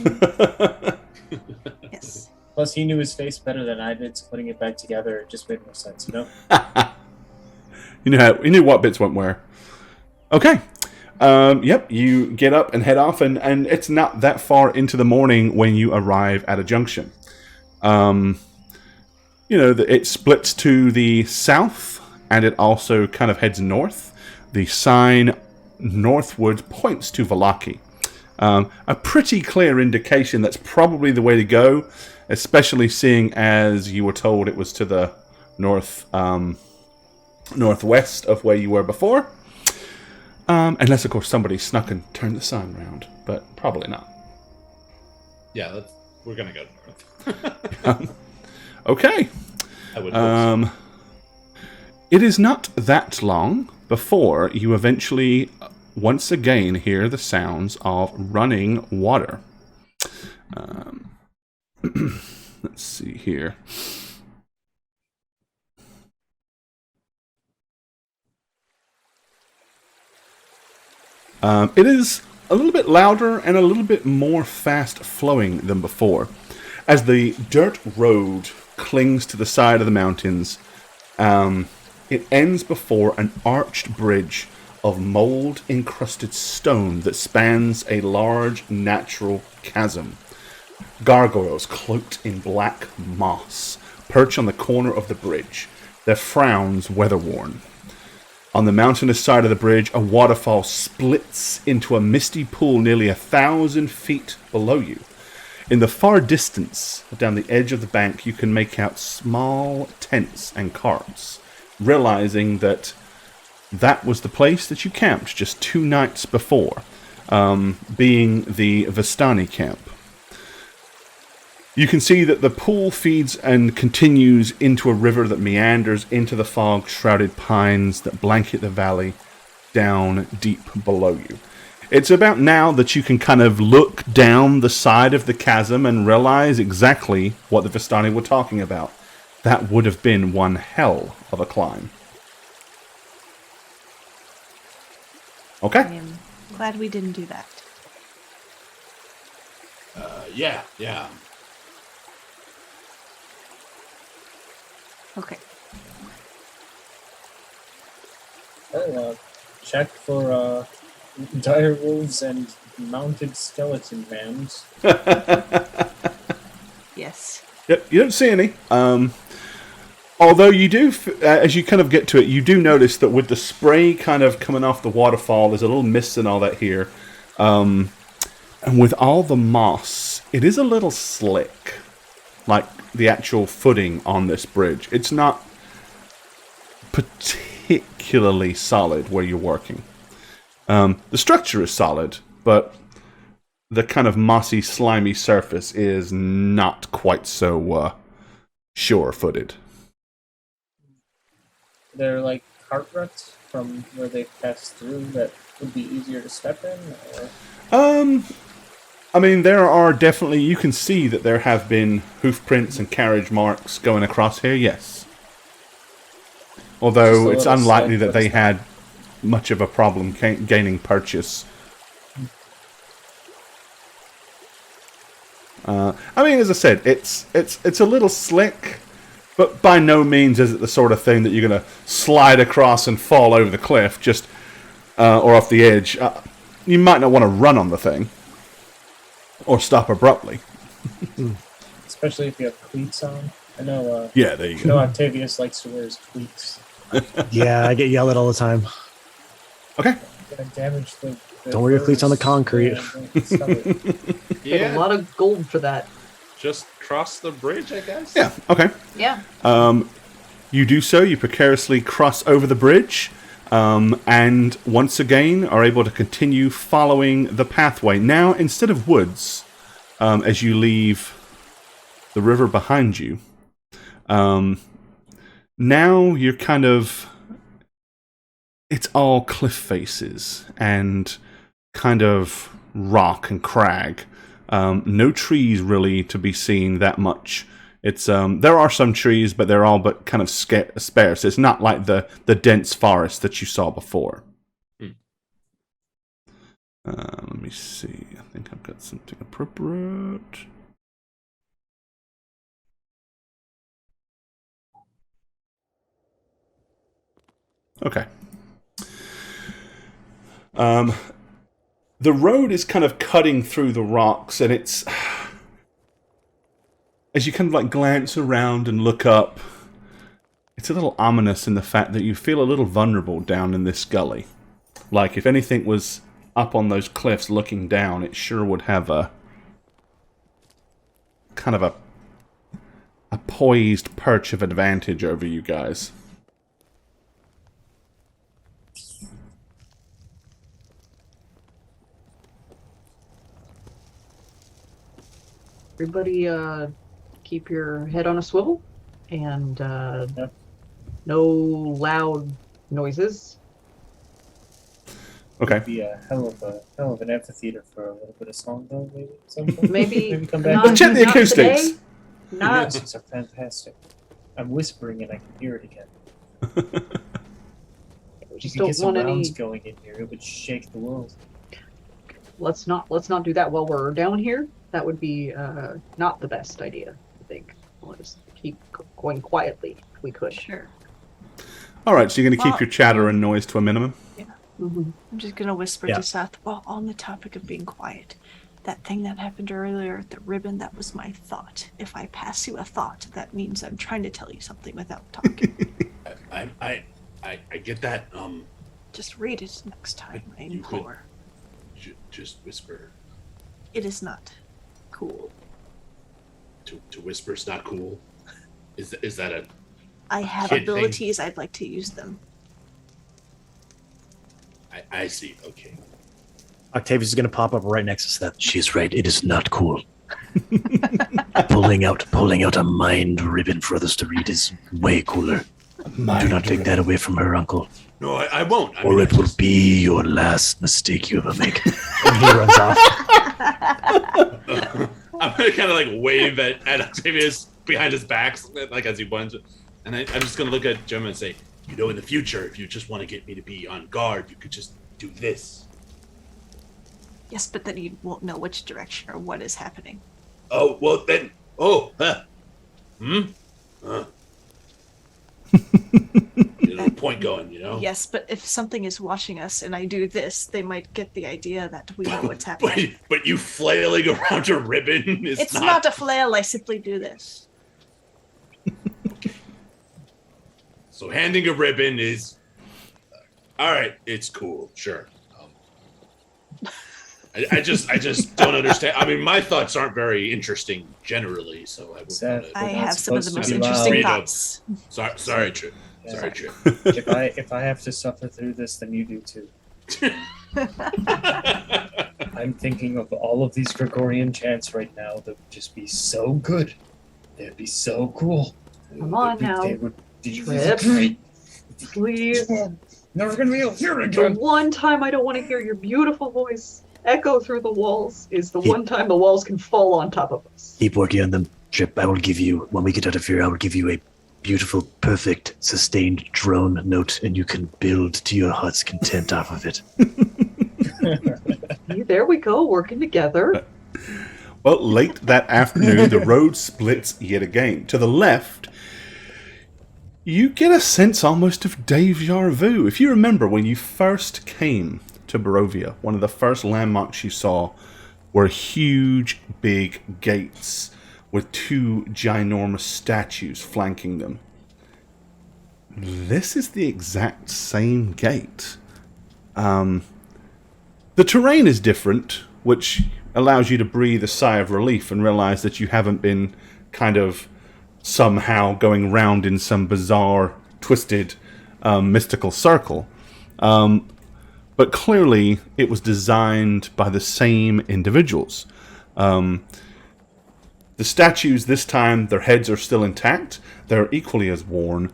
Speaker 6: Yes.
Speaker 3: Plus, he knew his face better than I did, so putting it back together it just made more sense, you know?
Speaker 1: You knew what bits went where. Okay. Yep, you get up and head off, and it's not that far into the morning when you arrive at a junction. It splits to the south, and it also kind of heads north. The sign northward points to Valaki. A pretty clear indication that's probably the way to go, especially seeing as you were told it was to the northwest of where you were before. Unless, of course, somebody snuck and turned the sign around, but probably not.
Speaker 4: Yeah, we're gonna go north.
Speaker 1: Okay.
Speaker 4: I would hope so.
Speaker 1: It is not that long before you eventually once again hear the sounds of running water. Let's see here. It is a little bit louder and a little bit more fast-flowing than before. As the dirt road clings to the side of the mountains, it ends before an arched bridge of mold-encrusted stone that spans a large natural chasm. Gargoyles cloaked in black moss perch on the corner of the bridge, their frowns weather-worn. On the mountainous side of the bridge, a waterfall splits into a misty pool nearly 1,000 feet below you. In the far distance, down the edge of the bank, you can make out small tents and carts, realizing that was the place that you camped just 2 nights before, being the Vistani camp. You can see that the pool feeds and continues into a river that meanders into the fog-shrouded pines that blanket the valley down deep below you. It's about now that you can kind of look down the side of the chasm and realize exactly what the Vistani were talking about. That would have been one hell of a climb. Okay.
Speaker 6: I am glad we didn't do that.
Speaker 4: Yeah.
Speaker 6: Okay.
Speaker 3: I'll check for dire wolves and mounted skeleton bands.
Speaker 6: Yes.
Speaker 1: Yep, you don't see any. Although you do, as you kind of get to it, you do notice that with the spray kind of coming off the waterfall, there's a little mist and all that here. And with all the moss, it is a little slick. Like the actual footing on this bridge. It's not particularly solid where you're working. The structure is solid, but the kind of mossy, slimy surface is not quite so sure-footed.
Speaker 3: They're like cart ruts from where they pass through that would be easier to step in, or
Speaker 1: I mean, there are definitely, you can see that there have been hoof prints and carriage marks going across here, yes. Although it's unlikely that they had much of a problem gaining purchase. I mean, as I said, it's a little slick, but by no means is it the sort of thing that you're going to slide across and fall over the cliff, just or off the edge. You might not want to run on the thing. Or stop abruptly.
Speaker 3: especially if you have cleats on. I know.
Speaker 1: Yeah, there you
Speaker 3: I
Speaker 1: go.
Speaker 3: know Octavius likes to wear his cleats.
Speaker 5: Yeah, I get yelled at all the time.
Speaker 1: Okay.
Speaker 3: Gonna damage the
Speaker 5: Don't wear your cleats on the concrete.
Speaker 2: Paid a lot of gold for that.
Speaker 4: Just cross the bridge, I guess.
Speaker 1: Yeah, okay.
Speaker 2: Yeah.
Speaker 1: You do so, you precariously cross over the bridge. and once again are able to continue following the pathway. Now, instead of woods, as you leave the river behind you, now you're kind of... It's all cliff faces and kind of rock and crag. No trees really to be seen that much. It's there are some trees, but they're all but kind of sparse. It's not like the dense forest that you saw before. Let me see. I think I've got something appropriate. Okay. The road is kind of cutting through the rocks, and it's... As you kind of like glance around and look up, it's a little ominous in the fact that you feel a little vulnerable down in this gully. Like if anything was up on those cliffs looking down, it sure would have a... kind of a poised perch of advantage over you guys.
Speaker 2: Everybody, keep your head on a swivel, and no loud noises.
Speaker 1: Okay.
Speaker 3: It'd be a hell of an amphitheater for a little bit of song, though. Maybe come back.
Speaker 1: Let's check the acoustics.
Speaker 2: Today.
Speaker 3: The acoustics are fantastic. I'm whispering and I can hear it again.
Speaker 2: We
Speaker 3: You
Speaker 2: just
Speaker 3: could
Speaker 2: don't
Speaker 3: get some
Speaker 2: want any.
Speaker 3: rounds going in here. It would shake the world.
Speaker 2: Let's not do that while we're down here. That would be not the best idea. I think. We'll just keep going quietly if we could.
Speaker 6: Sure.
Speaker 1: All right, so you're going to keep your chatter and noise to a minimum?
Speaker 2: Mm-hmm.
Speaker 6: I'm just gonna whisper to Seth. Well, on the topic of being quiet, that thing that happened earlier at the ribbon, that was my thought. If I pass you a thought, that means I'm trying to tell you something without talking.
Speaker 4: I get that.
Speaker 6: Just read it next time, I implore.
Speaker 4: Just whisper.
Speaker 6: It is not cool.
Speaker 4: To whisper's not cool. Is that a?
Speaker 6: I have
Speaker 4: kid
Speaker 6: abilities. I'd like to use them.
Speaker 4: I see. Okay.
Speaker 5: Octavius is going to pop up right next to Seth. She's right. It is not cool. pulling out a mind ribbon for others to read is way cooler. Do not take that away from her, Uncle.
Speaker 4: No, I won't.
Speaker 5: Or it will be your last mistake you ever make. And he runs off.
Speaker 4: I'm gonna kind of like wave at Octavius behind his back, like as he runs, and I'm just gonna look at Jim and say, you know, in the future, if you just want to get me to be on guard, you could just do this.
Speaker 6: Yes, but then you won't know which direction or what is happening.
Speaker 4: Oh, well then. Oh, no point going, you know?
Speaker 6: Yes, but if something is watching us and I do this, they might get the idea that we know what's happening.
Speaker 4: But you flailing around a ribbon is
Speaker 6: It's not a flail, I simply do this.
Speaker 4: So handing a ribbon is... all right, it's cool, sure. I just don't understand. I mean, my thoughts aren't very interesting generally, so
Speaker 6: I have some of the most interesting thoughts.
Speaker 4: Sorry, Trip.
Speaker 3: Yeah.
Speaker 4: Sorry, Trip.
Speaker 3: If I have to suffer through this, then you do too. I'm thinking of all of these Gregorian chants right now that would just be so good. They'd be so cool.
Speaker 2: Come on now.
Speaker 3: They would be
Speaker 2: Trip.
Speaker 3: great.
Speaker 2: Please.
Speaker 3: Never gonna be able to hear it
Speaker 2: The
Speaker 3: again.
Speaker 2: one time I don't want to hear your beautiful voice echo through the walls is the one time the walls can fall on top of us.
Speaker 5: Keep working on them, Trip. I will give you, when we get out of here, I will give you a beautiful, perfect, sustained drone note, and you can build to your heart's content off of it.
Speaker 2: There we go, working together.
Speaker 1: Well, late that afternoon, the road splits yet again. To the left, you get a sense almost of deja vu. If you remember when you first came to Barovia, one of the first landmarks you saw were huge, big gates with two ginormous statues flanking them. This is the exact same gate. The terrain is different, which allows you to breathe a sigh of relief and realize that you haven't been kind of somehow going round in some bizarre, twisted, mystical circle. But clearly, it was designed by the same individuals. The statues this time, their heads are still intact. They're equally as worn.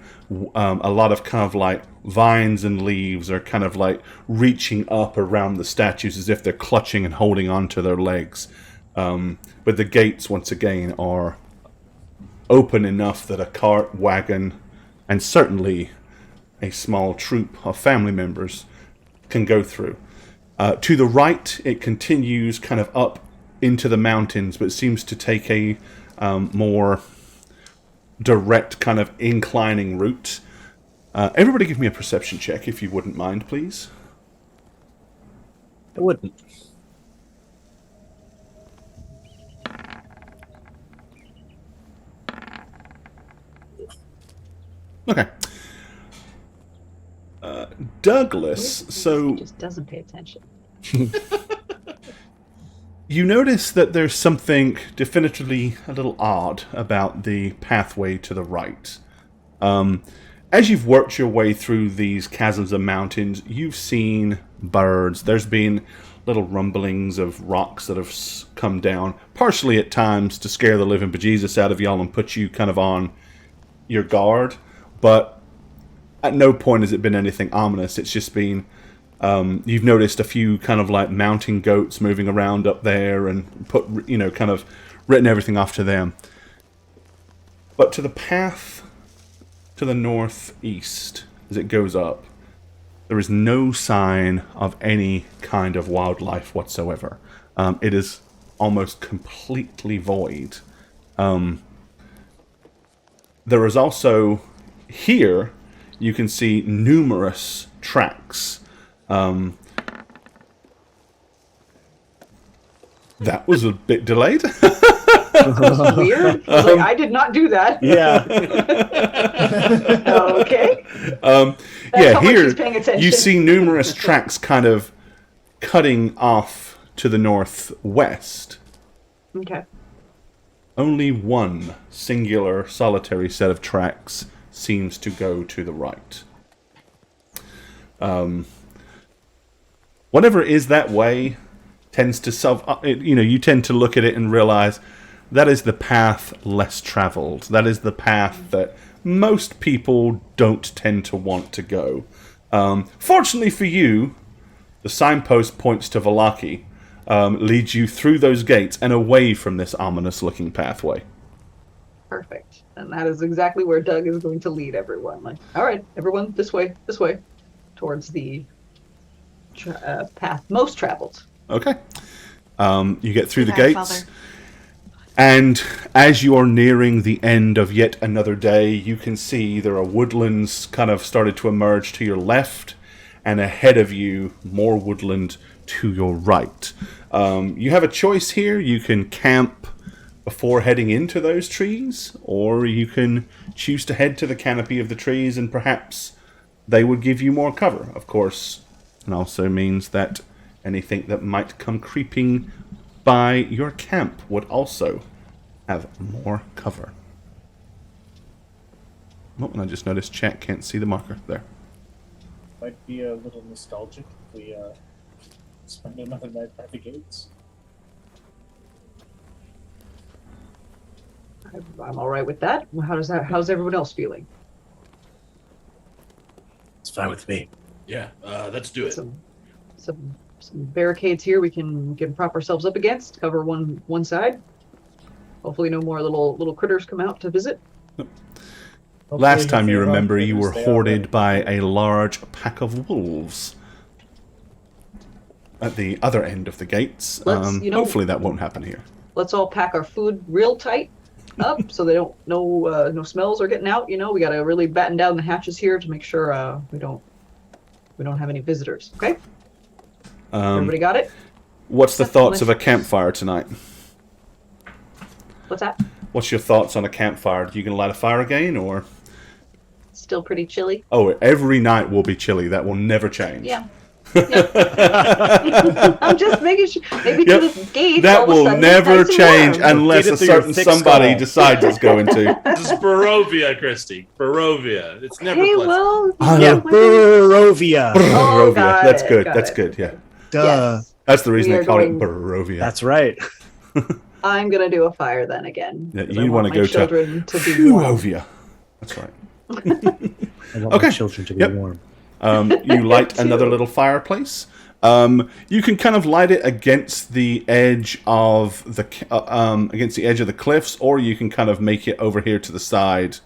Speaker 1: A lot of kind of like vines and leaves are kind of like reaching up around the statues as if they're clutching and holding onto their legs. But the gates, once again, are open enough that a cart, wagon, and certainly a small troop of family members can go through. To the right, it continues kind of up into the mountains, but seems to take a more direct kind of inclining route. Everybody give me a perception check, if you wouldn't mind, please.
Speaker 5: I wouldn't.
Speaker 1: Okay. Douglas,
Speaker 2: He
Speaker 1: so
Speaker 2: just doesn't pay attention.
Speaker 1: you notice that there's something definitively a little odd about the pathway to the right. As you've worked your way through these chasms of mountains, you've seen birds. There's been little rumblings of rocks that have come down, partially at times to scare the living bejesus out of y'all and put you kind of on your guard. But at no point has it been anything ominous. It's just been, you've noticed a few kind of like mountain goats moving around up there and put, kind of written everything off to them. But to the path to the northeast, as it goes up, there is no sign of any kind of wildlife whatsoever. It is almost completely void. There is also, here, you can see numerous tracks. That was a bit delayed.
Speaker 2: That's weird. I was like, I did not do that.
Speaker 5: Yeah.
Speaker 2: Okay.
Speaker 1: Yeah,
Speaker 2: how much
Speaker 1: here
Speaker 2: he's paying attention.
Speaker 1: you see numerous tracks kind of cutting off to the northwest.
Speaker 2: Okay.
Speaker 1: Only one singular, solitary set of tracks seems to go to the right. Whatever is that way tends to you tend to look at it and realize that is the path less traveled. That is the path that most people don't tend to want to go. Fortunately for you, the signpost points to Valaki, leads you through those gates and away from this ominous-looking pathway.
Speaker 2: Perfect. And that is exactly where Doug is going to lead everyone. Like, all right, everyone, this way, towards the path most traveled.
Speaker 1: Okay. You get through the
Speaker 6: Hi,
Speaker 1: gates.
Speaker 6: Father.
Speaker 1: And as you are nearing the end of yet another day, you can see there are woodlands kind of started to emerge to your left, and ahead of you, more woodland to your right. You have a choice here. You can camp before heading into those trees, or you can choose to head to the canopy of the trees, and perhaps they would give you more cover. Of course, it also means that anything that might come creeping by your camp would also have more cover. Oh, and I just noticed chat can't see the marker there.
Speaker 3: Might be a little nostalgic if we spend another night by the gates.
Speaker 2: I'm all right with that. How's everyone else feeling?
Speaker 5: It's fine with me.
Speaker 4: Yeah, let's do it.
Speaker 2: Some barricades here we can prop ourselves up against, cover one side. Hopefully no more little critters come out to visit.
Speaker 1: Last time you remember, you were hoarded by a large pack of wolves at the other end of the gates. Hopefully that won't happen here.
Speaker 2: Let's all pack our food real tight up so they don't no smells are getting out. We got to really batten down the hatches here to make sure we don't have any visitors. Okay. Everybody got it?
Speaker 1: What's the thoughts of a campfire tonight?
Speaker 2: What's that?
Speaker 1: What's your thoughts on a campfire? Are you going to light a fire again, or?
Speaker 2: Still pretty chilly.
Speaker 1: Oh, every night will be chilly. That will never change.
Speaker 2: Yeah. I'm just making sure. Maybe
Speaker 1: Yep.
Speaker 2: to the gate.
Speaker 1: That
Speaker 2: all of a
Speaker 1: will
Speaker 2: sudden
Speaker 1: never
Speaker 2: it's nice and
Speaker 1: change
Speaker 2: warm.
Speaker 1: unless
Speaker 5: Get it
Speaker 1: a
Speaker 5: through your
Speaker 1: certain
Speaker 5: thick
Speaker 1: somebody
Speaker 5: skull.
Speaker 1: decides it's going to.
Speaker 4: This is Barovia, Christy. Barovia. It's never
Speaker 2: Hey,
Speaker 4: pleasant.
Speaker 2: well,
Speaker 5: Yeah,
Speaker 2: we're gonna-
Speaker 5: Barovia.
Speaker 2: Oh,
Speaker 1: Barovia.
Speaker 2: got
Speaker 1: That's
Speaker 2: it,
Speaker 1: good.
Speaker 2: got
Speaker 1: That's
Speaker 2: it.
Speaker 1: good. Yeah.
Speaker 5: Duh.
Speaker 2: Yes.
Speaker 1: That's the reason
Speaker 2: We
Speaker 1: they
Speaker 2: are
Speaker 1: call
Speaker 2: going-
Speaker 1: it Barovia.
Speaker 5: That's right.
Speaker 2: I'm gonna do a fire then again.
Speaker 1: Yeah,
Speaker 2: 'cause
Speaker 1: you
Speaker 2: I
Speaker 1: want
Speaker 2: want
Speaker 1: to
Speaker 2: my
Speaker 1: go
Speaker 2: children to be warm.
Speaker 1: Barovia. That's right.
Speaker 5: I want
Speaker 1: Okay.
Speaker 5: my children to be
Speaker 1: Yep.
Speaker 5: warm.
Speaker 1: You light
Speaker 2: Too.
Speaker 1: another little fireplace. You can kind of light it against the edge of the cliffs, or you can kind of make it over here to the side,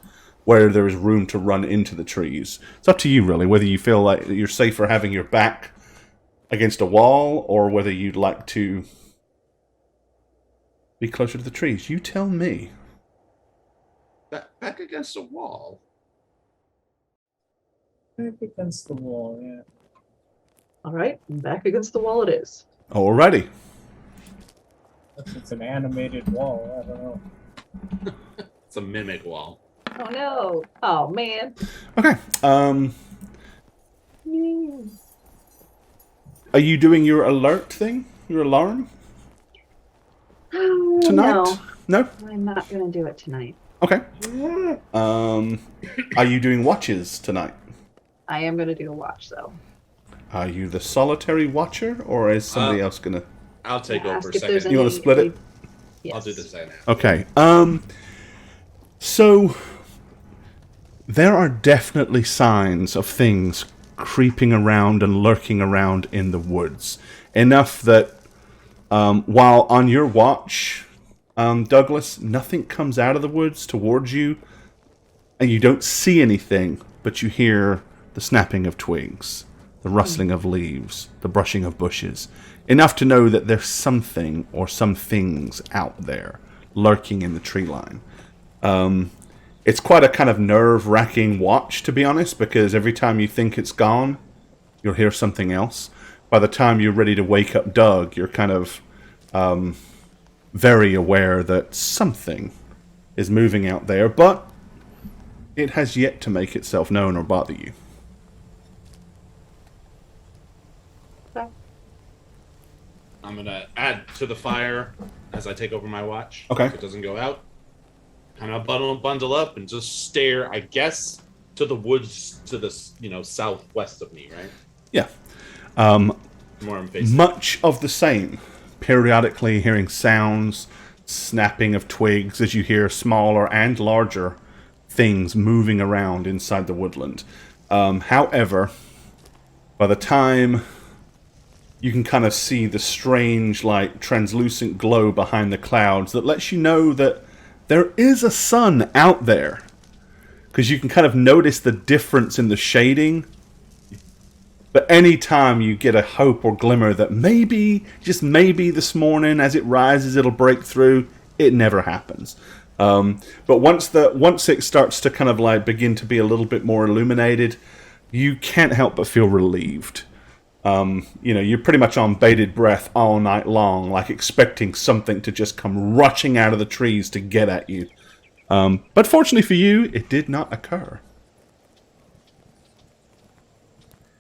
Speaker 1: where there is room to run into the trees. It's up to you, really, whether you feel like you're safer having your back against a wall, or whether you'd like to be closer to the trees. You tell me.
Speaker 4: Back against a wall.
Speaker 3: Back against the wall, yeah.
Speaker 2: All right, back against the wall it is.
Speaker 1: Alrighty.
Speaker 3: If it's an animated wall, I don't know.
Speaker 4: It's a mimic wall.
Speaker 2: Oh no! Oh man!
Speaker 1: Okay. Are you doing your alert thing? Your alarm? Tonight?
Speaker 2: No,
Speaker 1: No?
Speaker 2: I'm not gonna do it tonight.
Speaker 1: Okay. Are you doing watches tonight?
Speaker 2: I am gonna do a watch though.
Speaker 1: Are you the solitary watcher, or is somebody else gonna?
Speaker 4: I'll take
Speaker 2: Ask
Speaker 4: over a
Speaker 2: if there's
Speaker 4: second.
Speaker 1: You want to split it?
Speaker 2: Yes.
Speaker 4: I'll do the second half.
Speaker 1: Okay. So there are definitely signs of things creeping around and lurking around in the woods. Enough that while on your watch, Douglas, nothing comes out of the woods towards you, and you don't see anything, but you hear the snapping of twigs, the rustling of leaves, the brushing of bushes. Enough to know that there's something or some things out there lurking in the tree line. It's quite a kind of nerve-wracking watch, to be honest, because every time you think it's gone, you'll hear something else. By the time you're ready to wake up Doug, you're kind of very aware that something is moving out there, but it has yet to make itself known or bother you.
Speaker 4: I'm gonna add to the fire as I take over my watch.
Speaker 1: Okay.
Speaker 4: So it doesn't go out. Kind of bundle up and just stare, I guess, to the woods to the southwest of me, right?
Speaker 1: Yeah.
Speaker 4: More I'm facing.
Speaker 1: Much of the same. Periodically hearing sounds, snapping of twigs as you hear smaller and larger things moving around inside the woodland. However, by the time you can kind of see the strange, like, translucent glow behind the clouds that lets you know that there is a sun out there. Because you can kind of notice the difference in the shading. But any time you get a hope or glimmer that maybe, just maybe this morning as it rises it'll break through, it never happens. But once it starts to kind of like begin to be a little bit more illuminated, you can't help but feel relieved. You're pretty much on bated breath all night long, like expecting something to just come rushing out of the trees to get at you. But fortunately for you, it did not occur.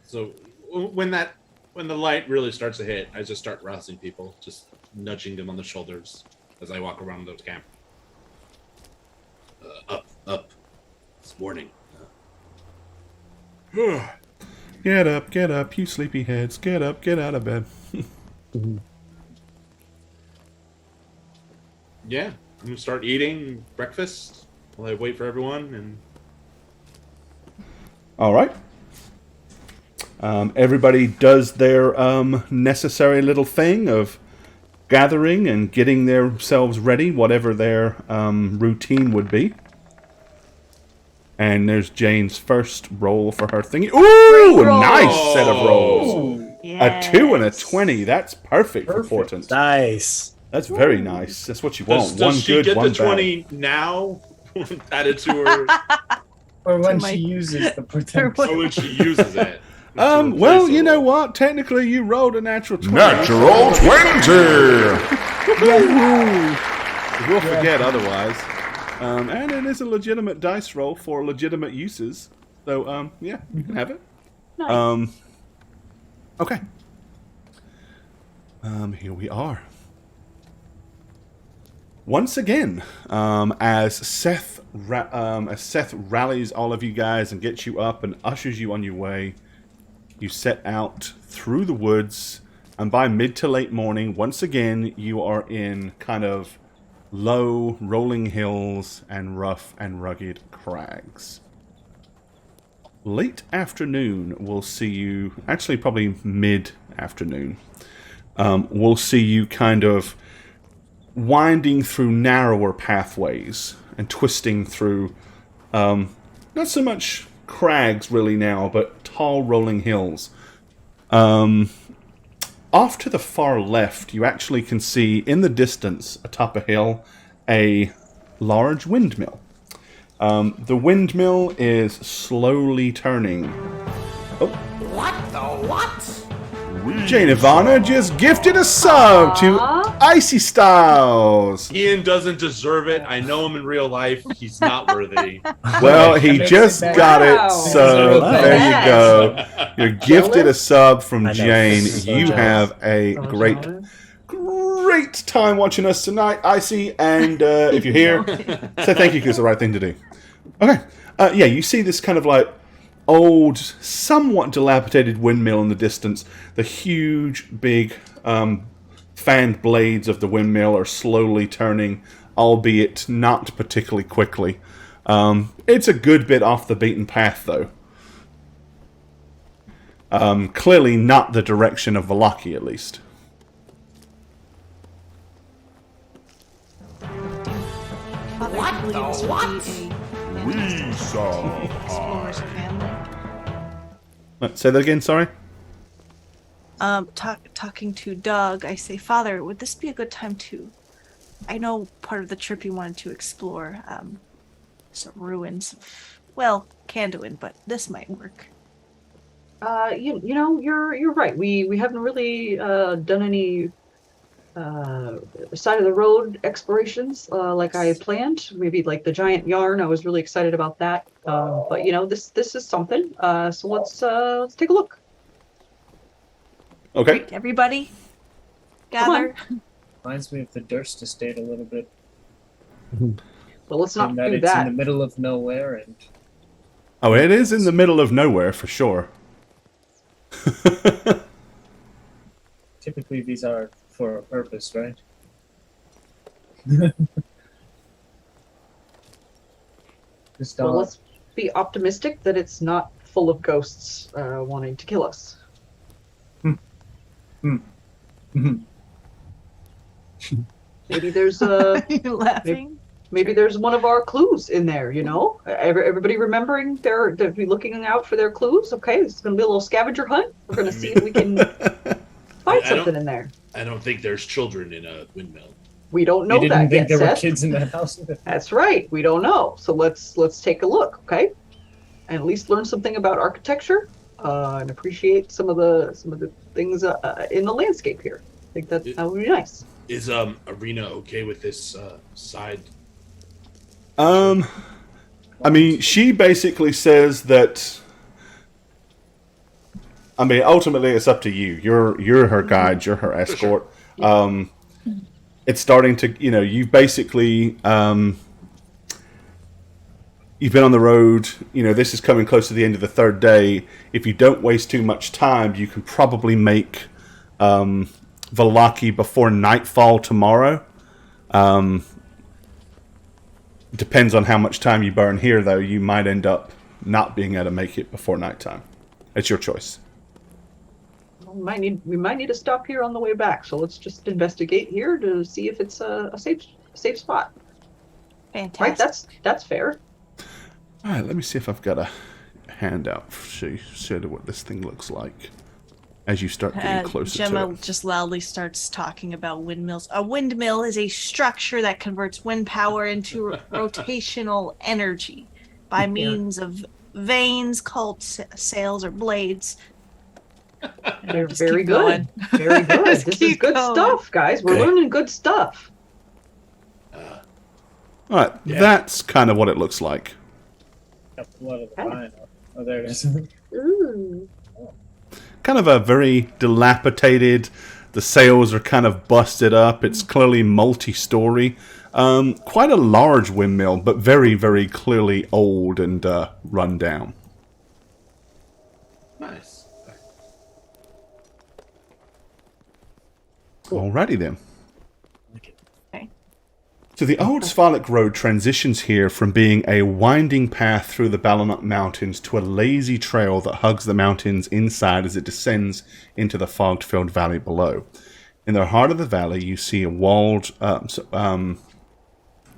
Speaker 4: So when the light really starts to hit, I just start rousing people, just nudging them on the shoulders as I walk around the camp. Up. It's morning.
Speaker 1: Get up, you sleepyheads. Get up, get out of bed.
Speaker 4: Yeah, I'm gonna start eating breakfast while I wait for everyone. And
Speaker 1: All right. Everybody does their necessary little thing of gathering and getting themselves ready, whatever their routine would be. And there's Jane's first roll for her thingy. Ooh, a
Speaker 2: roll.
Speaker 1: nice set of rolls.
Speaker 6: Yes.
Speaker 1: A 2 and a 20. That's perfect for Portent.
Speaker 5: Nice.
Speaker 1: That's very nice. That's what you want.
Speaker 4: does
Speaker 1: One
Speaker 4: she
Speaker 1: good,
Speaker 4: get
Speaker 1: one
Speaker 4: the 20 now? Added to her,
Speaker 3: Or when
Speaker 6: my-
Speaker 3: she uses the protect.
Speaker 4: or when she uses it.
Speaker 1: bad. Well, you know what? Technically, you rolled a natural 20.
Speaker 8: Natural 20!
Speaker 1: We'll forget otherwise. And it is a legitimate dice roll for legitimate uses. So, yeah, you can have it.
Speaker 2: Nice.
Speaker 1: Okay. Here we are. Once again, as Seth rallies all of you guys and gets you up and ushers you on your way, you set out through the woods, and by mid to late morning, once again, you are in kind of low, rolling hills and rough and rugged crags. Late afternoon, we'll see you, actually probably mid-afternoon, we'll see you kind of winding through narrower pathways and twisting through, not so much crags really now, but tall rolling hills. Off to the far left, you actually can see in the distance, atop a hill, a large windmill. The windmill is slowly turning. Oh.
Speaker 8: What the what?
Speaker 1: Jane Ivana just gifted a sub to Icy Styles.
Speaker 4: Ian doesn't deserve it. I know him in real life. He's not worthy.
Speaker 1: Well, he just got it, so there you go. You're gifted a sub from Jane. You have a great time watching us tonight, Icy. And if you're here, say thank you because it's the right thing to do. Okay. Yeah, you see this kind of like old, somewhat dilapidated windmill in the distance. The huge, big fanned blades of the windmill are slowly turning, albeit not particularly quickly. It's a good bit off the beaten path, though. Clearly not the direction of Valaki, at least.
Speaker 6: What the what?
Speaker 8: We saw.
Speaker 6: Explorer's family.
Speaker 1: Say that again, sorry?
Speaker 6: Talking to Doug, I say, Father, would this be a good time to... I know part of the trip you wanted to explore, some ruins. Well, Kanduin, but this might work.
Speaker 2: You know, you're right. We haven't really done any side of the road explorations like I planned. Maybe like the giant yarn. I was really excited about that. But you know, this is something. So let's take a look.
Speaker 1: Okay.
Speaker 6: Right, everybody, gather.
Speaker 3: Reminds me of the Durst estate a little bit.
Speaker 2: Well, let's not
Speaker 3: In that
Speaker 2: do
Speaker 3: it's in
Speaker 2: that.
Speaker 3: the middle of nowhere, and
Speaker 1: Oh, it is in the middle of nowhere, for sure.
Speaker 3: typically these are for a purpose, right? Just
Speaker 2: Well, let's be optimistic that it's not full of ghosts wanting to kill us. Maybe there's
Speaker 6: You're laughing.
Speaker 2: maybe there's one of our clues in there. You know, everybody remembering they'll be looking out for their clues. Okay, this is gonna be a little scavenger hunt. We're gonna see if we can find
Speaker 4: I
Speaker 2: something
Speaker 4: don't-
Speaker 2: in there.
Speaker 4: I don't think there's children in a windmill.
Speaker 2: We don't know
Speaker 3: you didn't
Speaker 2: that
Speaker 3: think
Speaker 2: yet,
Speaker 3: there were
Speaker 2: Seth.
Speaker 3: kids in that house?
Speaker 2: That's right. We don't know. So let's take a look, okay? And at least learn something about architecture and appreciate some of the things in the landscape here. I think that would be nice.
Speaker 4: Is Arena okay with this side?
Speaker 1: I mean, she basically says that. I mean, ultimately, it's up to you. You're her guide. You're her escort. It's starting to, you know, you basically, you've been on the road. You know, this is coming close to the end of the third day. If you don't waste too much time, you can probably make Valaki before nightfall tomorrow. Depends on how much time you burn here, though. You might end up not being able to make it before nighttime. It's your choice.
Speaker 2: We might need to stop here on the way back. So let's just investigate here to see if it's a safe spot.
Speaker 6: Fantastic.
Speaker 2: Right? That's fair.
Speaker 1: All right, let me see if I've got a handout to show you what this thing looks like as you start getting closer
Speaker 6: Gemma
Speaker 1: to it.
Speaker 6: just loudly starts talking about windmills. A windmill is a structure that converts wind power into rotational energy by means of vanes called sails or blades.
Speaker 2: They're
Speaker 6: Just
Speaker 2: very
Speaker 6: keep
Speaker 2: good.
Speaker 6: going.
Speaker 2: Very good.
Speaker 6: Just
Speaker 2: This is
Speaker 6: keep
Speaker 2: good
Speaker 6: going.
Speaker 2: stuff, guys. We're
Speaker 1: Okay.
Speaker 2: learning good stuff.
Speaker 1: All right, that's kind of what it looks like.
Speaker 3: Got blood of the
Speaker 2: Okay.
Speaker 3: vine. Oh, there it is.
Speaker 2: Ooh.
Speaker 1: kind of a very dilapidated. The sails are kind of busted up. It's clearly multi-story. Quite a large windmill, but very, very clearly old and run down.
Speaker 4: Nice.
Speaker 1: Alrighty then.
Speaker 6: Okay.
Speaker 1: So the old Svalak Road transitions here from being a winding path through the Balanut Mountains to a lazy trail that hugs the mountains inside as it descends into the fog-filled valley below. In the heart of the valley, you see a walled...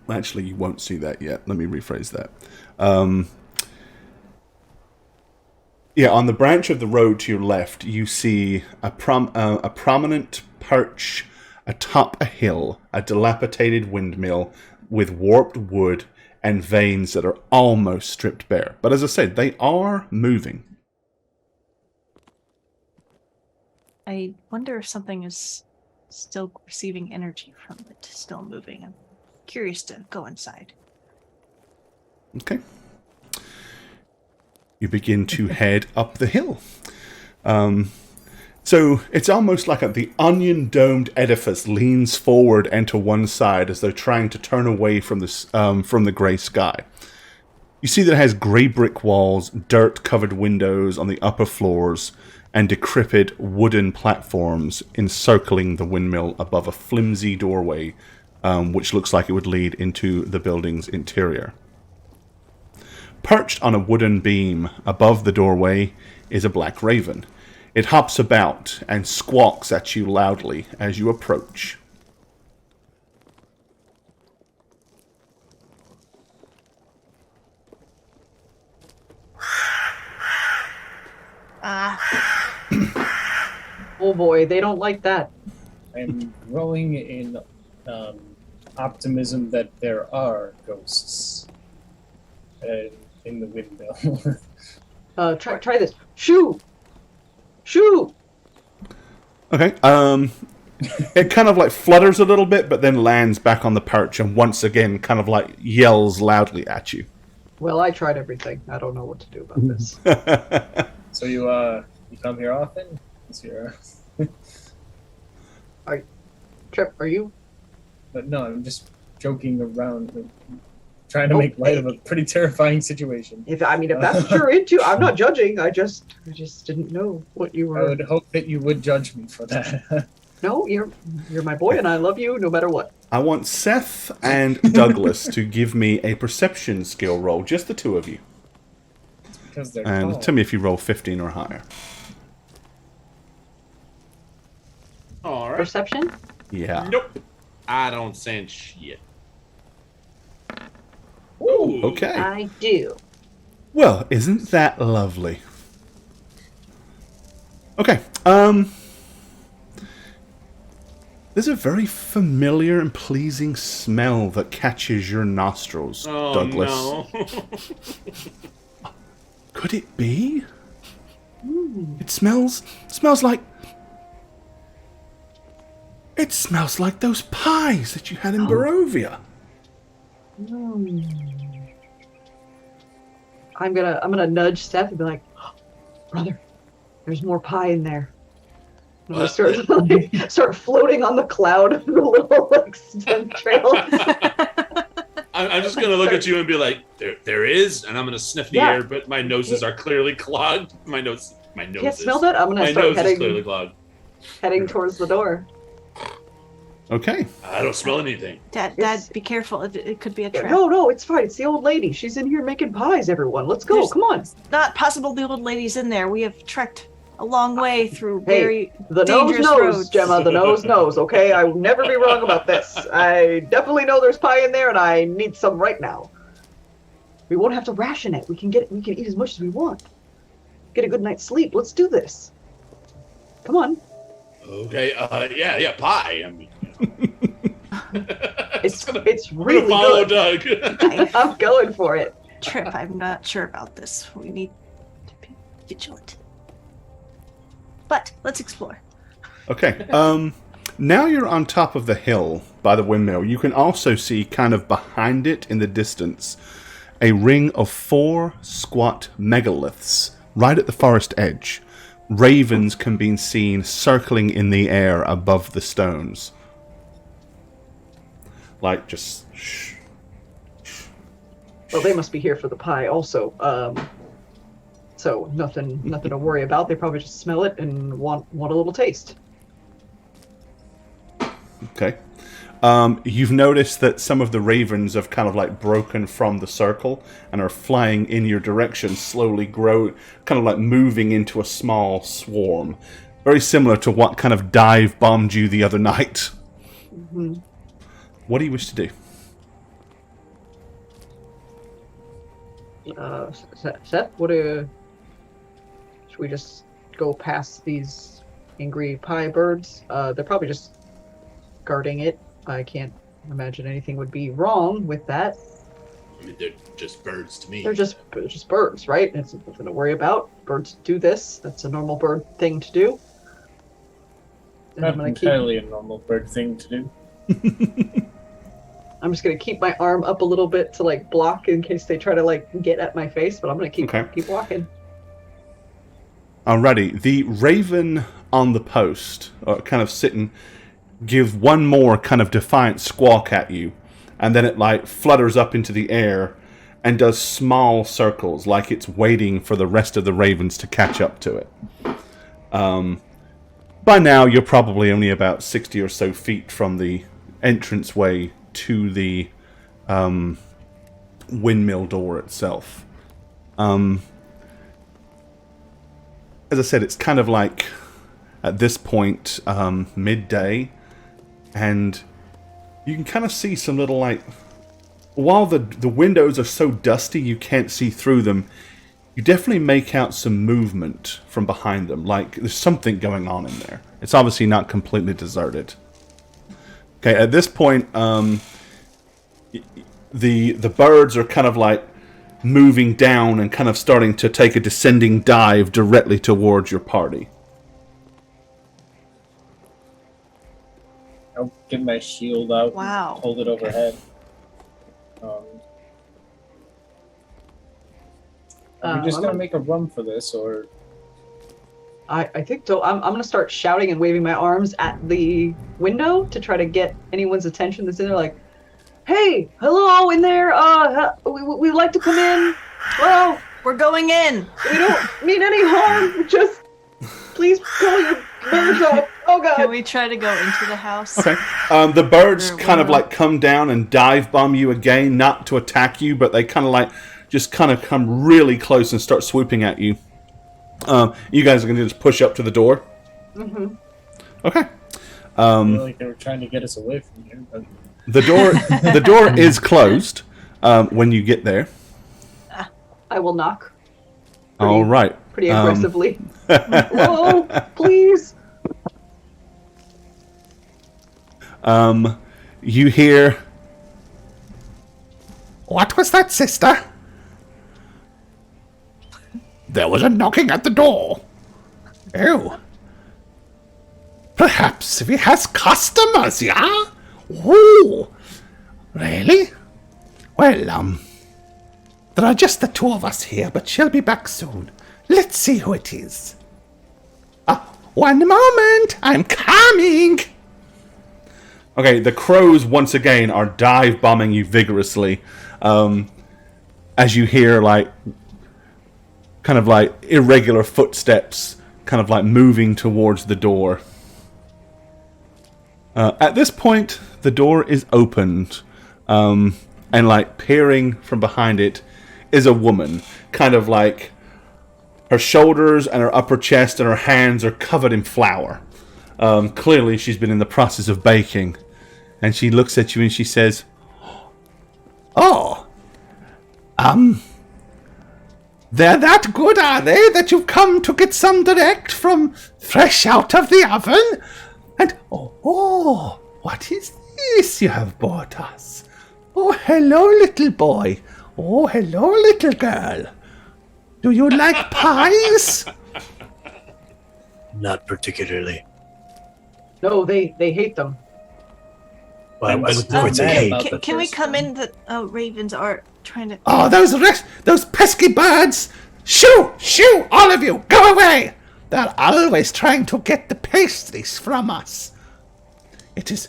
Speaker 1: actually, you won't see that yet. Let me rephrase that. Yeah, on the branch of the road to your left, you see a prominent perch atop a hill, a dilapidated windmill with warped wood and veins that are almost stripped bare. But as I said, they are moving.
Speaker 6: I wonder if something is still receiving energy from it, still moving. I'm curious to go inside.
Speaker 1: Okay. You begin to head up the hill. So it's almost like the onion-domed edifice leans forward and to one side as though trying to turn away from the grey sky. You see that it has grey brick walls, dirt-covered windows on the upper floors, and decrepit wooden platforms encircling the windmill above a flimsy doorway, which looks like it would lead into the building's interior. Perched on a wooden beam above the doorway is a black raven. It hops about and squawks at you loudly as you approach.
Speaker 2: Oh boy, they don't like that.
Speaker 3: I'm growing in optimism that there are ghosts in the windmill.
Speaker 2: Try this. Shoo! Shoo!
Speaker 1: Okay, it kind of like flutters a little bit, but then lands back on the perch and once again kind of like yells loudly at you.
Speaker 2: Well, I tried everything. I don't know what to do about this.
Speaker 3: So you come here often?
Speaker 2: Trip, are you?
Speaker 3: But no, I'm just joking around, trying to make light of a pretty terrifying situation.
Speaker 2: If that's what you're into, I'm not judging. I just didn't know what you were.
Speaker 3: I would hope that you would judge me for that.
Speaker 2: No, you're my boy, and I love you no matter what.
Speaker 1: I want Seth and Douglas to give me a perception skill roll, just the two of you.
Speaker 3: It's because they're
Speaker 1: And
Speaker 3: tall.
Speaker 1: tell me if you roll 15 or higher.
Speaker 4: All right.
Speaker 2: Perception?
Speaker 1: Yeah.
Speaker 4: Nope. I don't sense shit. Ooh.
Speaker 1: Okay.
Speaker 2: I do.
Speaker 1: Well, isn't that lovely? Okay. There's a very familiar and pleasing smell that catches your nostrils,
Speaker 4: Oh,
Speaker 1: Douglas.
Speaker 4: no.
Speaker 1: Could it be? It smells like... It smells like those pies that you had in Barovia.
Speaker 2: I'm gonna nudge Seth and be like, brother, there's more pie in there. And I start floating on the cloud of the little stem trail.
Speaker 4: I'm just gonna look at you and be like, there is, and I'm gonna sniff the air, but my noses are clearly clogged. My nose.
Speaker 2: Can't smell that? I'm gonna start
Speaker 4: is clearly clogged.
Speaker 2: heading towards the door.
Speaker 1: Okay.
Speaker 4: I don't smell anything.
Speaker 6: Dad, be careful. It could be a trap.
Speaker 2: No, it's fine. It's the old lady. She's in here making pies, everyone. Let's go. Come on.
Speaker 6: Not possible the old lady's in there. We have trekked a long way through
Speaker 2: Hey,
Speaker 6: very
Speaker 2: the nose
Speaker 6: dangerous
Speaker 2: knows,
Speaker 6: roads.
Speaker 2: Gemma. The nose knows, okay? I will never be wrong about this. I definitely know there's pie in there, and I need some right now. We won't have to ration it. We can eat as much as we want. Get a good night's sleep. Let's do this. Come on.
Speaker 4: Okay. Yeah. Pie. I mean,
Speaker 2: It's really
Speaker 4: follow
Speaker 2: good.
Speaker 4: Doug.
Speaker 2: I'm going for it.
Speaker 6: Trip, I'm not sure about this. We need to be vigilant. But let's explore.
Speaker 1: Okay. Now you're on top of the hill by the windmill. You can also see kind of behind it in the distance a ring of 4 squat megaliths right at the forest edge. ravens can be seen circling in the air above the stones. Like, just... shh.
Speaker 2: Well, they must be here for the pie also. So nothing to worry about. They probably just smell it and want a little taste.
Speaker 1: Okay. You've noticed that some of the ravens have kind of like broken from the circle and are flying in your direction, slowly grow, kind of like moving into a small swarm. Very similar to what kind of dive bombed you the other night.
Speaker 2: Mm-hmm.
Speaker 1: What do you wish to do?
Speaker 2: Seth, should we just go past these angry pie birds? They're probably just guarding it. I can't imagine anything would be wrong with that.
Speaker 4: I mean, they're just birds to me.
Speaker 2: They're just birds, right? It's nothing to worry about. Birds do this. That's a normal bird thing to do. And
Speaker 3: Not entirely a normal bird thing to do.
Speaker 2: I'm just gonna keep my arm up a little bit to like block in case they try to like get at my face, but I'm gonna keep walking.
Speaker 1: Alrighty, the raven on the post, kind of sitting, give one more kind of defiant squawk at you, and then it like flutters up into the air and does small circles like it's waiting for the rest of the ravens to catch up to it. By now, you're probably only about 60 or so feet from the entranceway to the windmill door itself. As I said, it's kind of like, at this point, midday, and you can kind of see some little, like, while the windows are so dusty you can't see through them, you definitely make out some movement from behind them, like there's something going on in there. It's obviously not completely deserted. Okay, at this point, the birds are kind of like moving down and kind of starting to take a descending dive directly towards your party.
Speaker 3: I'll get my shield out.
Speaker 6: Wow.
Speaker 3: And hold it overhead. Are we just gonna make a run for this, or?
Speaker 2: I think so. I'm gonna start shouting and waving my arms at the window to try to get anyone's attention that's in there. Like, hey, hello in there. We'd like to come in. Well,
Speaker 6: we're going in.
Speaker 2: We don't mean any harm. Just please pull your birds up. Oh God.
Speaker 6: Can we try to go into the house?
Speaker 1: Okay. The birds kind of like come down and dive bomb you again, not to attack you, but they kind of like just kind of come really close and start swooping at you. You guys are going to just push up to the door?
Speaker 2: Mm-hmm.
Speaker 1: Okay.
Speaker 3: I feel like they were trying to get us away from here, but...
Speaker 1: The door is closed when you get there.
Speaker 2: I will knock.
Speaker 1: All right.
Speaker 2: Pretty aggressively. Hello, please.
Speaker 1: You hear... What was that, sister? There was a knocking at the door. Oh. Perhaps he has customers, yeah? Oh. Really? Well, there are just the two of us here, but she'll be back soon. Let's see who it is. One moment, I'm coming. Okay, the crows once again are dive bombing you vigorously. As you hear, like, kind of like irregular footsteps kind of like moving towards the door. At this point, the door is opened, and like peering from behind it is a woman, kind of like her shoulders and her upper chest and her hands are covered in flour. Clearly she's been in the process of baking, and she looks at you and she says, "Oh, they're that good, are they, that you've come to get some direct from fresh out of the oven? And, oh, what is this you have brought us? Oh, hello, little boy. Oh, hello, little girl. Do you like pies?"
Speaker 5: Not particularly.
Speaker 2: No, they hate them.
Speaker 5: Well, I would quite say hate.
Speaker 6: Can we come in? The ravens are trying to...
Speaker 1: Oh, those pesky birds! Shoo! Shoo! All of you! Go away! They're always trying to get the pastries from us. It is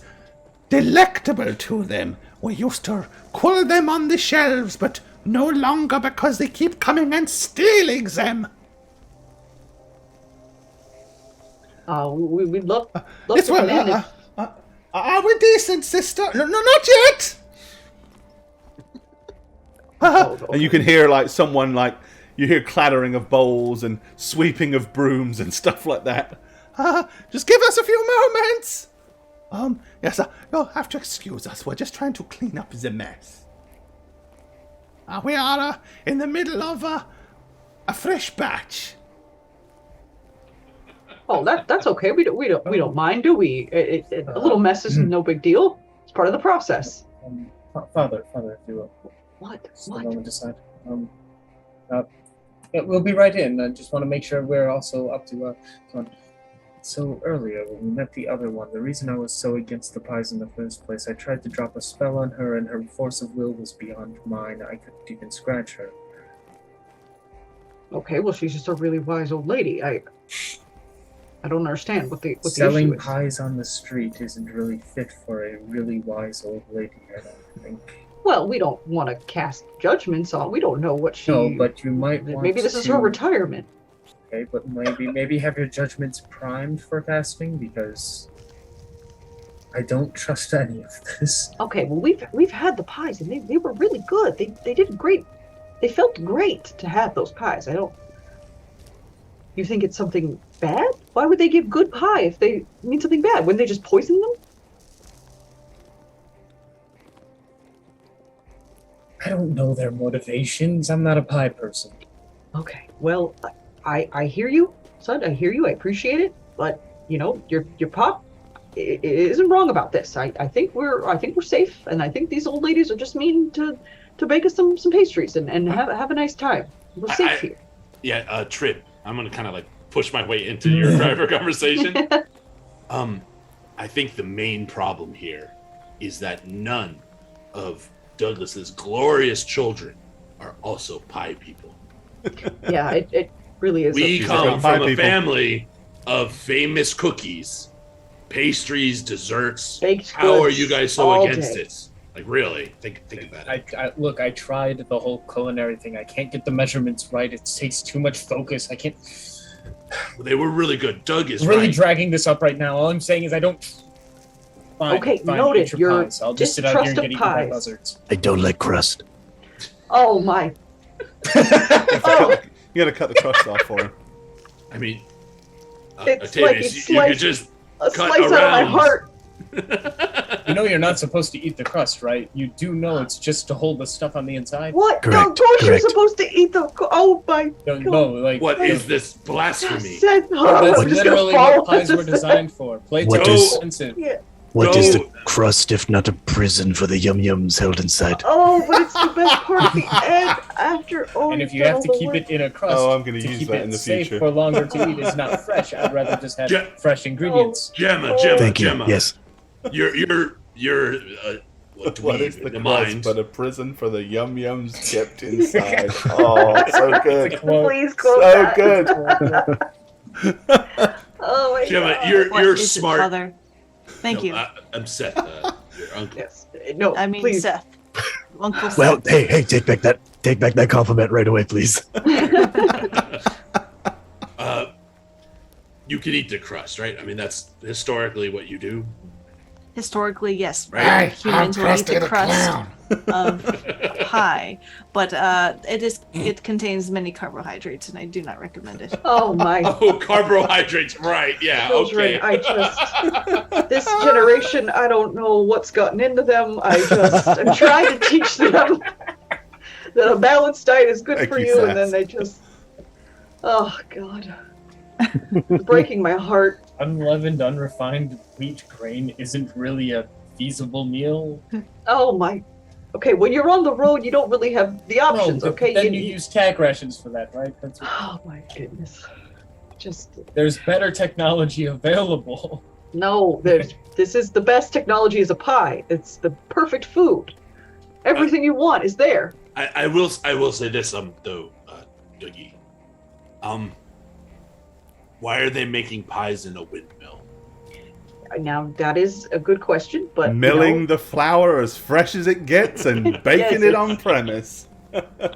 Speaker 1: delectable to them. We used to cool them on the shelves, but no longer because they keep coming and stealing them.
Speaker 2: We'd love
Speaker 1: Yes,
Speaker 2: to come in.
Speaker 1: well, are we decent, sister? No, not yet. And you can hear like someone like you hear clattering of bowls and sweeping of brooms and stuff like that. Just give us a few moments. Yes, you'll have to excuse us. We're just trying to clean up the mess. We are in the middle of a fresh batch.
Speaker 2: Oh, that's okay. We don't mind, do we? A little mess is no big deal. It's part of the process.
Speaker 3: Father, if you will.
Speaker 2: What?
Speaker 3: Just a moment aside. Yeah, we'll be right in. I just want to make sure we're also up to So earlier, when we met the other one, the reason I was so against the pies in the first place, I tried to drop a spell on her, and her force of will was beyond mine. I couldn't even scratch her.
Speaker 2: Okay, well, she's just a really wise old lady. I don't understand what the
Speaker 3: Selling
Speaker 2: issue is.
Speaker 3: pies on the street isn't really fit for a really wise old lady, I don't think.
Speaker 2: Well, we don't want to cast judgments on. We don't know what she.
Speaker 3: No, but you might want
Speaker 2: maybe this is her retirement.
Speaker 3: Okay, but maybe have your judgments primed for casting, because I don't trust any of this.
Speaker 2: Okay, well, we've had the pies, and they were really good. They did great. They felt great to have those pies. I don't. You think it's something bad? Why would they give good pie if they mean something bad? Wouldn't they just poison them?
Speaker 3: I don't know their motivations. I'm not a pie person.
Speaker 2: Okay, well, I hear you, son. I hear you. I appreciate it, but you know, your pop isn't wrong about this. I think we're safe, and I think these old ladies are just mean to bake us some pastries and have a nice time. We're safe here.
Speaker 4: Yeah, Trip. I'm gonna kind of like push my way into your driver conversation. I think the main problem here is that none of Douglas's glorious children are also pie people.
Speaker 2: Yeah, it really is.
Speaker 4: We come from a
Speaker 1: people.
Speaker 4: family of famous cookies, pastries, desserts.
Speaker 2: Baked
Speaker 4: How are
Speaker 2: goods
Speaker 4: you guys so
Speaker 2: all
Speaker 4: against
Speaker 2: day.
Speaker 4: it? Like really, think about it.
Speaker 3: Look, I tried the whole culinary thing. I can't get the measurements right. It takes too much focus. I can't.
Speaker 4: They were really good. Doug is
Speaker 3: really
Speaker 4: right.
Speaker 3: dragging this up right now. All I'm saying is I don't. Fine,
Speaker 2: Okay,
Speaker 3: fine,
Speaker 2: noted.
Speaker 3: eat your
Speaker 2: Your
Speaker 3: pies. I'll just sit out here and
Speaker 2: distrust of
Speaker 3: get eaten by
Speaker 2: pies.
Speaker 3: buzzards.
Speaker 5: I don't like crust.
Speaker 2: Oh my!
Speaker 1: You gotta cut the crust off for him.
Speaker 4: I mean,
Speaker 2: It's
Speaker 4: Octavius,
Speaker 2: like
Speaker 4: you could just
Speaker 2: A
Speaker 4: cut
Speaker 2: slice out of my
Speaker 4: around.
Speaker 2: heart.
Speaker 3: You know you're not supposed to eat the crust, right? You do know it's just to hold the stuff on the inside.
Speaker 2: What? No,
Speaker 5: Correct,
Speaker 2: of course you're
Speaker 5: correct.
Speaker 2: supposed to eat the. Oh my!
Speaker 3: No, like
Speaker 4: What is this blasphemy?
Speaker 2: Said,
Speaker 3: That's
Speaker 2: I'm just gonna
Speaker 3: literally
Speaker 2: fall
Speaker 3: what pies
Speaker 2: into
Speaker 3: were
Speaker 2: this.
Speaker 3: designed for. Plates
Speaker 5: What
Speaker 3: are
Speaker 5: is-
Speaker 3: expensive.
Speaker 2: Yeah.
Speaker 5: What
Speaker 4: No.
Speaker 5: is the crust if not a prison for the yum-yums held inside?
Speaker 2: Oh, but it's the best part at the end. After oh,
Speaker 3: And if you
Speaker 2: you've done
Speaker 3: have to
Speaker 2: all the
Speaker 3: keep
Speaker 2: work.
Speaker 3: it in a crust,
Speaker 1: Oh, I'm gonna
Speaker 3: to
Speaker 1: use
Speaker 3: keep
Speaker 1: that
Speaker 3: it
Speaker 1: in the
Speaker 3: safe
Speaker 1: future.
Speaker 3: for longer to eat is not fresh. I'd rather just have
Speaker 4: Ja-
Speaker 3: fresh ingredients.
Speaker 4: Gemma,
Speaker 5: Thank you.
Speaker 4: Gemma.
Speaker 5: Yes.
Speaker 4: You're
Speaker 1: What is the
Speaker 4: the
Speaker 1: crust
Speaker 4: mind.
Speaker 1: but a prison for the yum-yums kept inside? Oh, so good.
Speaker 2: Please quote
Speaker 1: So
Speaker 2: that.
Speaker 1: good.
Speaker 2: Oh my
Speaker 4: Gemma,
Speaker 2: god.
Speaker 4: you're
Speaker 6: What is it,
Speaker 4: smart.
Speaker 6: Father? Thank you.
Speaker 4: I'm Seth, your uncle.
Speaker 2: Yes. No.
Speaker 6: I mean,
Speaker 2: please.
Speaker 6: Seth. Uncle Seth.
Speaker 5: Well, hey, take back that compliment right away, please.
Speaker 4: You can eat the crust, right? I mean, that's historically what you do.
Speaker 6: Historically, yes,
Speaker 4: Right.
Speaker 6: humans will eat the crust of pie, but it contains many carbohydrates, and I do not recommend it.
Speaker 2: Oh my.
Speaker 4: Oh, carbohydrates, right? Yeah,
Speaker 2: Children,
Speaker 4: okay.
Speaker 2: I just this generation, I don't know what's gotten into them. I'm trying to teach them that a balanced diet is good
Speaker 1: Thank
Speaker 2: for
Speaker 1: you,
Speaker 2: you,
Speaker 1: Seth.
Speaker 2: and then they just, oh god, it's breaking my heart.
Speaker 3: Unleavened, unrefined wheat grain isn't really a feasible meal.
Speaker 2: Oh my. Okay, when you're on the road, you don't really have the options.
Speaker 3: No,
Speaker 2: Okay,
Speaker 3: then you use tack rations for that, right? That's
Speaker 2: Oh my goodness. Just
Speaker 3: there's better technology available.
Speaker 2: no. This is the best technology is a pie. It's the perfect food. Everything you want is there.
Speaker 4: I will say this, though, Dougie. Why are they making pies in a windmill?
Speaker 2: Now that is a good question, but
Speaker 1: Milling the flour as fresh as it gets and baking it on premise.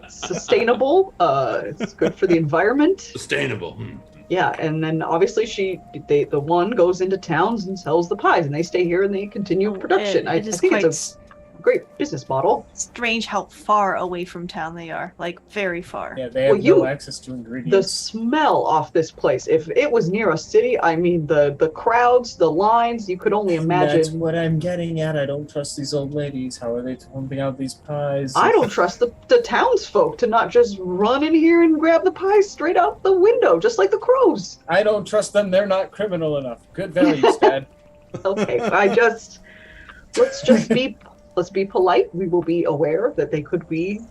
Speaker 2: sustainable. It's good for the environment.
Speaker 4: Sustainable.
Speaker 2: Yeah, and then obviously the one goes into towns and sells the pies, and they stay here and they continue production. I
Speaker 6: It is
Speaker 2: think
Speaker 6: quite
Speaker 2: it's a great business model.
Speaker 6: strange how far away from town they are. Like, very far.
Speaker 3: Yeah, they have
Speaker 2: Well,
Speaker 3: no access to
Speaker 2: The
Speaker 3: ingredients.
Speaker 2: smell off this place. If it was near a city, I mean, the crowds, the lines, you could only
Speaker 3: That's
Speaker 2: imagine.
Speaker 3: what I'm getting at. I don't trust these old ladies. How are they pumping out these pies?
Speaker 2: I don't trust the townsfolk to not just run in here and grab the pies straight out the window, just like the crows.
Speaker 3: I don't trust them. They're not criminal enough. Good values, Dad.
Speaker 2: Okay, let's be polite. We will be aware that they could be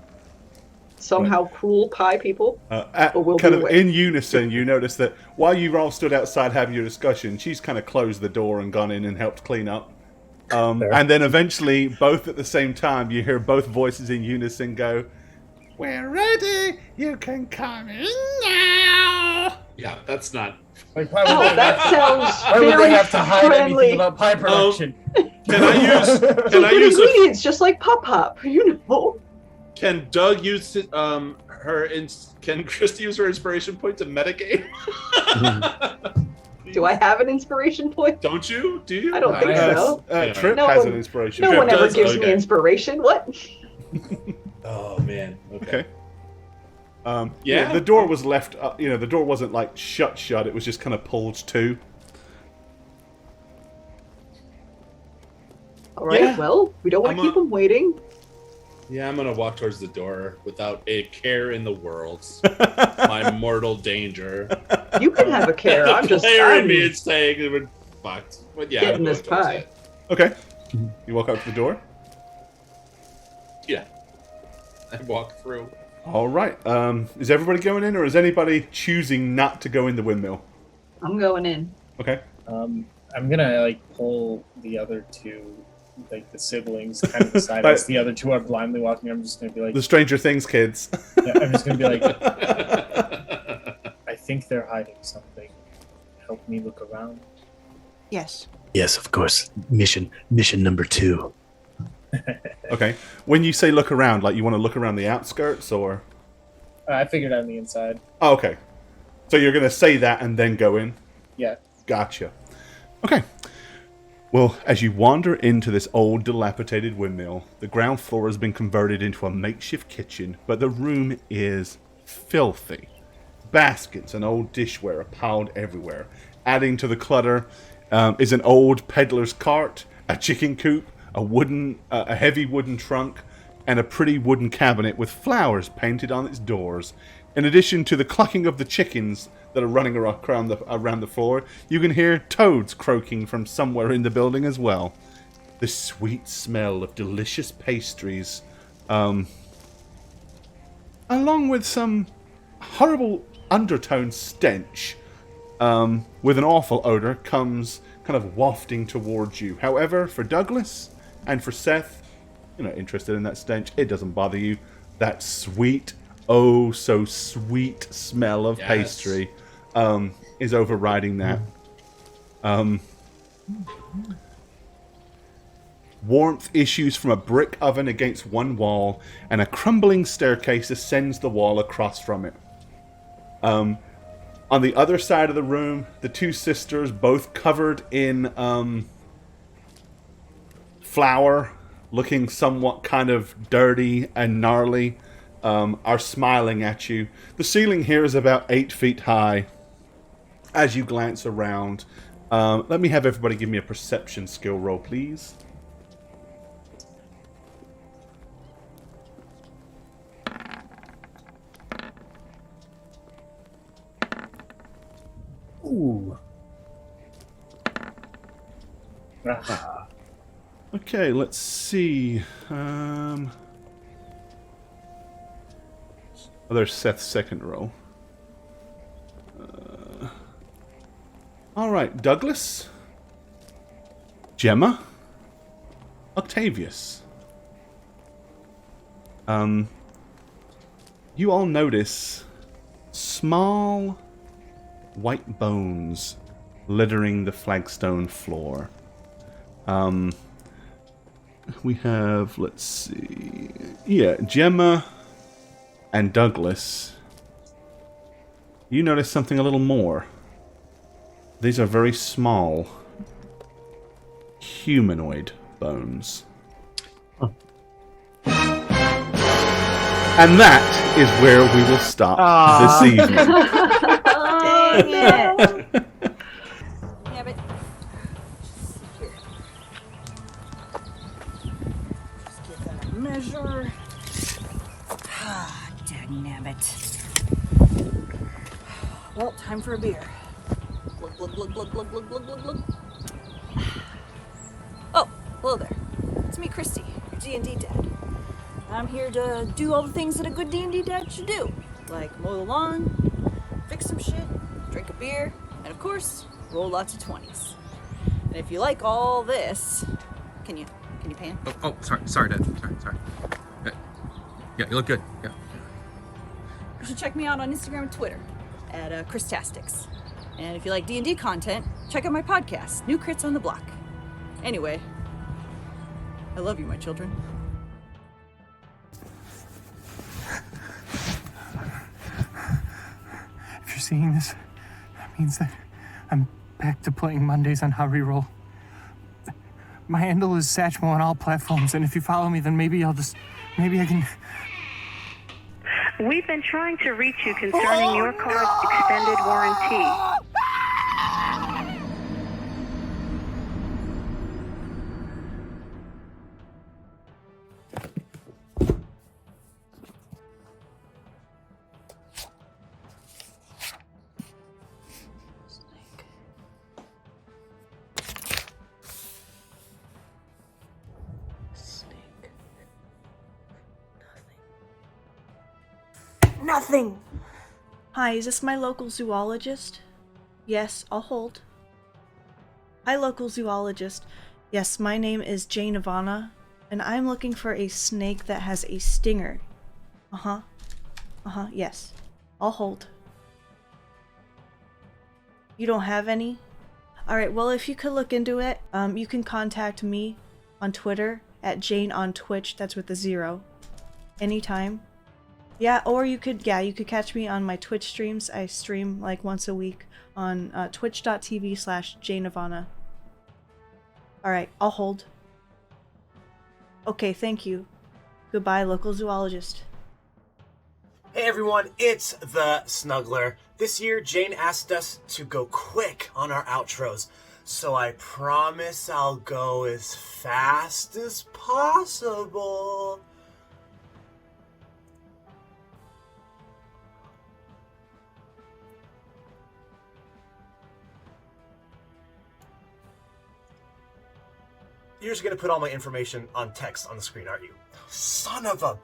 Speaker 2: somehow cruel pie people. But we'll
Speaker 1: Kind
Speaker 2: be
Speaker 1: of
Speaker 2: aware.
Speaker 1: in unison, you notice that while you all stood outside having your discussion, she's kind of closed the door and gone in and helped clean up. And then eventually, both at the same time, you hear both voices in unison go, "We're ready. You can come in now."
Speaker 4: Yeah, that's not.
Speaker 3: Like, why would,
Speaker 2: Oh,
Speaker 3: they,
Speaker 2: that sounds
Speaker 3: why would
Speaker 2: very
Speaker 3: they have to hide
Speaker 2: friendly.
Speaker 3: anything about pie production?
Speaker 4: Can I use?
Speaker 2: So
Speaker 4: Can I
Speaker 2: good
Speaker 4: use?
Speaker 2: ingredients, just like pop, you know.
Speaker 4: Can Doug use Can Christy use her inspiration point to metagame?
Speaker 2: Do I have an inspiration point?
Speaker 4: Don't you? Do you?
Speaker 2: I don't think so.
Speaker 1: Trip
Speaker 2: No
Speaker 1: has
Speaker 2: one-
Speaker 1: an inspiration.
Speaker 2: No
Speaker 4: Trip
Speaker 2: one ever
Speaker 4: does?
Speaker 2: gives me
Speaker 4: Okay.
Speaker 2: inspiration. What?
Speaker 4: Oh man.
Speaker 1: Okay.
Speaker 4: Yeah.
Speaker 1: The door was left. The door wasn't like shut. It was just kind of pulled to.
Speaker 2: All right.
Speaker 4: Yeah.
Speaker 2: Well, we don't want to
Speaker 4: I'm
Speaker 2: keep them waiting.
Speaker 4: Yeah, I'm gonna walk towards the door without a care in the world. My mortal danger.
Speaker 2: You can have a care.
Speaker 4: The
Speaker 2: I'm just
Speaker 4: player in
Speaker 2: I'm
Speaker 4: me is saying it would fucked. But yeah,
Speaker 2: getting
Speaker 4: I'm
Speaker 2: this
Speaker 4: going towards
Speaker 2: pie.
Speaker 4: it.
Speaker 1: Okay. You walk up to the door.
Speaker 4: Yeah. I walk through.
Speaker 1: All right. Is everybody going in, or is anybody choosing not to go in the windmill?
Speaker 2: I'm going in.
Speaker 1: Okay.
Speaker 3: I'm gonna like pull the other two, like the siblings, kind of aside as the other two are blindly walking. I'm just gonna be like,
Speaker 1: The Stranger Things kids.
Speaker 3: yeah, I'm just gonna be like, I think they're hiding something. Help me look around.
Speaker 6: Yes.
Speaker 5: Yes, of course. Mission number 2.
Speaker 1: Okay. When you say look around, like you want to look around the outskirts, or?
Speaker 3: I figured on the inside.
Speaker 1: Oh, okay. So you're going to say that and then go in?
Speaker 3: Yeah.
Speaker 1: Gotcha. Okay. Well, as you wander into this old, dilapidated windmill, the ground floor has been converted into a makeshift kitchen, but the room is filthy. Baskets and old dishware are piled everywhere. Adding to the clutter is an old peddler's cart, a chicken coop, a heavy wooden trunk, and a pretty wooden cabinet with flowers painted on its doors. In addition to the clucking of the chickens that are running around the floor, you can hear toads croaking from somewhere in the building as well. The sweet smell of delicious pastries, along with some horrible undertone stench, with an awful odor, comes kind of wafting towards you. However, for Douglas and for Seth, you're not interested in that stench. It doesn't bother you. That sweet, oh so sweet smell of pastry is overriding that. Warmth issues from a brick oven against one wall, and a crumbling staircase ascends the wall across from it. On the other side of the room, the two sisters, both covered in flour, looking somewhat kind of dirty and gnarly, are smiling at you. The ceiling here is about 8 feet high. As you glance around, let me have everybody give me a perception skill roll, please.
Speaker 3: Ooh.
Speaker 1: Okay, let's see. There's Seth's second roll. Alright, Douglas, Gemma, Octavius. You all notice small, white bones littering the flagstone floor. We have, let's see, yeah, Gemma and Douglas. You notice something a little more. These are very small, humanoid bones.
Speaker 5: Huh.
Speaker 1: And that is where we will stop this evening.
Speaker 6: Dang it.
Speaker 9: Yeah, but here. Just get that measure. Ah, dagnabbit. Well, time for a beer. Glug, glug, glug, glug, glug, glug, glug, glug, glug. Oh, hello there. It's me, Christy, your D&D dad. I'm here to do all the things that a good D&D dad should do. Like mow the lawn, fix some shit, drink a beer, and of course, roll lots of 20s. And if you like all this, can you pan?
Speaker 10: Oh, sorry, Dad. Sorry. Yeah, you look good. Yeah.
Speaker 9: You should check me out on Instagram and Twitter at Christastics. And if you like D&D content, check out my podcast, New Crits on the Block. Anyway, I love you, my children.
Speaker 11: If you're seeing this, that means that I'm back to playing Mondays on How Reroll. My handle is Satchmo on all platforms, and if you follow me, then maybe I can...
Speaker 12: We've been trying to reach you concerning your car's extended warranty.
Speaker 6: Nothing. Hi, is this my local zoologist? Yes, I'll hold. Hi, local zoologist. Yes, my name is Jane Ivana, and I'm looking for a snake that has a stinger. Yes. I'll hold. You don't have any? Alright, well, if you could look into it, you can contact me on Twitter at Jane on Twitch, that's with a 0. Anytime. Yeah, or you could catch me on my Twitch streams. I stream like once a week on twitch.tv/JaneIvana. Alright, I'll hold. Okay, thank you. Goodbye, local zoologist.
Speaker 13: Hey everyone, it's the Snuggler. This year, Jane asked us to go quick on our outros, so I promise I'll go as fast as possible. You're just gonna put all my information on text on the screen, aren't you? Son of a...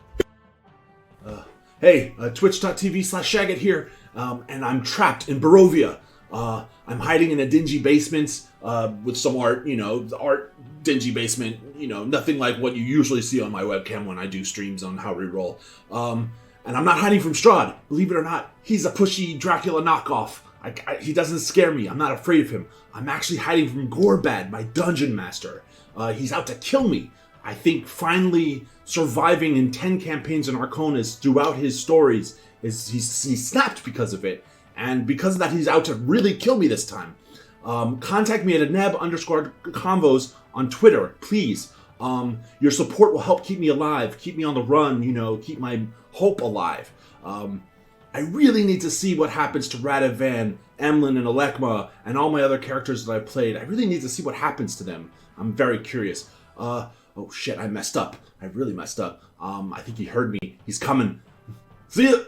Speaker 7: Hey, twitch.tv/Shagget here, and I'm trapped in Barovia. I'm hiding in a dingy basement with some art, the art dingy basement, nothing like what you usually see on my webcam when I do streams on How We Roll. And I'm not hiding from Strahd. Believe it or not, he's a pushy Dracula knockoff. He doesn't scare me. I'm not afraid of him. I'm actually hiding from Gorebad, my dungeon master. He's out to kill me. I think finally surviving in 10 campaigns in Arconis throughout his stories, he's snapped because of it. And because of that, he's out to really kill me this time. Contact me at @neb_convos on Twitter, please. Your support will help keep me alive, keep me on the run, keep my hope alive. I really need to see what happens to Radovan, Emlyn, and Alekma, and all my other characters that I've played. I really need to see what happens to them. I'm very curious. Oh shit, I messed up. I really messed up. I think he heard me. He's coming. See ya!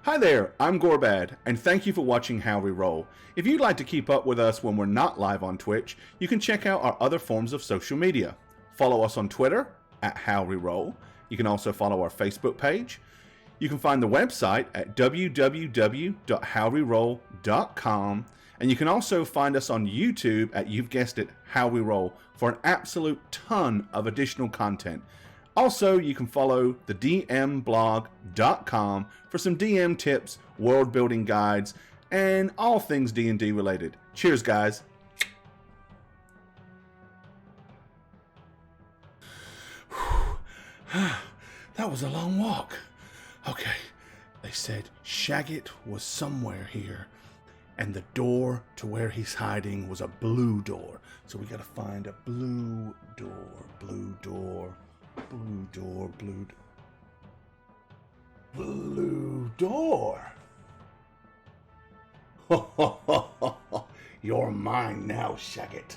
Speaker 1: Hi there, I'm Gorebad, and thank you for watching How We Roll. If you'd like to keep up with us when we're not live on Twitch, you can check out our other forms of social media. Follow us on Twitter, @HowWeRoll. You can also follow our Facebook page. You can find the website at www.howweroll.com, and you can also find us on YouTube at, you've guessed it, How We Roll, for an absolute ton of additional content. Also, you can follow the dmblog.com for some DM tips, world building guides, and all things D&D related. Cheers, guys. That was a long walk. Okay, they said Shagget was somewhere here, and the door to where he's hiding was a blue door. So we gotta find a blue door, blue door, blue door, blue door. You're mine now, Shagget.